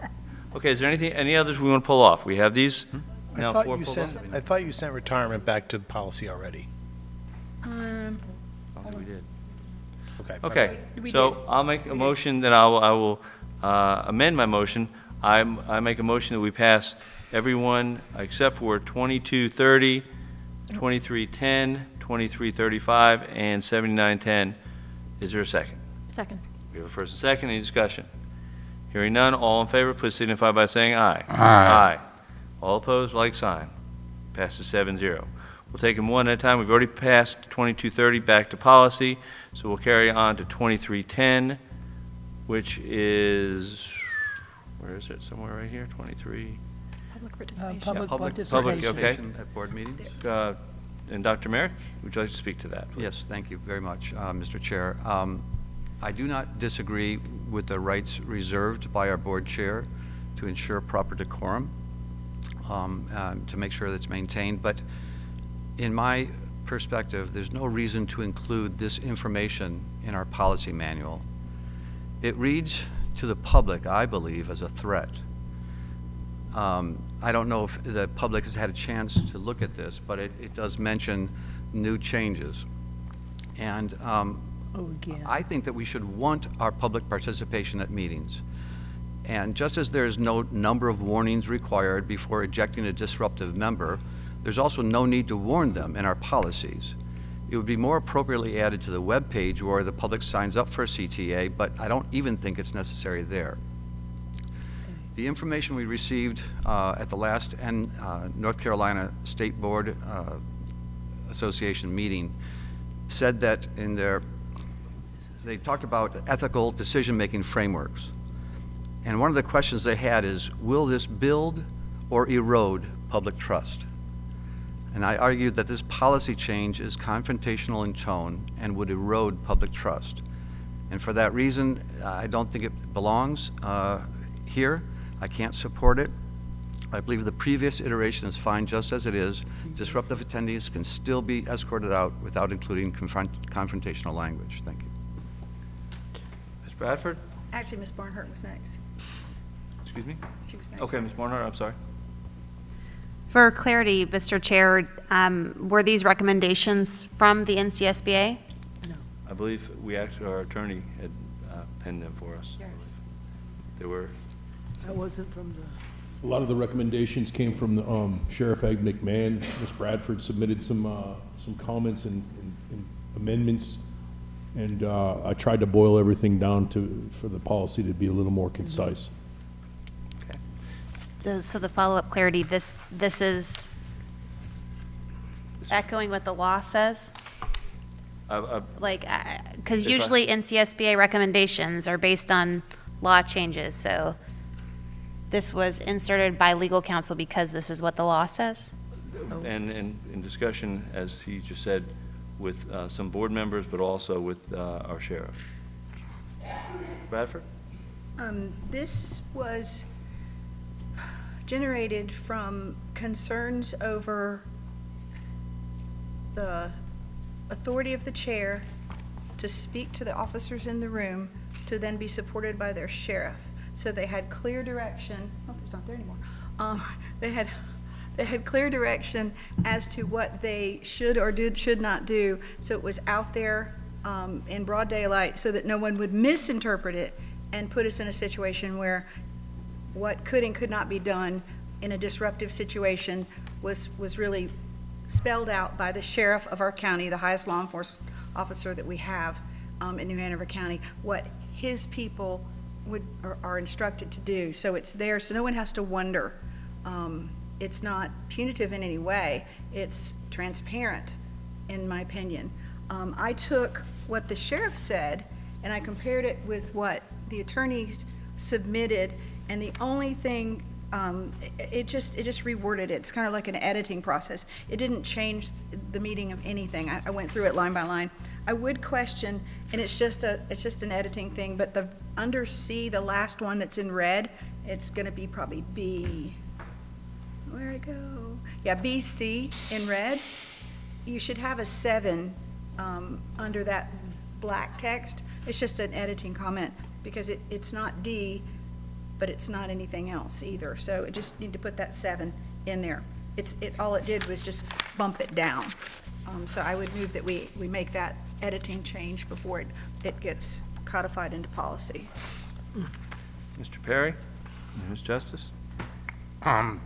Okay, is there any others we want to pull off? We have these now four pulled off. I thought you sent retirement back to policy already. I don't think we did. Okay. Okay, We so did. I'll make a motion that I will amend my motion. I make a motion that we pass everyone except for 2230, 2310, 2335, and 7910. Is there a second? Second. We have a first and second. Any discussion? Hearing none, all in favor, please signify by saying aye. Aye. All opposed, like sign. Passes 7-0. We'll take them one at a time. We've already passed 2230 back to policy, so we'll carry on to 2310, which is, where is it? Somewhere right here, 23. Public participation. Public Public participation. okay. participation at board meetings? And Dr. Merrick, would you like to speak to that, please? Yes, thank you very much, Mr. Chair. I do not disagree with the rights reserved by our board chair to ensure proper decorum, to make sure that's maintained. But in my perspective, there's no reason to include this information in our policy manual. It reads to the public, I believe, as a threat. I don't know if the public has had a chance to look at this, but it does mention new changes. And I think that we should want our public participation at meetings. And just as there's no number of warnings required before ejecting a disruptive member, there's also no need to warn them in our policies. It would be more appropriately added to the web page where the public signs up for a CTA, but I don't even think it's necessary there. The information we received at the last North Carolina State Board Association meeting said that they talked about ethical decision-making frameworks. And one of the questions they had is, will this build or erode public trust? And I argued that this policy change is confrontational in tone and would erode public trust. And for that reason, I don't think it belongs here. I can't support it. I believe the previous iteration is fine just as it is. Disruptive attendees can still be escorted out without including confrontational language. Thank you. Ms. Bradford? Actually, Ms. Barnhart was next. Excuse me? She was next. Okay, Ms. Barnhart, I'm sorry. For clarity, Mr. Chair, were these recommendations from the NCSBA? I believe our attorney had penned them for us. Yes. They were, That wasn't from the... A lot of the recommendations came from the, Sheriff Ed McMahon. Ms. Bradford submitted some comments and amendments, and I tried to boil everything down for the policy to be a little more concise. So the follow-up clarity, this is echoing what the law says? Like, because If I- usually NCSBA recommendations are based on law changes, so this was inserted by legal counsel because this is what the law says? and in discussion, as he just said, with some board members, but also with our sheriff. Bradford? This was generated from concerns over the authority of the chair to speak to the officers in the room, to then be supported by their sheriff. So they had clear direction. Oh, it's not there anymore. They had clear direction as to what they should or should not do. So it was out there in broad daylight so that no one would misinterpret it and put us in a situation where what could and could not be done in a disruptive situation was really spelled out by the sheriff of our county, the highest law enforcement officer that we have in New Hanover County, what his people are instructed to do. So it's there, so no one has to wonder. It's not punitive in any way. It's transparent, in my opinion. I took what the sheriff said and I compared it with what the attorneys submitted, and the only thing, it just reworded it. It's kind of like an editing process. It didn't change the meaning of anything. I went through it line by line. I would question, and it's just an editing thing, but under C, the last one that's in red, it's gonna be probably B. Where'd it go? Yeah, BC in red. You should have a 7 under that black text. It's just an editing comment because it's not D, but it's not anything else either. So it just need to put that 7 in there. All it did was just bump it down. So I would move that we make that editing change before it gets codified into policy. Mr. Perry, Ms. Justice? I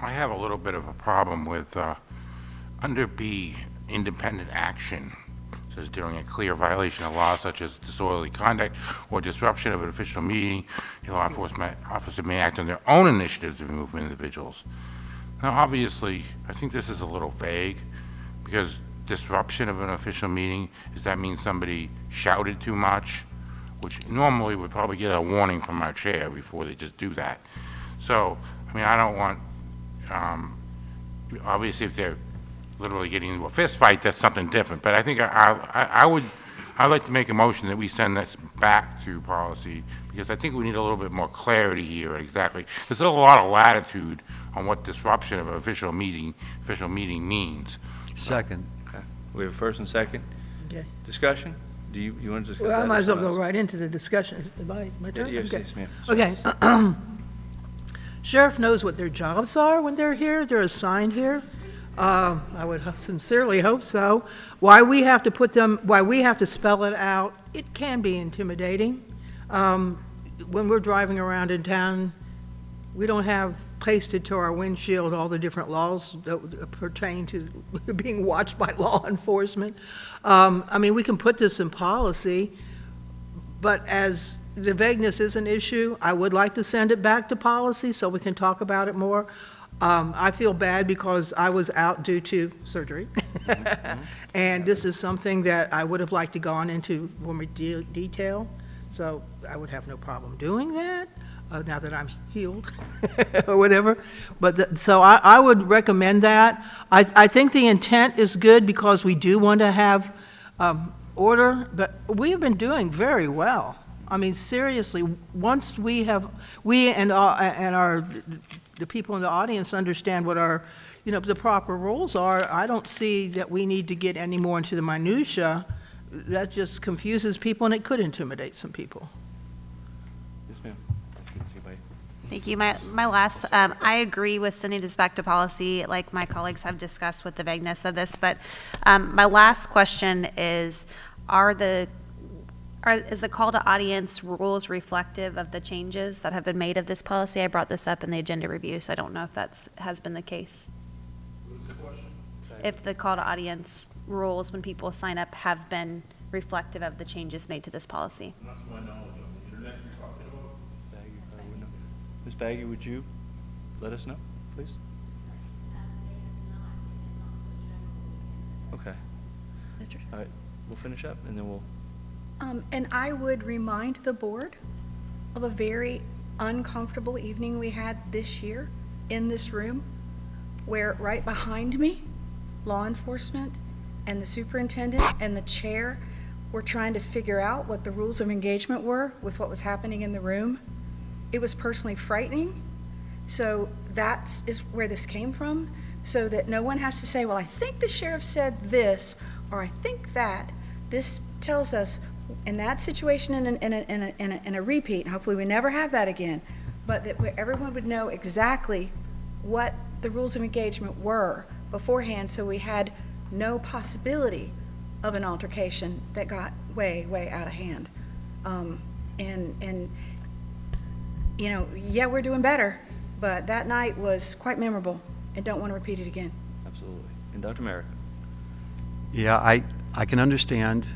have a little bit of a problem with, under B, independent action. It says during a clear violation of law such as disorderly conduct or disruption of an official meeting, a law enforcement officer may act on their own initiative to remove individuals. Now, obviously, I think this is a little vague because disruption of an official meeting, does that mean somebody shouted too much? Which normally would probably get a warning from our chair before they just do that. So, I mean, I don't want, obviously if they're literally getting into a fist fight, that's something different. But I think I'd like to make a motion that we send this back to policy because I think we need a little bit more clarity here exactly. There's a lot of latitude on what disruption of an official meeting means. Second. Okay. We have a first and second. Okay. Discussion? Do you want to discuss that? Well, I might as well or someone go else? right into the discussion. My turn? Yes, Okay. yes, ma'am. Okay. Sheriff knows what their jobs are when they're here. They're assigned here. I would sincerely hope so. Why we have to spell it out, it can be intimidating. When we're driving around in town, we don't have pasted to our windshield all the different laws that pertain to being watched by law enforcement. I mean, we can put this in policy, but as the vagueness is an issue, I would like to send it back to policy so we can talk about it more. I feel bad because I was out due to surgery. And this is something that I would have liked to gone into more detail. So I would have no problem doing that now that I'm healed or whatever. But so I would recommend that. I think the intent is good because we do want to have order, but we have been doing very well. I mean, seriously, once we and the people in the audience understand what our, the proper rules are, I don't see that we need to get any more into the minutia. That just confuses people and it could intimidate some people. Yes, ma'am. Thank you. My last, I agree with sending this back to policy, like my colleagues have discussed with the vagueness of this, but my last question is, is the call to audience rules reflective of the changes that have been made of this policy? I brought this up in the agenda review, so I don't know if has been the case. What was the question? If the call to audience rules when people sign up have been reflective of the changes made to this policy. Not to my knowledge on the internet you're talking about. Ms. Baggy, would you let us know, please? Okay. All right, we'll finish up and then we'll. And I would remind the board of a very uncomfortable evening we had this year in this room, where right behind me, law enforcement and the superintendent and the chair were trying to figure out what the rules of engagement were with what was happening in the room. It was personally frightening. So that is where this came from, so that no one has to say, well, I think the sheriff said this, or I think that. This tells us in that situation, in a repeat, and hopefully we never have that again, but that everyone would know exactly what the rules of engagement were beforehand, so we had no possibility of an altercation that got way, way out of hand. Yeah, we're doing better, but that night was quite memorable and don't want to repeat it again. Absolutely. And Dr. Merrick? Yeah, I can understand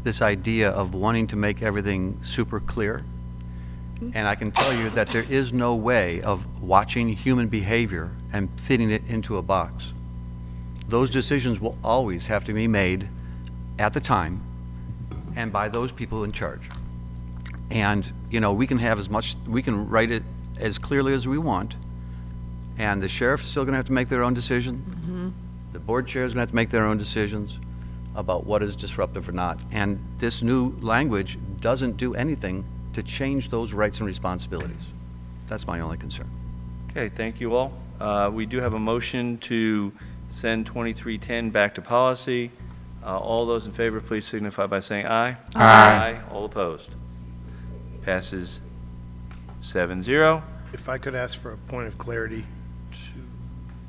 this idea of wanting to make everything super clear. And I can tell you that there is no way of watching human behavior and fitting it into a box. Those decisions will always have to be made at the time and by those people in charge. And, you know, we can write it as clearly as we want, and the sheriff's still gonna have to make their own decision. The board chair is gonna have to make their own decisions about what is disruptive or not. And this new language doesn't do anything to change those rights and responsibilities. That's my only concern. Okay, thank you all. We do have a motion to send 2310 back to policy. All those in favor, please signify by saying aye. Aye. All opposed? Passes 7-0. If I could ask for a point of clarity.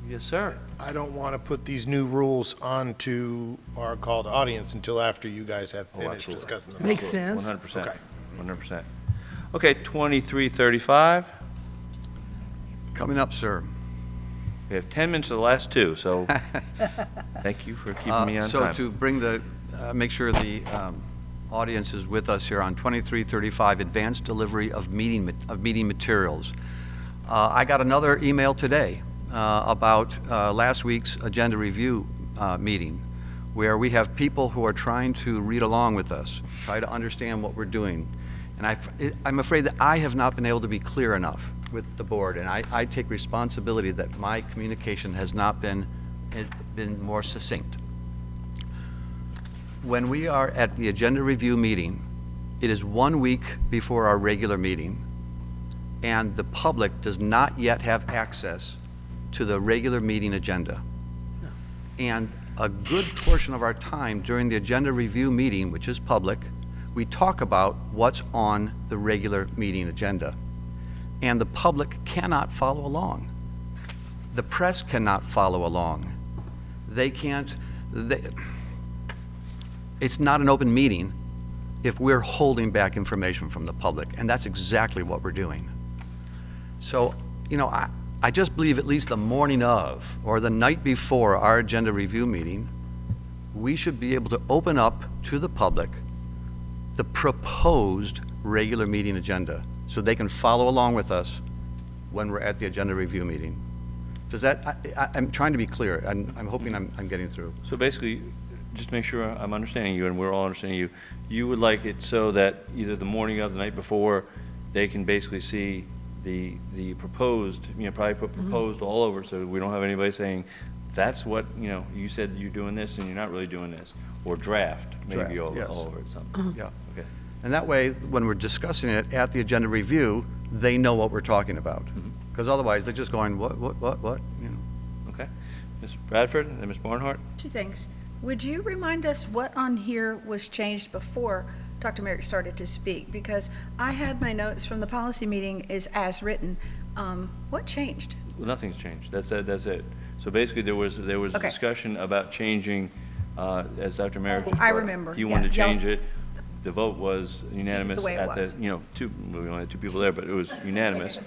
Yes, sir. I don't want to put these new rules onto our called audience until after you guys have finished absolutely. discussing them. Makes sense. 100%. Okay. 100%. Okay, 2335. Coming up, sir. We have 10 minutes of the last two, so thank you for keeping me on So time. to bring make sure the audience is with us here on 2335, advanced delivery of meeting materials. I got another email today about last week's agenda review meeting, where we have people who are trying to read along with us, try to understand what we're doing. And I'm afraid that I have not been able to be clear enough with the board, and I take responsibility that my communication has not been more succinct. When we are at the agenda review meeting, it is 1 week before our regular meeting, and the public does not yet have access to the regular meeting agenda. And a good portion of our time during the agenda review meeting, which is public, we talk about what's on the regular meeting agenda. And the public cannot follow along. The press cannot follow along. It's not an open meeting if we're holding back information from the public, and that's exactly what we're doing. So, you know, I just believe at least the morning of or the night before our agenda review meeting, we should be able to open up to the public the proposed regular meeting agenda so they can follow along with us when we're at the agenda review meeting. Does that, I'm trying to be clear. I'm hoping I'm getting through. So basically, just make sure I'm understanding you and we're all understanding you. You would like it so that either the morning of, the night before, they can basically see the proposed, you know, probably put proposed all over so we don't have anybody saying, that's what, you know, you said you're doing this and you're not really doing this. Or draft, maybe Draft, yes. all over it, something. Yeah. Okay. And that way, when we're discussing it at the agenda review, they know what we're talking about. Because otherwise, they're just going, what, you know. Okay. Ms. Bradford and then Ms. Barnhart? Two things. Would you remind us what on here was changed before Dr. Merrick started to speak? Because I had my notes from the policy meeting is as written. What changed? Well, nothing's changed. That's it. So basically, there was a Okay. discussion about changing, as Dr. Merrick just I brought up. remember. He wanted to Yeah, change it. The vote was unanimous The way it at was. the, you know, we only had two people there, but it was unanimous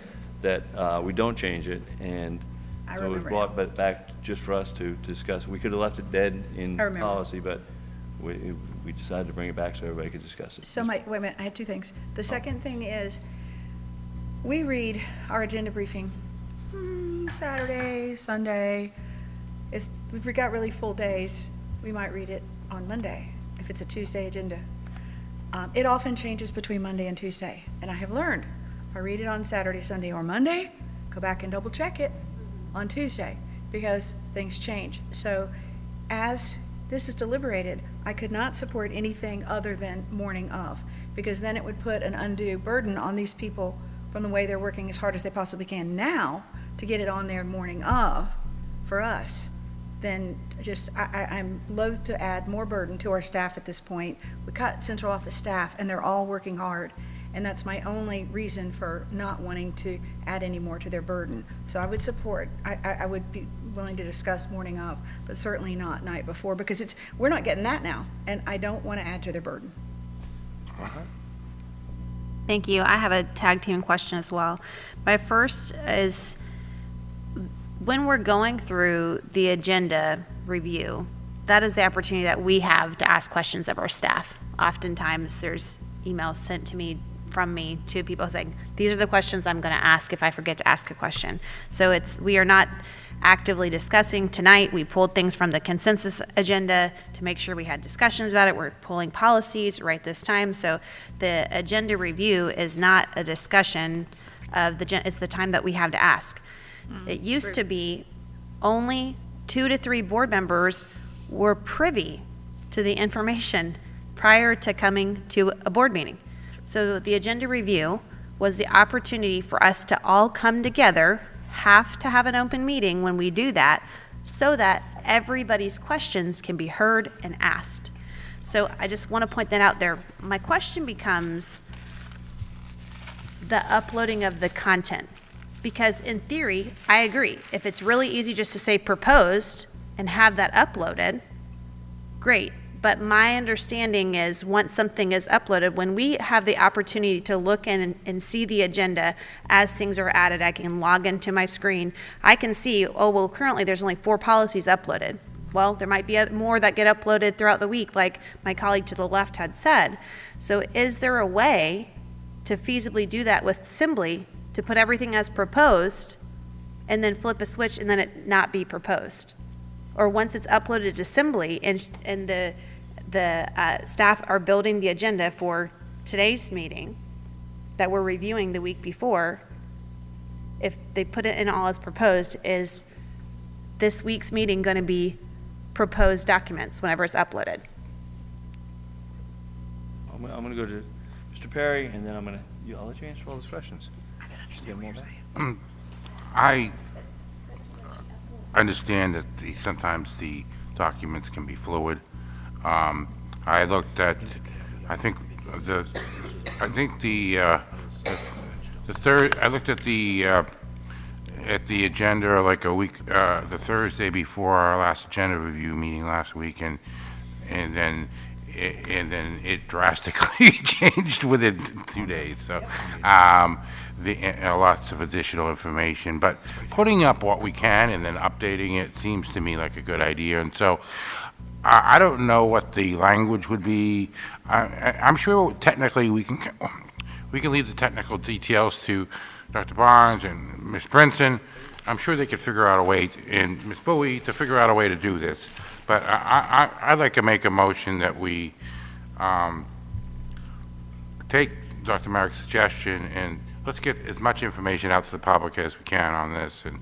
that we don't change it. And I so it was remember brought back just for us to discuss. We could have left it dead in I remember. policy, but we decided to bring it back so everybody could discuss it. So wait a minute, I had two things. The second thing is, we read our agenda briefing Saturday, Sunday. If we've got really full days, we might read it on Monday, if it's a Tuesday agenda. It often changes between Monday and Tuesday, and I have learned, if I read it on Saturday, Sunday, or Monday, go back and double check it on Tuesday, because things change. So as this is deliberated, I could not support anything other than morning of, because then it would put an undue burden on these people from the way they're working as hard as they possibly can now to get it on there morning of for us. Then just, I'm loath to add more burden to our staff at this point. We cut central office staff and they're all working hard. And that's my only reason for not wanting to add any more to their burden. So I would support, I would be willing to discuss morning of, but certainly not night before, because we're not getting that now. And I don't want to add to their burden. Thank you. I have a tag team question as well. My first is, when we're going through the agenda review, that is the opportunity that we have to ask questions of our staff. Oftentimes, there's emails sent to me from me to people saying, these are the questions I'm going to ask if I forget to ask a question. So we are not actively discussing tonight. We pulled things from the consensus agenda to make sure we had discussions about it. We're pulling policies right this time. So the agenda review is not a discussion of it's the time that we have to ask. It used to be only 2 to 3 board members were privy to the information prior to coming to a board meeting. So the agenda review was the opportunity for us to all come together, have to have an open meeting when we do that, so that everybody's questions can be heard and asked. So I just want to point that out there. My question becomes the uploading of the content. Because in theory, I agree. If it's really easy just to say proposed and have that uploaded, great. But my understanding is once something is uploaded, when we have the opportunity to look in and see the agenda as things are added, I can log into my screen. I can see, oh, well, currently there's only 4 policies uploaded. Well, there might be more that get uploaded throughout the week, like my colleague to the left had said. So is there a way to feasibly do that with Assembly, to put everything as proposed and then flip a switch and then it not be proposed? Or once it's uploaded to Assembly and the staff are building the agenda for today's meeting that we're reviewing the week before, if they put it in all as proposed, is this week's meeting going to be proposed documents whenever it's uploaded? I'm going to go to Mr. Perry, and then I'll let you answer all those questions. I understand that sometimes the documents can be fluid. I looked at, I looked at the agenda like a week, the Thursday before our last agenda review meeting last week, and then it drastically changed within 2 days. So, lots of additional information, but putting up what we can and then updating it seems to me like a good idea. And so, I don't know what the language would be. I'm sure technically we can leave the technical details to Dr. Barnes and Ms. Brinson. I'm sure they could figure out a way, and Ms. Bowie, to figure out a way to do this. But I'd like to make a motion that we take Dr. Merrick's suggestion and let's get as much information out to the public as we can on this, and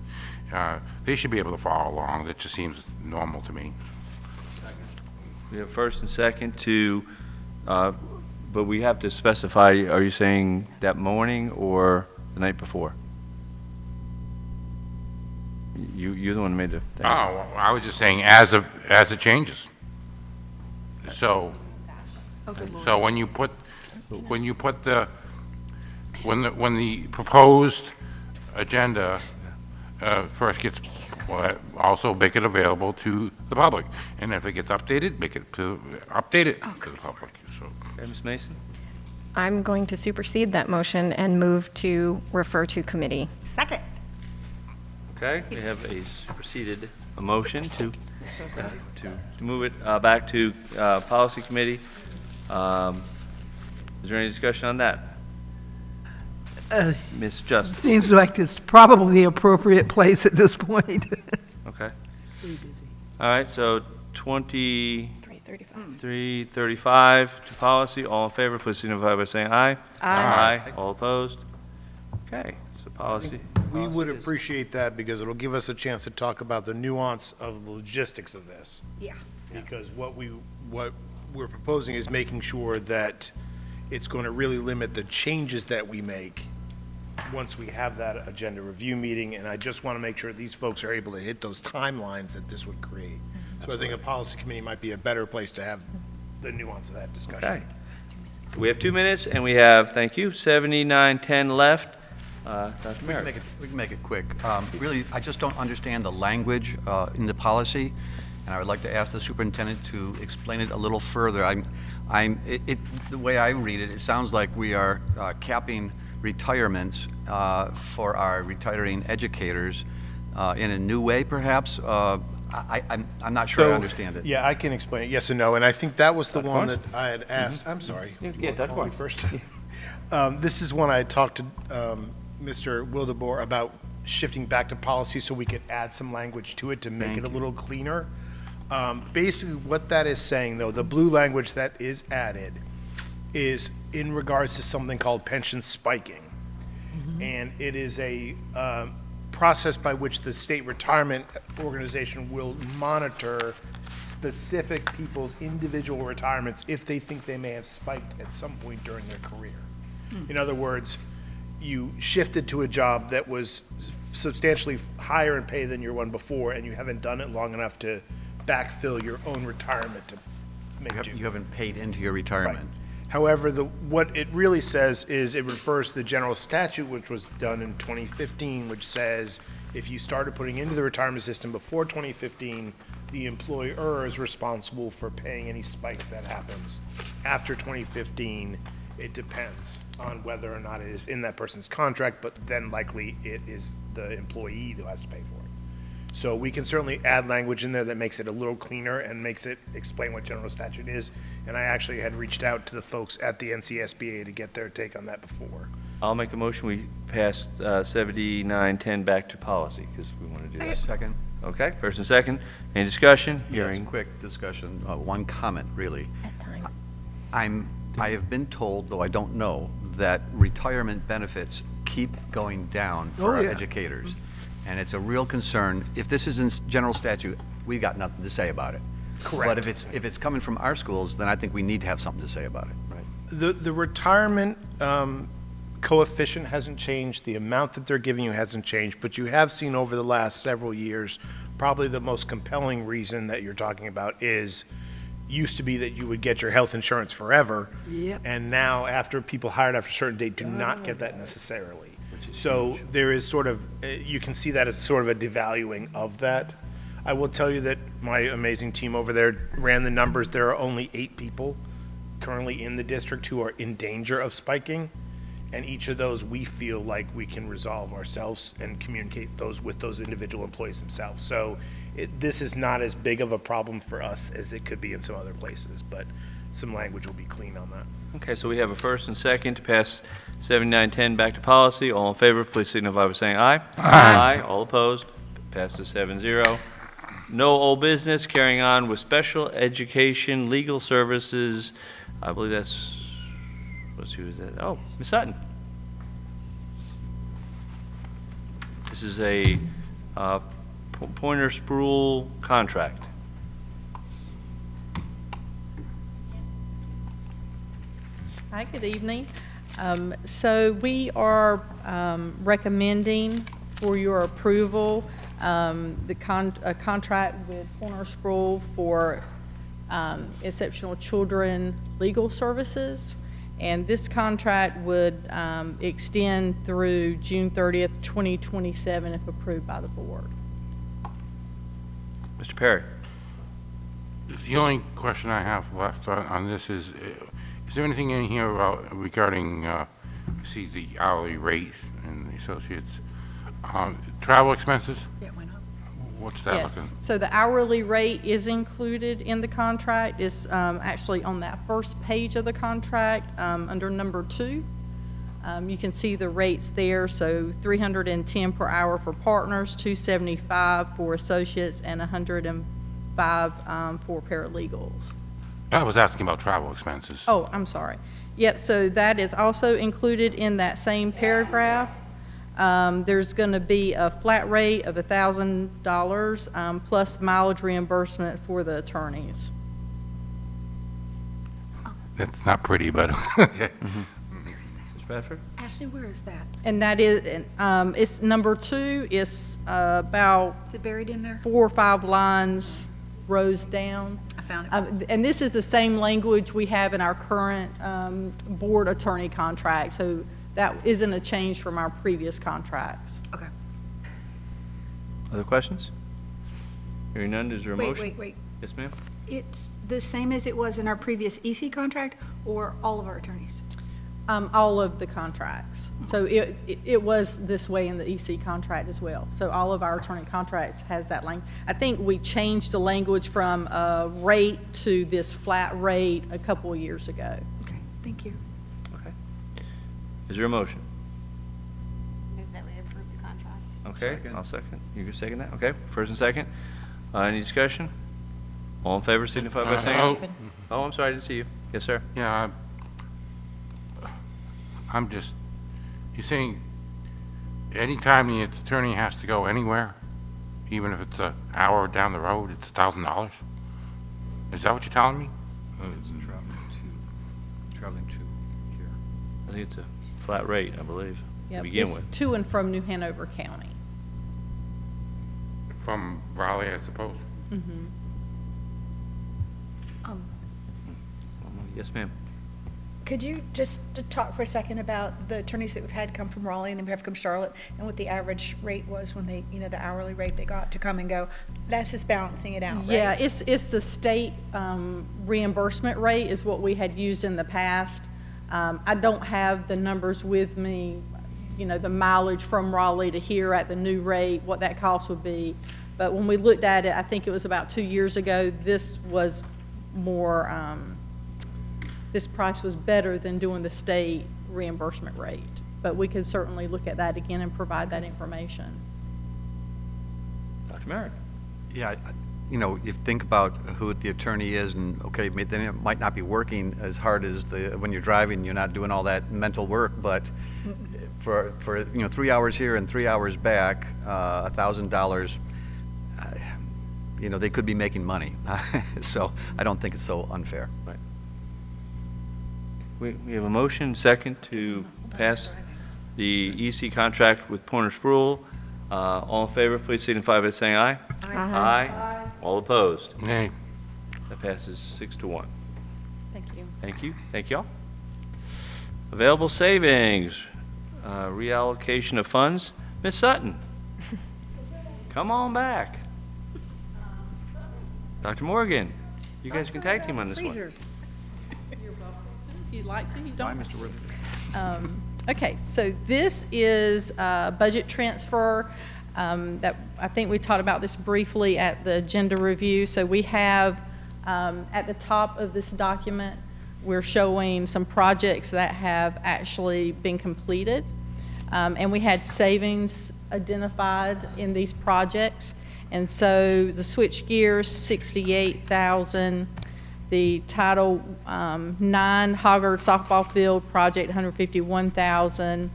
they should be able to follow along. That just seems normal to me. We have first and second to, but we have to specify, are you saying that morning or the night before? You're the one who made the... Oh, well, I was just saying as it changes. So, when the proposed agenda first gets, also make it available to the public, and if it gets updated, update it to the public. So, okay, Ms. Mason? I'm going to supersede that motion and move to refer to committee. Second. Okay, we have a motion to move it back to policy committee. Is there any discussion on that? Ms. Justice? Seems like it's probably the appropriate place at this point. Okay. All right, so 2335 to policy. All in favor, please signify by saying aye. Aye. All opposed? Okay, so policy. We would appreciate that because it'll give us a chance to talk about the nuance of the logistics of this. Yeah. Because what we're proposing is making sure that it's going to really limit the changes that we make once we have that agenda review meeting, and I just want to make sure these folks are able to hit those timelines that this would create. So I think a policy committee might be a better place to have the nuance of that discussion. Okay. We have 2 minutes, and we have, thank you, 79:10 left. Dr. Merrick. We can make it quick. Really, I just don't understand the language in the policy, and I would like to ask the superintendent to explain it a little further. The way I read it, it sounds like we are capping retirements for our retiring educators in a new way, perhaps? I'm not sure I understand it. Yeah, I can explain it, yes and no, and I think that was the Dr. one Barnes? that I had asked, I'm sorry. Yeah, Do you want to Dr. call me Barnes. first? This is one I talked to Mr. Wildebohr about shifting back to policy so we could add some language to it to make it a little cleaner. Basically, what that is saying, though, the blue language that is added is in regards to something called pension spiking. And it is a process by which the state retirement organization will monitor specific people's individual retirements if they think they may have spiked at some point during their career. In other words, you shifted to a job that was substantially higher in pay than your one before, and you haven't done it long enough to backfill your own retirement to make do. You haven't paid into your retirement. However, what it really says is it refers to the general statute, which was done in 2015, which says if you started putting into the retirement system before 2015, the employer is responsible for paying any spike that happens. After 2015, it depends on whether or not it is in that person's contract, but then likely it is the employee who has to pay for it. So we can certainly add language in there that makes it a little cleaner and makes it explain what general statute is. And I actually had reached out to the folks at the NCSBA to get their take on that before. I'll make a motion, we pass 7910 back to policy, because we want to do that. Second. Okay, first and second. Any discussion? Yes, Hearing. quick discussion, one comment, really. I have been told, though I don't know, that retirement benefits keep going down for our educators. And it's a real concern. If this is in general statute, we've got nothing to say about it. Correct. But if it's coming from our schools, then I think we need to have something to say about it. Right. The retirement coefficient hasn't changed, the amount that they're giving you hasn't changed, but you have seen over the last several years, probably the most compelling reason that you're talking about is, used to be that you would get your health insurance forever. Yep. And now, after people hired after a certain date, do not get that necessarily. So there is sort of, you can see that as sort of a devaluing of that. I will tell you that my amazing team over there ran the numbers. There are only 8 people currently in the district who are in danger of spiking. And each of those, we feel like we can resolve ourselves and communicate those with those individual employees themselves. So this is not as big of a problem for us as it could be in some other places, but some language will be clean on that. Okay, so we have a first and second to pass 7910 back to policy. All in favor, please signify by saying aye. Aye. All opposed, passes 7-0. No old business, carrying on with special education, legal services. I believe that's, who is that? Oh, Ms. Sutton. This is a Pointer Sproul contract. Hi, good evening. So we are recommending for your approval a contract with Pointer Sproul for exceptional children legal services. And this contract would extend through June 30th, 2027 if approved by the board. Mr. Perry. The only question I have left on this is there anything in here about regarding, see the hourly rate and the associates, travel expenses? Yeah, why not? What's that Yes, looking? so the hourly rate is included in the contract. It's actually on that first page of the contract, under number 2. You can see the rates there, so $310 per hour for partners, $275 for associates, and $105 for paralegals. I was asking about travel expenses. Oh, I'm sorry. Yep, so that is also included in that same paragraph. There's going to be a flat rate of $1,000 plus mileage reimbursement for the attorneys. That's not pretty, but okay. Ms. Bradford? Ashley, where is that? And that is, it's number 2, it's about Is it buried in there? 4 or 5 lines, rows down. I found it. And this is the same language we have in our current board attorney contract, so that isn't a change from our previous contracts. Okay. Other questions? Hearing none, is there a motion? Wait. Yes, ma'am? It's the same as it was in our previous EC contract or all of our attorneys? All of the contracts. So it was this way in the EC contract as well. So all of our attorney contracts has that language. I think we changed the language from a rate to this flat rate a couple of years ago. Okay, thank you. Okay. Is there a motion? Move that we approve the contract. Okay, Second. I'll second. You can second that? Okay, first and second. Any discussion? All in favor signify by saying aye. Oh, I'm sorry, I didn't see you. Yes, sir. Yeah, I'm just, you're saying anytime the attorney has to go anywhere, even if it's an hour down the road, it's $1,000? Is that what you're telling me? Traveling to here. I think it's a flat rate, I believe, to Yep, begin it's with. to and from New Hanover County. From Raleigh, I suppose? Mm-hmm. Yes, ma'am. Could you just to talk for a second about the attorneys that we've had come from Raleigh and then we have come Charlotte, and what the average rate was when they, the hourly rate they got to come and go? That's just balancing it out, right? Yeah, it's the state reimbursement rate is what we had used in the past. I don't have the numbers with me, the mileage from Raleigh to here at the new rate, what that cost would be. But when we looked at it, I think it was about 2 years ago, this was more, this price was better than doing the state reimbursement rate. But we could certainly look at that again and provide that information. Dr. Merrick? Yeah, you think about who the attorney is, and okay, then it might not be working as hard as when you're driving, you're not doing all that mental work, but for 3 hours here and 3 hours back, $1,000, they could be making money. So I don't think it's so unfair. Right. We have a motion, second, to pass the EC contract with Pointer Spruill. All in favor, please signify by saying aye. Aye. All opposed? Nay. That passes 6-1. Thank you. Thank you. Thank y'all. Available savings, reallocation of funds. Ms. Sutton, come on back. Dr. Morgan, you guys can tag team on this one. You're welcome. If you'd like to, you don't. Bye, Mr. Worthington. Okay, so this is a budget transfer that I think we talked about this briefly at the agenda review. So we have at the top of this document, we're showing some projects that have actually been completed. And we had savings identified in these projects. And so the switch gears, $68,000. The Title IX Hoggard softball field project, $151,000.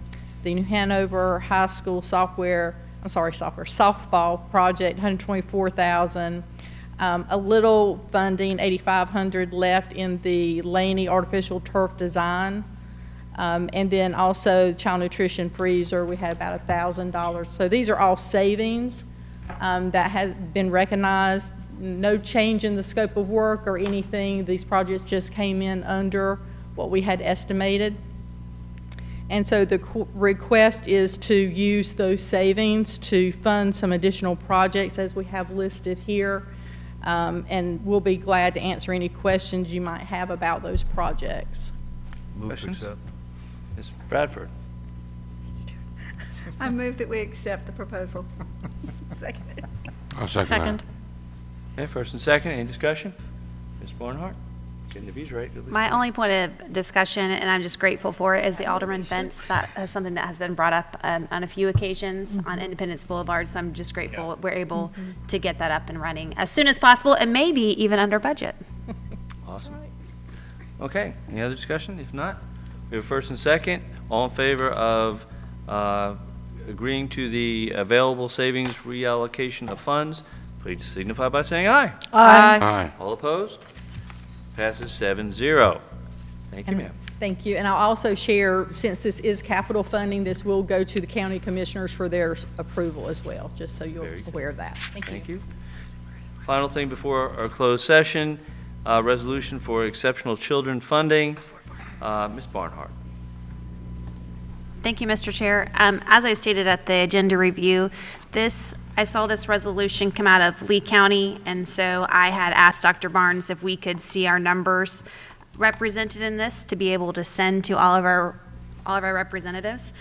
The New Hanover High School softball project, $124,000. A little funding, $8,500 left in the Laney artificial turf design. And then also child nutrition freezer, we had about $1,000. So these are all savings that has been recognized. No change in the scope of work or anything. These projects just came in under what we had estimated. And so the request is to use those savings to fund some additional projects as we have listed here. And we'll be glad to answer any questions you might have about those projects. Move to Questions? accept. Ms. Bradford? I move that we accept the proposal. Second. I'll second that. Okay, first and second, any discussion? Ms. Barnhart? Getting the views right. at least. My only point of discussion, and I'm just grateful for it, is the Alderman fence. That is something that has been brought up on a few occasions on Independence Boulevard, so I'm just grateful we're able to get that up and running as soon as possible, and maybe even under budget. Awesome. Okay, any other discussion? If not, we have a first and second. All in favor of agreeing to the available savings reallocation of funds, please signify by saying aye. Aye. All opposed? Passes 7-0. Thank you, ma'am. Thank you. And I'll also share, since this is capital funding, this will go to the county commissioners for their approval as well, just so you're aware of that. Thank you. Final thing before our closed session, resolution for exceptional children funding. Ms. Barnhart. Thank you, Mr. Chair. As I stated at the agenda review, I saw this resolution come out of Lee County, and so I had asked Dr. Barnes if we could see our numbers represented in this to be able to send to all of our all of our representatives.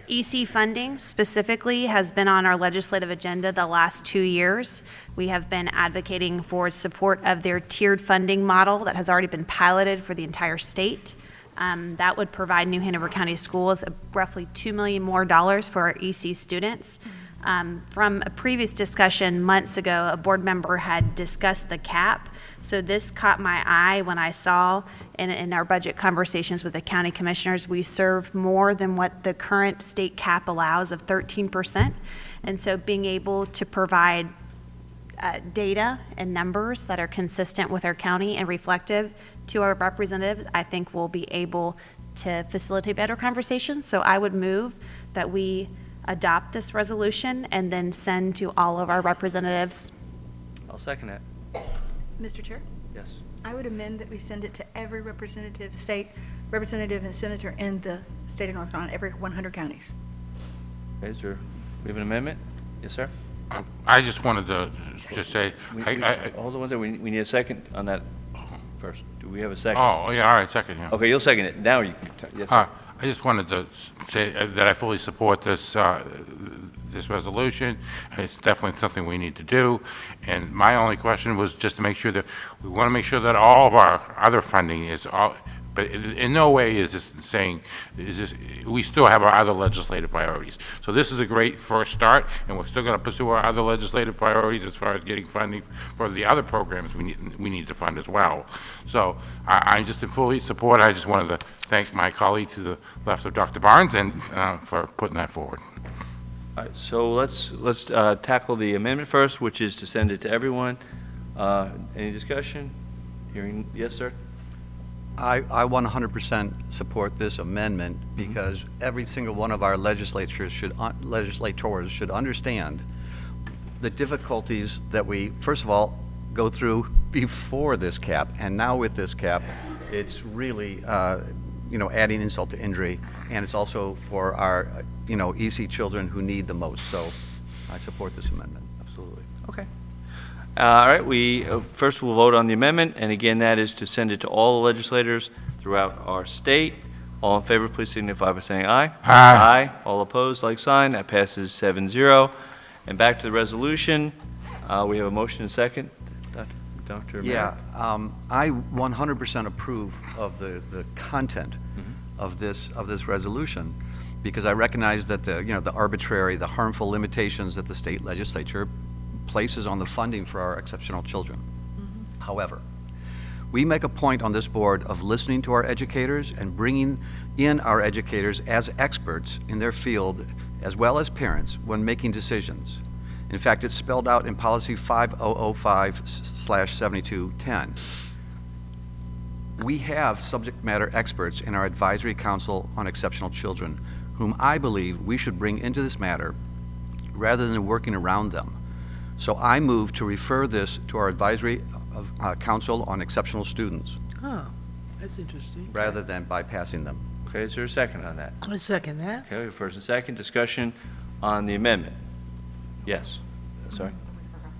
EC funding specifically has been on our legislative agenda the last 2 years. We have been advocating for support of their tiered funding model that has already been piloted for the entire state. That would provide New Hanover County Schools roughly $2 million more for our EC students. From a previous discussion months ago, a board member had discussed the cap. So this caught my eye when I saw in our budget conversations with the county commissioners, we serve more than what the current state cap allows of 13%. And so being able to provide data and numbers that are consistent with our county and reflective to our representatives, I think we'll be able to facilitate better conversations. So I would move that we adopt this resolution and then send to all of our representatives. I'll second that. Mr. Chair, Yes. I would amend that we send it to every representative, state representative and senator in the state of North Carolina, every 100 counties. Okay, we have an amendment? Yes, sir? I just wanted to just say, Hold on one second, we need a second on that first. Do we have a second? oh, yeah, all right, second, yeah. Okay, you'll second it. Now you can, yes, sir. I just wanted to say that I fully support this, this resolution. It's definitely something we need to do. And my only question was just to make sure that, we want to make sure that all of our other funding is all, but in no way is this saying, we still have our other legislative priorities. So this is a great first start, and we're still going to pursue our other legislative priorities as far as getting funding for the other programs we need to fund as well. So I'm just in full support. I just wanted to thank my colleague to the left of Dr. Barnes and for putting that forward. All right, so let's tackle the amendment first, which is to send it to everyone. Any discussion? Hearing, yes, sir? I 100% support this amendment because every single one of our legislators should understand the difficulties that we, first of all, go through before this cap, and now with this cap, it's really, adding insult to injury, and it's also for our, EC children who need the most. So I support this amendment. Absolutely. Okay. All right, first we'll vote on the amendment, and again, that is to send it to all the legislators throughout our state. All in favor, please signify by saying aye. Aye. Aye. All opposed, like sign. That passes 7-0. And back to the resolution, we have a motion and a second. Dr. Merritt? Yeah, I 100% approve of the content of this resolution because I recognize that the arbitrary, the harmful limitations that the state legislature places on the funding for our exceptional children. However, we make a point on this board of listening to our educators and bringing in our educators as experts in their field as well as parents when making decisions. In fact, it's spelled out in policy 5005/7210. We have subject matter experts in our advisory council on exceptional children whom I believe we should bring into this matter rather than working around them. So I move to refer this to our advisory council on exceptional students Oh, that's interesting. rather than bypassing them. Okay, is there a second on that? I second that. Okay, first and second, discussion on the amendment. Yes, sorry.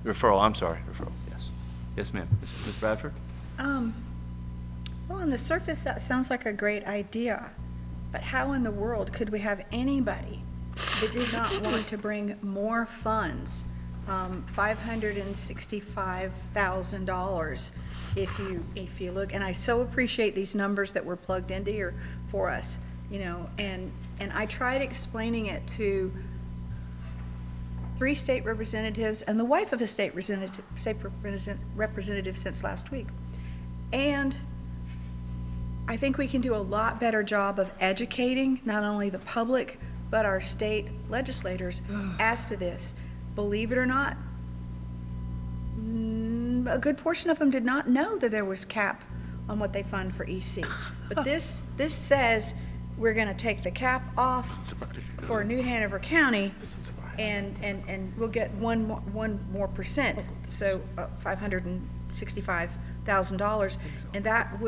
Referral, I'm sorry, referral, yes. Yes, ma'am. Ms. Bradford? Well, on the surface, that sounds like a great idea, but how in the world could we have anybody that did not want to bring more funds, $565,000, if you look, and I so appreciate these numbers that were plugged into here for us, and I tried explaining it to 3 state representatives and the wife of a state representative since last week. And I think we can do a lot better job of educating not only the public, but our state legislators as to this. Believe it or not, a good portion of them did not know that there was cap on what they fund for EC. But this says we're going to take the cap off for New Hanover County, and we'll get one more percent, so $565,000, and that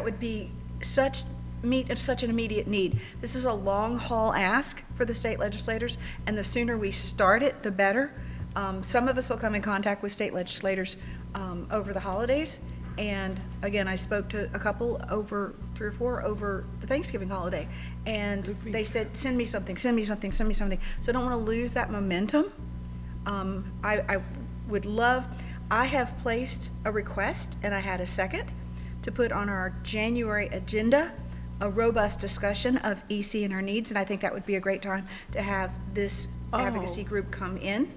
would be such an immediate need. This is a long haul ask for the state legislators, and the sooner we start it, the better. Some of us will come in contact with state legislators over the holidays, and again, I spoke to a couple 3 or 4 over the Thanksgiving holiday. And they said, send me something, send me something, send me something. So I don't want to lose that momentum. I would love, I have placed a request, and I had a second, to put on our January agenda a robust discussion of EC and our needs, and I think that would be a great time to have this advocacy group come in.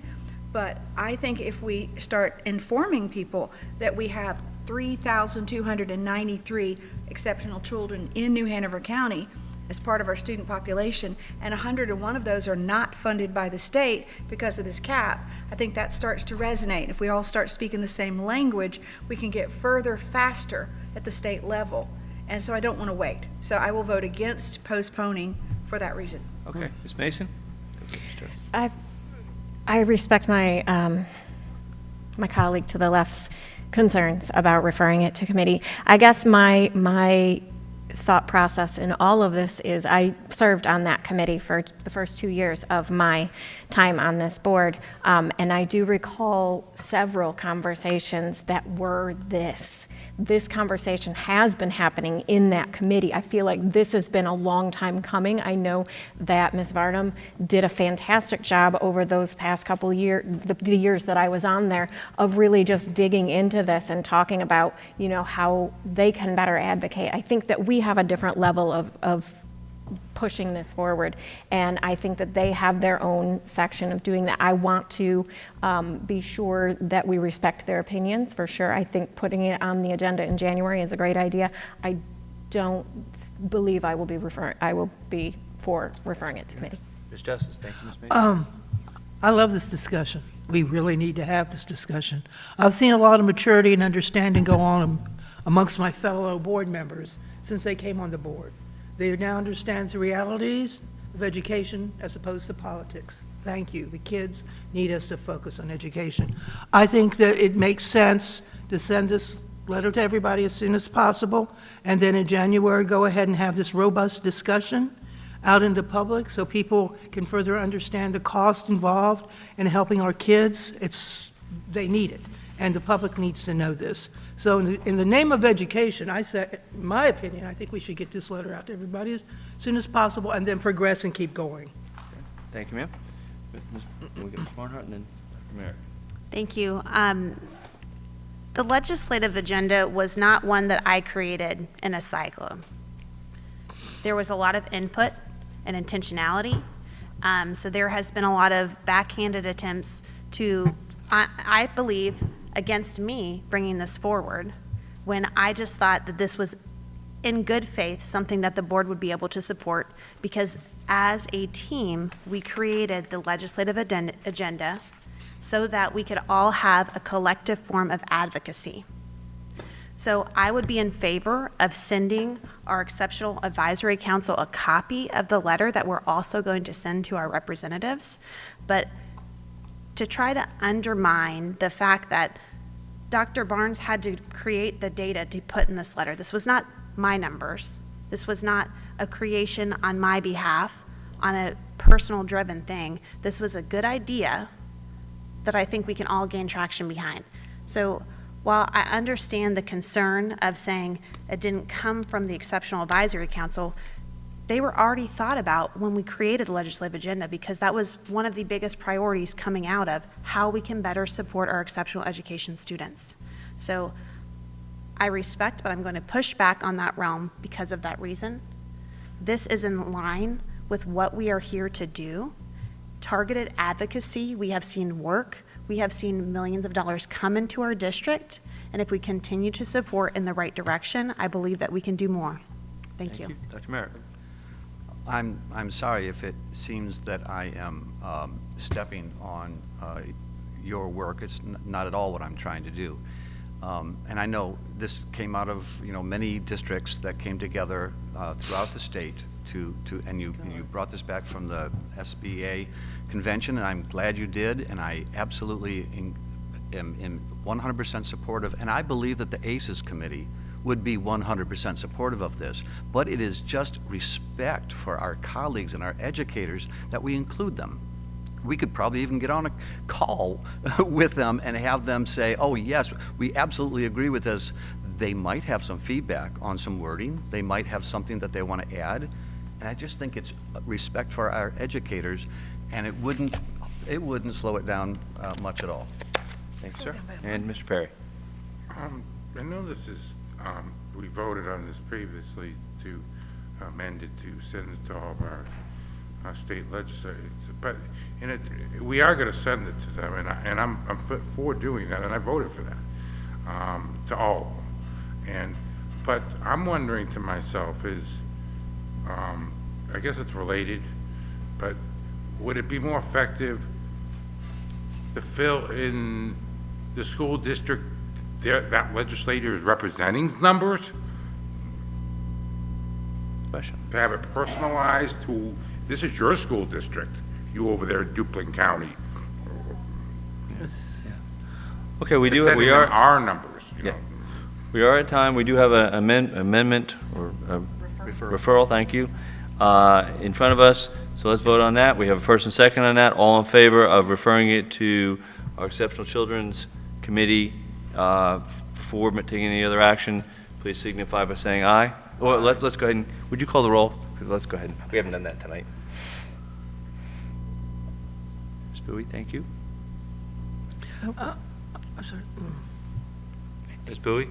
But I think if we start informing people that we have 3,293 exceptional children in New Hanover County as part of our student population, and 101 of those are not funded by the state because of this cap, I think that starts to resonate. If we all start speaking the same language, we can get further faster at the state level. And so I don't want to wait. So I will vote against postponing for that reason. Okay, Ms. Mason? I respect my my colleague to the left's concerns about referring it to committee. I guess my thought process in all of this is I served on that committee for the first 2 years of my time on this board, and I do recall several conversations that were this. This conversation has been happening in that committee. I feel like this has been a long time coming. I know that Ms. Varnum did a fantastic job over those past couple years, the years that I was on there, of really just digging into this and talking about, you know, how they can better advocate. I think that we have a different level of pushing this forward, and I think that they have their own section of doing that. I want to be sure that we respect their opinions, for sure. I think putting it on the agenda in January is a great idea. I don't believe I will be for referring it to committee. Ms. Justice, thank you, Ms. Mason. I love this discussion. We really need to have this discussion. I've seen a lot of maturity and understanding go on amongst my fellow board members since they came on the board. They now understand the realities of education as opposed to politics. Thank you. The kids need us to focus on education. I think that it makes sense to send this letter to everybody as soon as possible, and then in January, go ahead and have this robust discussion out in the public so people can further understand the cost involved in helping our kids. They need it, and the public needs to know this. So in the name of education, I say, in my opinion, I think we should get this letter out to everybody as soon as possible and then progress and keep going. Thank you, ma'am. We'll get Ms. Barnhart and then Dr. Merrick. Thank you. The legislative agenda was not one that I created in a cyclone. There was a lot of input and intentionality. So there has been a lot of backhanded attempts to, I believe, against me bringing this forward, when I just thought that this was, in good faith, something that the board would be able to support, because as a team, we created the legislative agenda so that we could all have a collective form of advocacy. So I would be in favor of sending our Exceptional Advisory Council a copy of the letter that we're also going to send to our representatives, but to try to undermine the fact that Dr. Barnes had to create the data to put in this letter. This was not my numbers. This was not a creation on my behalf, on a personal driven thing. This was a good idea that I think we can all gain traction behind. So while I understand the concern of saying it didn't come from the Exceptional Advisory Council, they were already thought about when we created the legislative agenda, because that was one of the biggest priorities coming out of how we can better support our exceptional education students. So I respect, but I'm going to push back on that realm because of that reason. This is in line with what we are here to do. Targeted advocacy, we have seen work. We have seen millions of dollars come into our district, and if we continue to support in the right direction, I believe that we can do more. Thank you. Dr. Merrick. I'm sorry if it seems that I am stepping on your work. It's not at all what I'm trying to do. And I know this came out of, many districts that came together throughout the state and you brought this back from the SBA convention, and I'm glad you did, and I absolutely am 100% supportive, and I believe that the ACES committee would be 100% supportive of this, but it is just respect for our colleagues and our educators that we include them. We could probably even get on a call with them and have them say, oh yes, we absolutely agree with this. they might have some feedback on some wording, they might have something that they want to add, and I just think it's respect for our educators, and it wouldn't slow it down much at all. Thanks, sir. And Mr. Perry? I know this is, we voted on this previously to amend it to send it to all of our state legislators, but we are going to send it to them, and I'm for doing that, and I voted for that, to all of them. But I'm wondering to myself is, I guess it's related, but would it be more effective to fill in the school district that legislator is representing numbers? Question. To have it personalized to, this is your school district, you over there in Duplin County. Okay, we Sending we them are. our numbers, you know. We are at time. We do have an amendment or a referral, thank you, in front of us. So let's vote on that. We have a first and second on that. All in favor of referring it to our Exceptional Children's Committee before taking any other action, please signify by saying aye. Well, let's go ahead and, would you call the roll? Let's go ahead. We haven't done that tonight. Ms. Bowie, thank you. Ms. Bowie,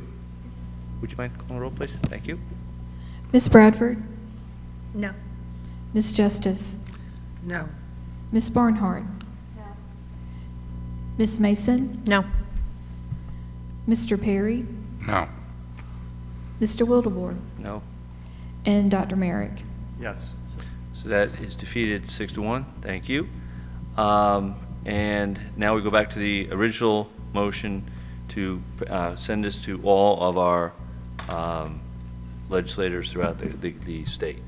would you mind calling the roll, please? Thank you. Miss Bradford? No. Miss Justice? No. Miss Barnhart? No. Miss Mason? No. Mr. Perry? No. Mr. Wildebohr? No. And Dr. Merrick? Yes. So that is defeated 6-1. Thank you. And now we go back to the original motion to send this to all of our legislators throughout the state.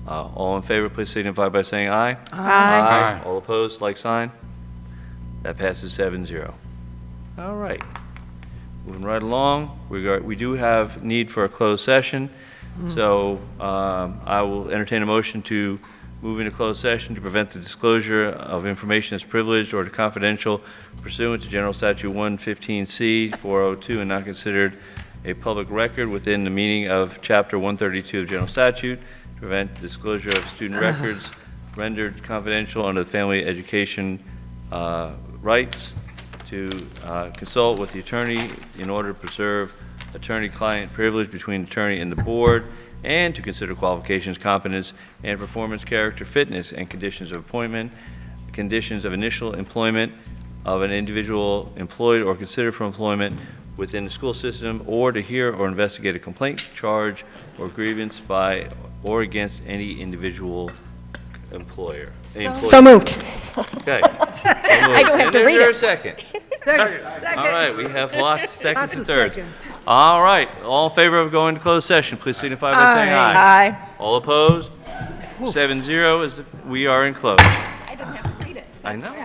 All in favor, please signify by saying aye. Aye. All opposed, like sign. That passes 7-0. All right. Moving right along, we do have need for a closed session. So I will entertain a motion to move into closed session to prevent the disclosure of information as privileged or confidential pursuant to General Statute 115C 402 and not considered a public record within the meaning of Chapter 132 of General Statute, to prevent disclosure of student records rendered confidential under the Family Education rights, to consult with the attorney in order to preserve attorney-client privilege between attorney and the board, and to consider qualifications, competence, and performance, character, fitness, and conditions of appointment, conditions of initial employment of an individual employed or considered for employment within the school system, or to hear or investigate a complaint, charge, or grievance by or against any individual employer. So moved. Okay. I don't have to read Is there a it. second? Second. All right, we have lots, seconds Lots and of thirds. seconds. All right, all in favor of going to closed session, please signify by saying aye. Aye. All opposed? 7-0 is, we are in closed. I didn't have to read it. I know.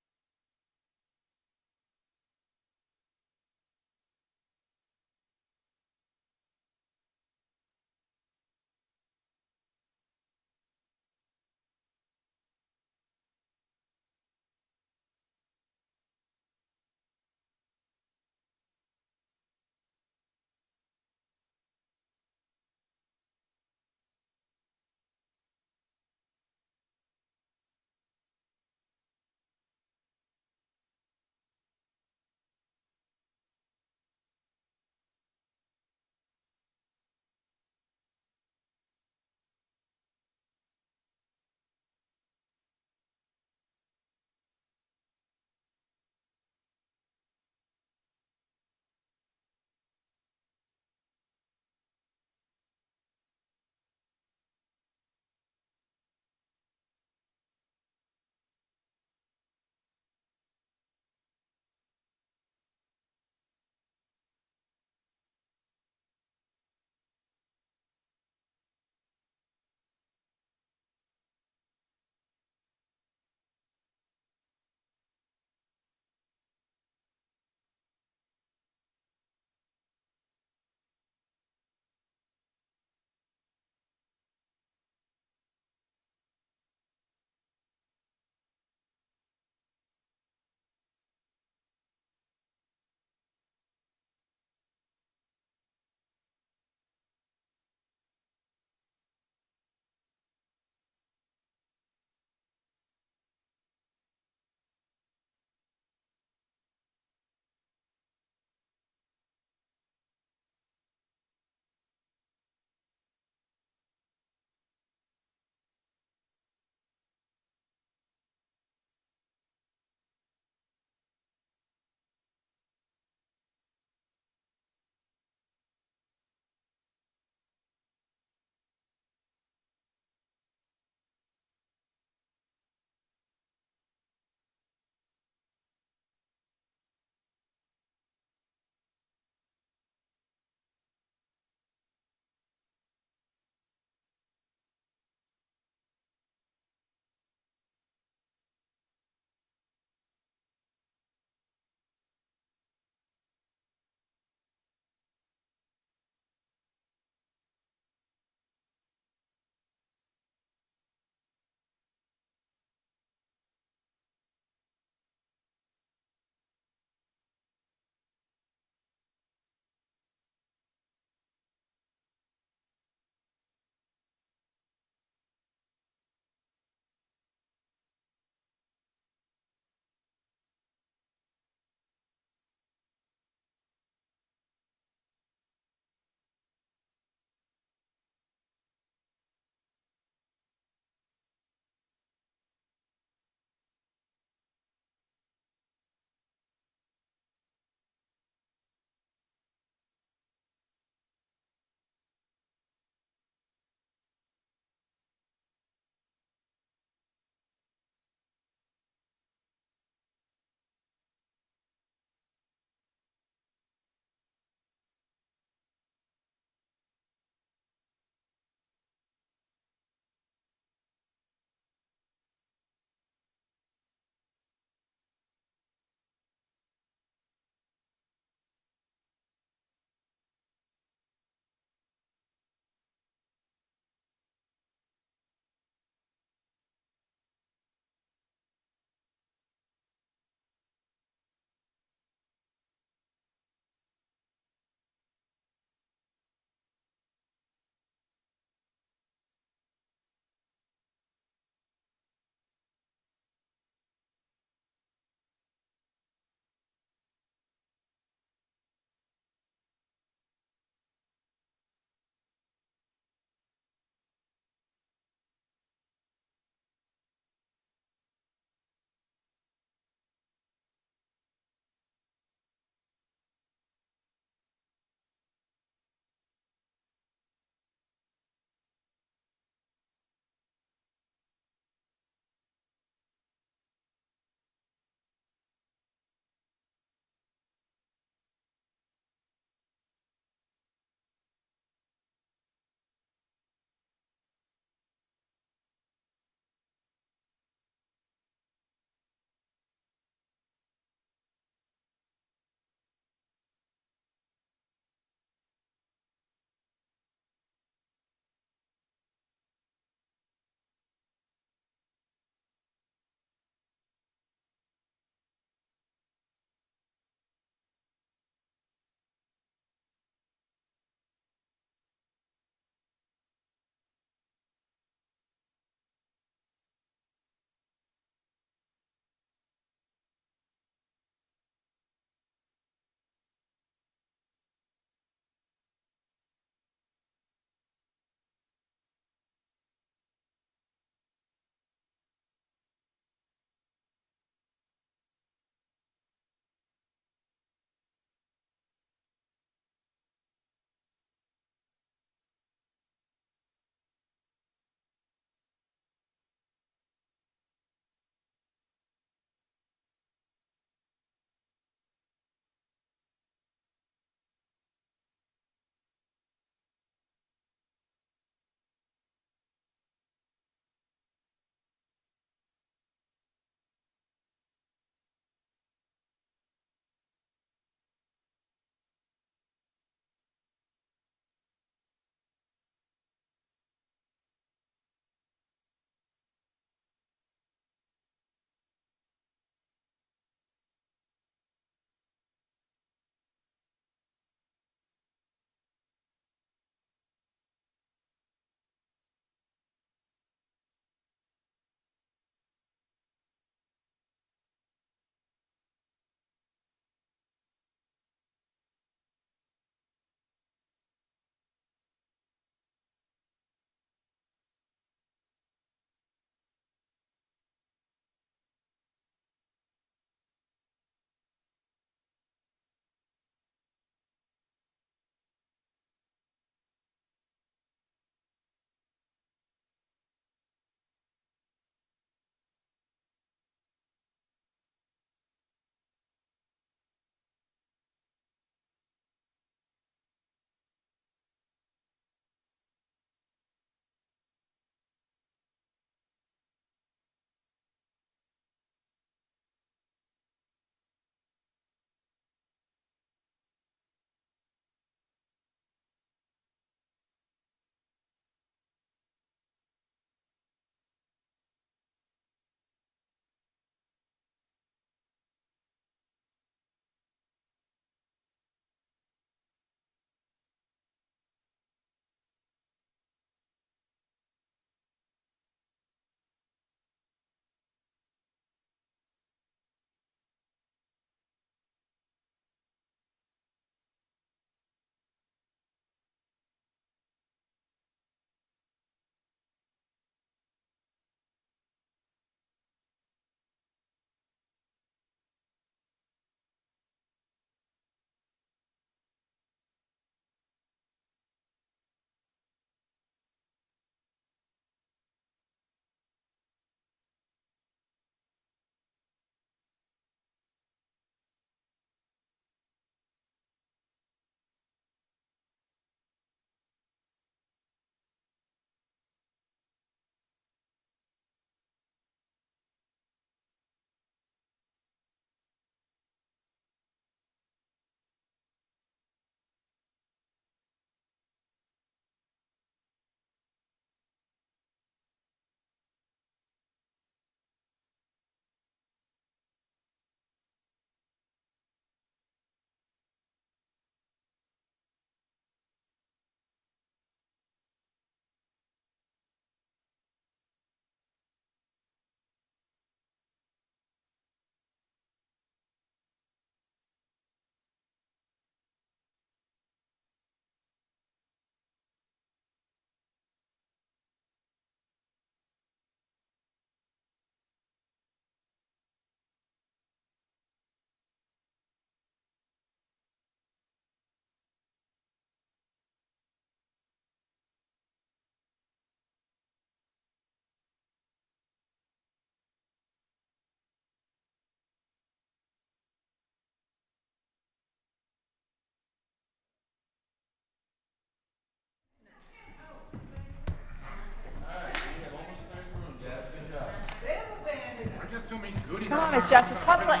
Miss Justice. Hustle it.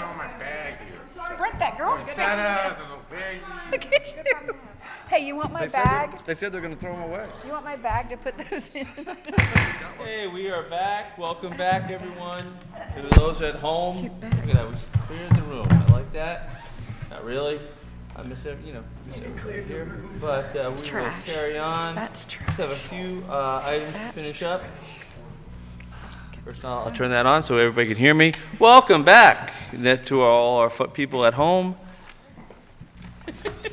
Sprint that girl. Look at you. Hey, you want my bag? They said they're going to throw them away. You want my bag to put those in? Hey, we are back. Welcome back, everyone. To those at home, look at that. We cleared the room. I like that. Not really. I miss it, miss everybody here. But we will carry on. That's true. Let's have a few items to finish up. First, I'll turn that on so everybody can hear me. Welcome back to all our people at home.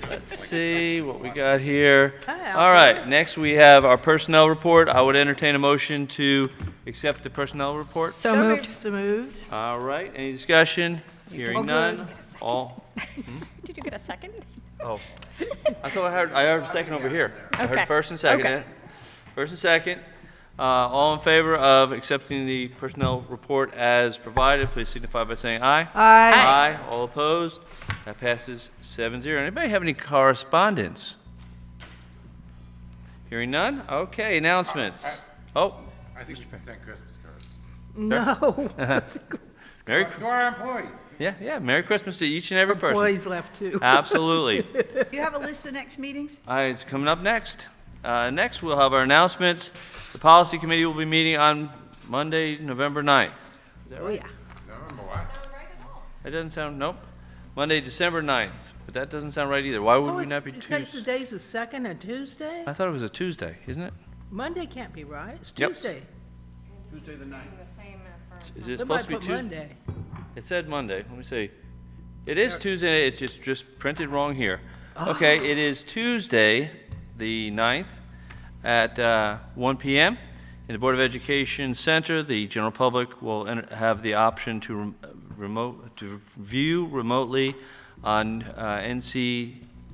Let's see what we got here. All right, next we have our personnel report. I would entertain a motion to accept the personnel report. So moved. So moved. All right, any discussion? Hearing none. All. Did you get a second? Oh, I thought I heard a second over here. I heard Okay. first and second. Okay. First and second. All in favor of accepting the personnel report as provided, please signify by saying aye. Aye. Aye. All opposed? That passes 7-0. Anybody have any correspondence? Hearing none? Okay, announcements. Oh. I think we should send Christmas cards. No. Merry To our employees. Yeah. Merry Christmas to each and every person. Employees left too. Absolutely. You have a list of next meetings? It's coming up next. Next, we'll have our announcements. The policy committee will be meeting on Monday, November 9th. Is that right? Yeah. November what? That doesn't sound, nope. Monday, December 9th, but that doesn't sound right either. Why would we not be Because Tuesday? today's the second and Tuesday? I thought it was a Tuesday, isn't it? Monday can't be right. It's Yep. Tuesday. Tuesday the 9th. Is it They supposed might to be put Tuesday? Monday. It said Monday. Let me see. It is Tuesday. It's just printed wrong here. Okay, it is Tuesday, the 9th, at 1 p.m. in the Board of Education Center. The general public will have the option to view remotely on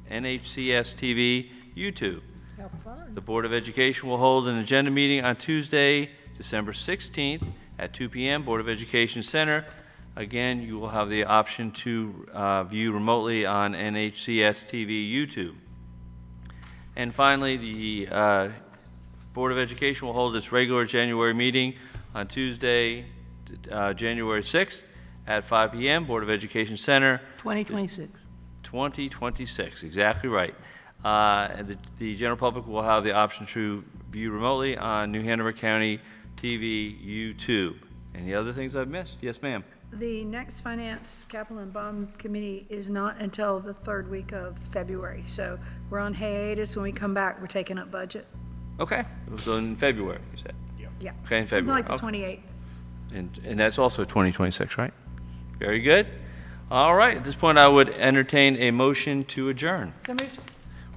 NHCS TV, YouTube. How fun. The Board of Education will hold an agenda meeting on Tuesday, December 16th at 2 p.m. Board of Education Center. Again, you will have the option to view remotely on NHCS TV, YouTube. And finally, the Board of Education will hold its regular January meeting on Tuesday, January 6th at 5 p.m. Board of Education Center. 2026. 2026, exactly right. And the general public will have the option to view remotely on New Hanover County TV, YouTube. Any other things I've missed? Yes, ma'am. The next Finance, Capital, and Bond Committee is not until the third week of February. So we're on hiatus. When we come back, we're taking up budget. Okay, so in February, you said? Yeah. Okay, in Something February. like the Okay. 28th. And that's also 2026, right? Very good. All right, at this point, I would entertain a motion to adjourn. So moved.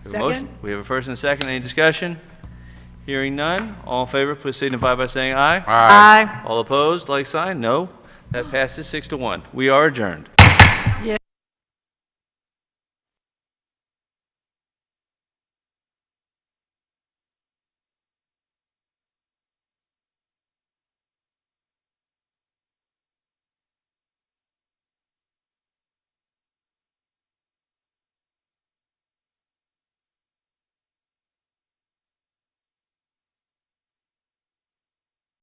We have a motion. We have a first and a second. Any discussion? Hearing none. All in favor, please signify by saying aye. Aye. All opposed, like sign? No. That passes 6-1. We are adjourned.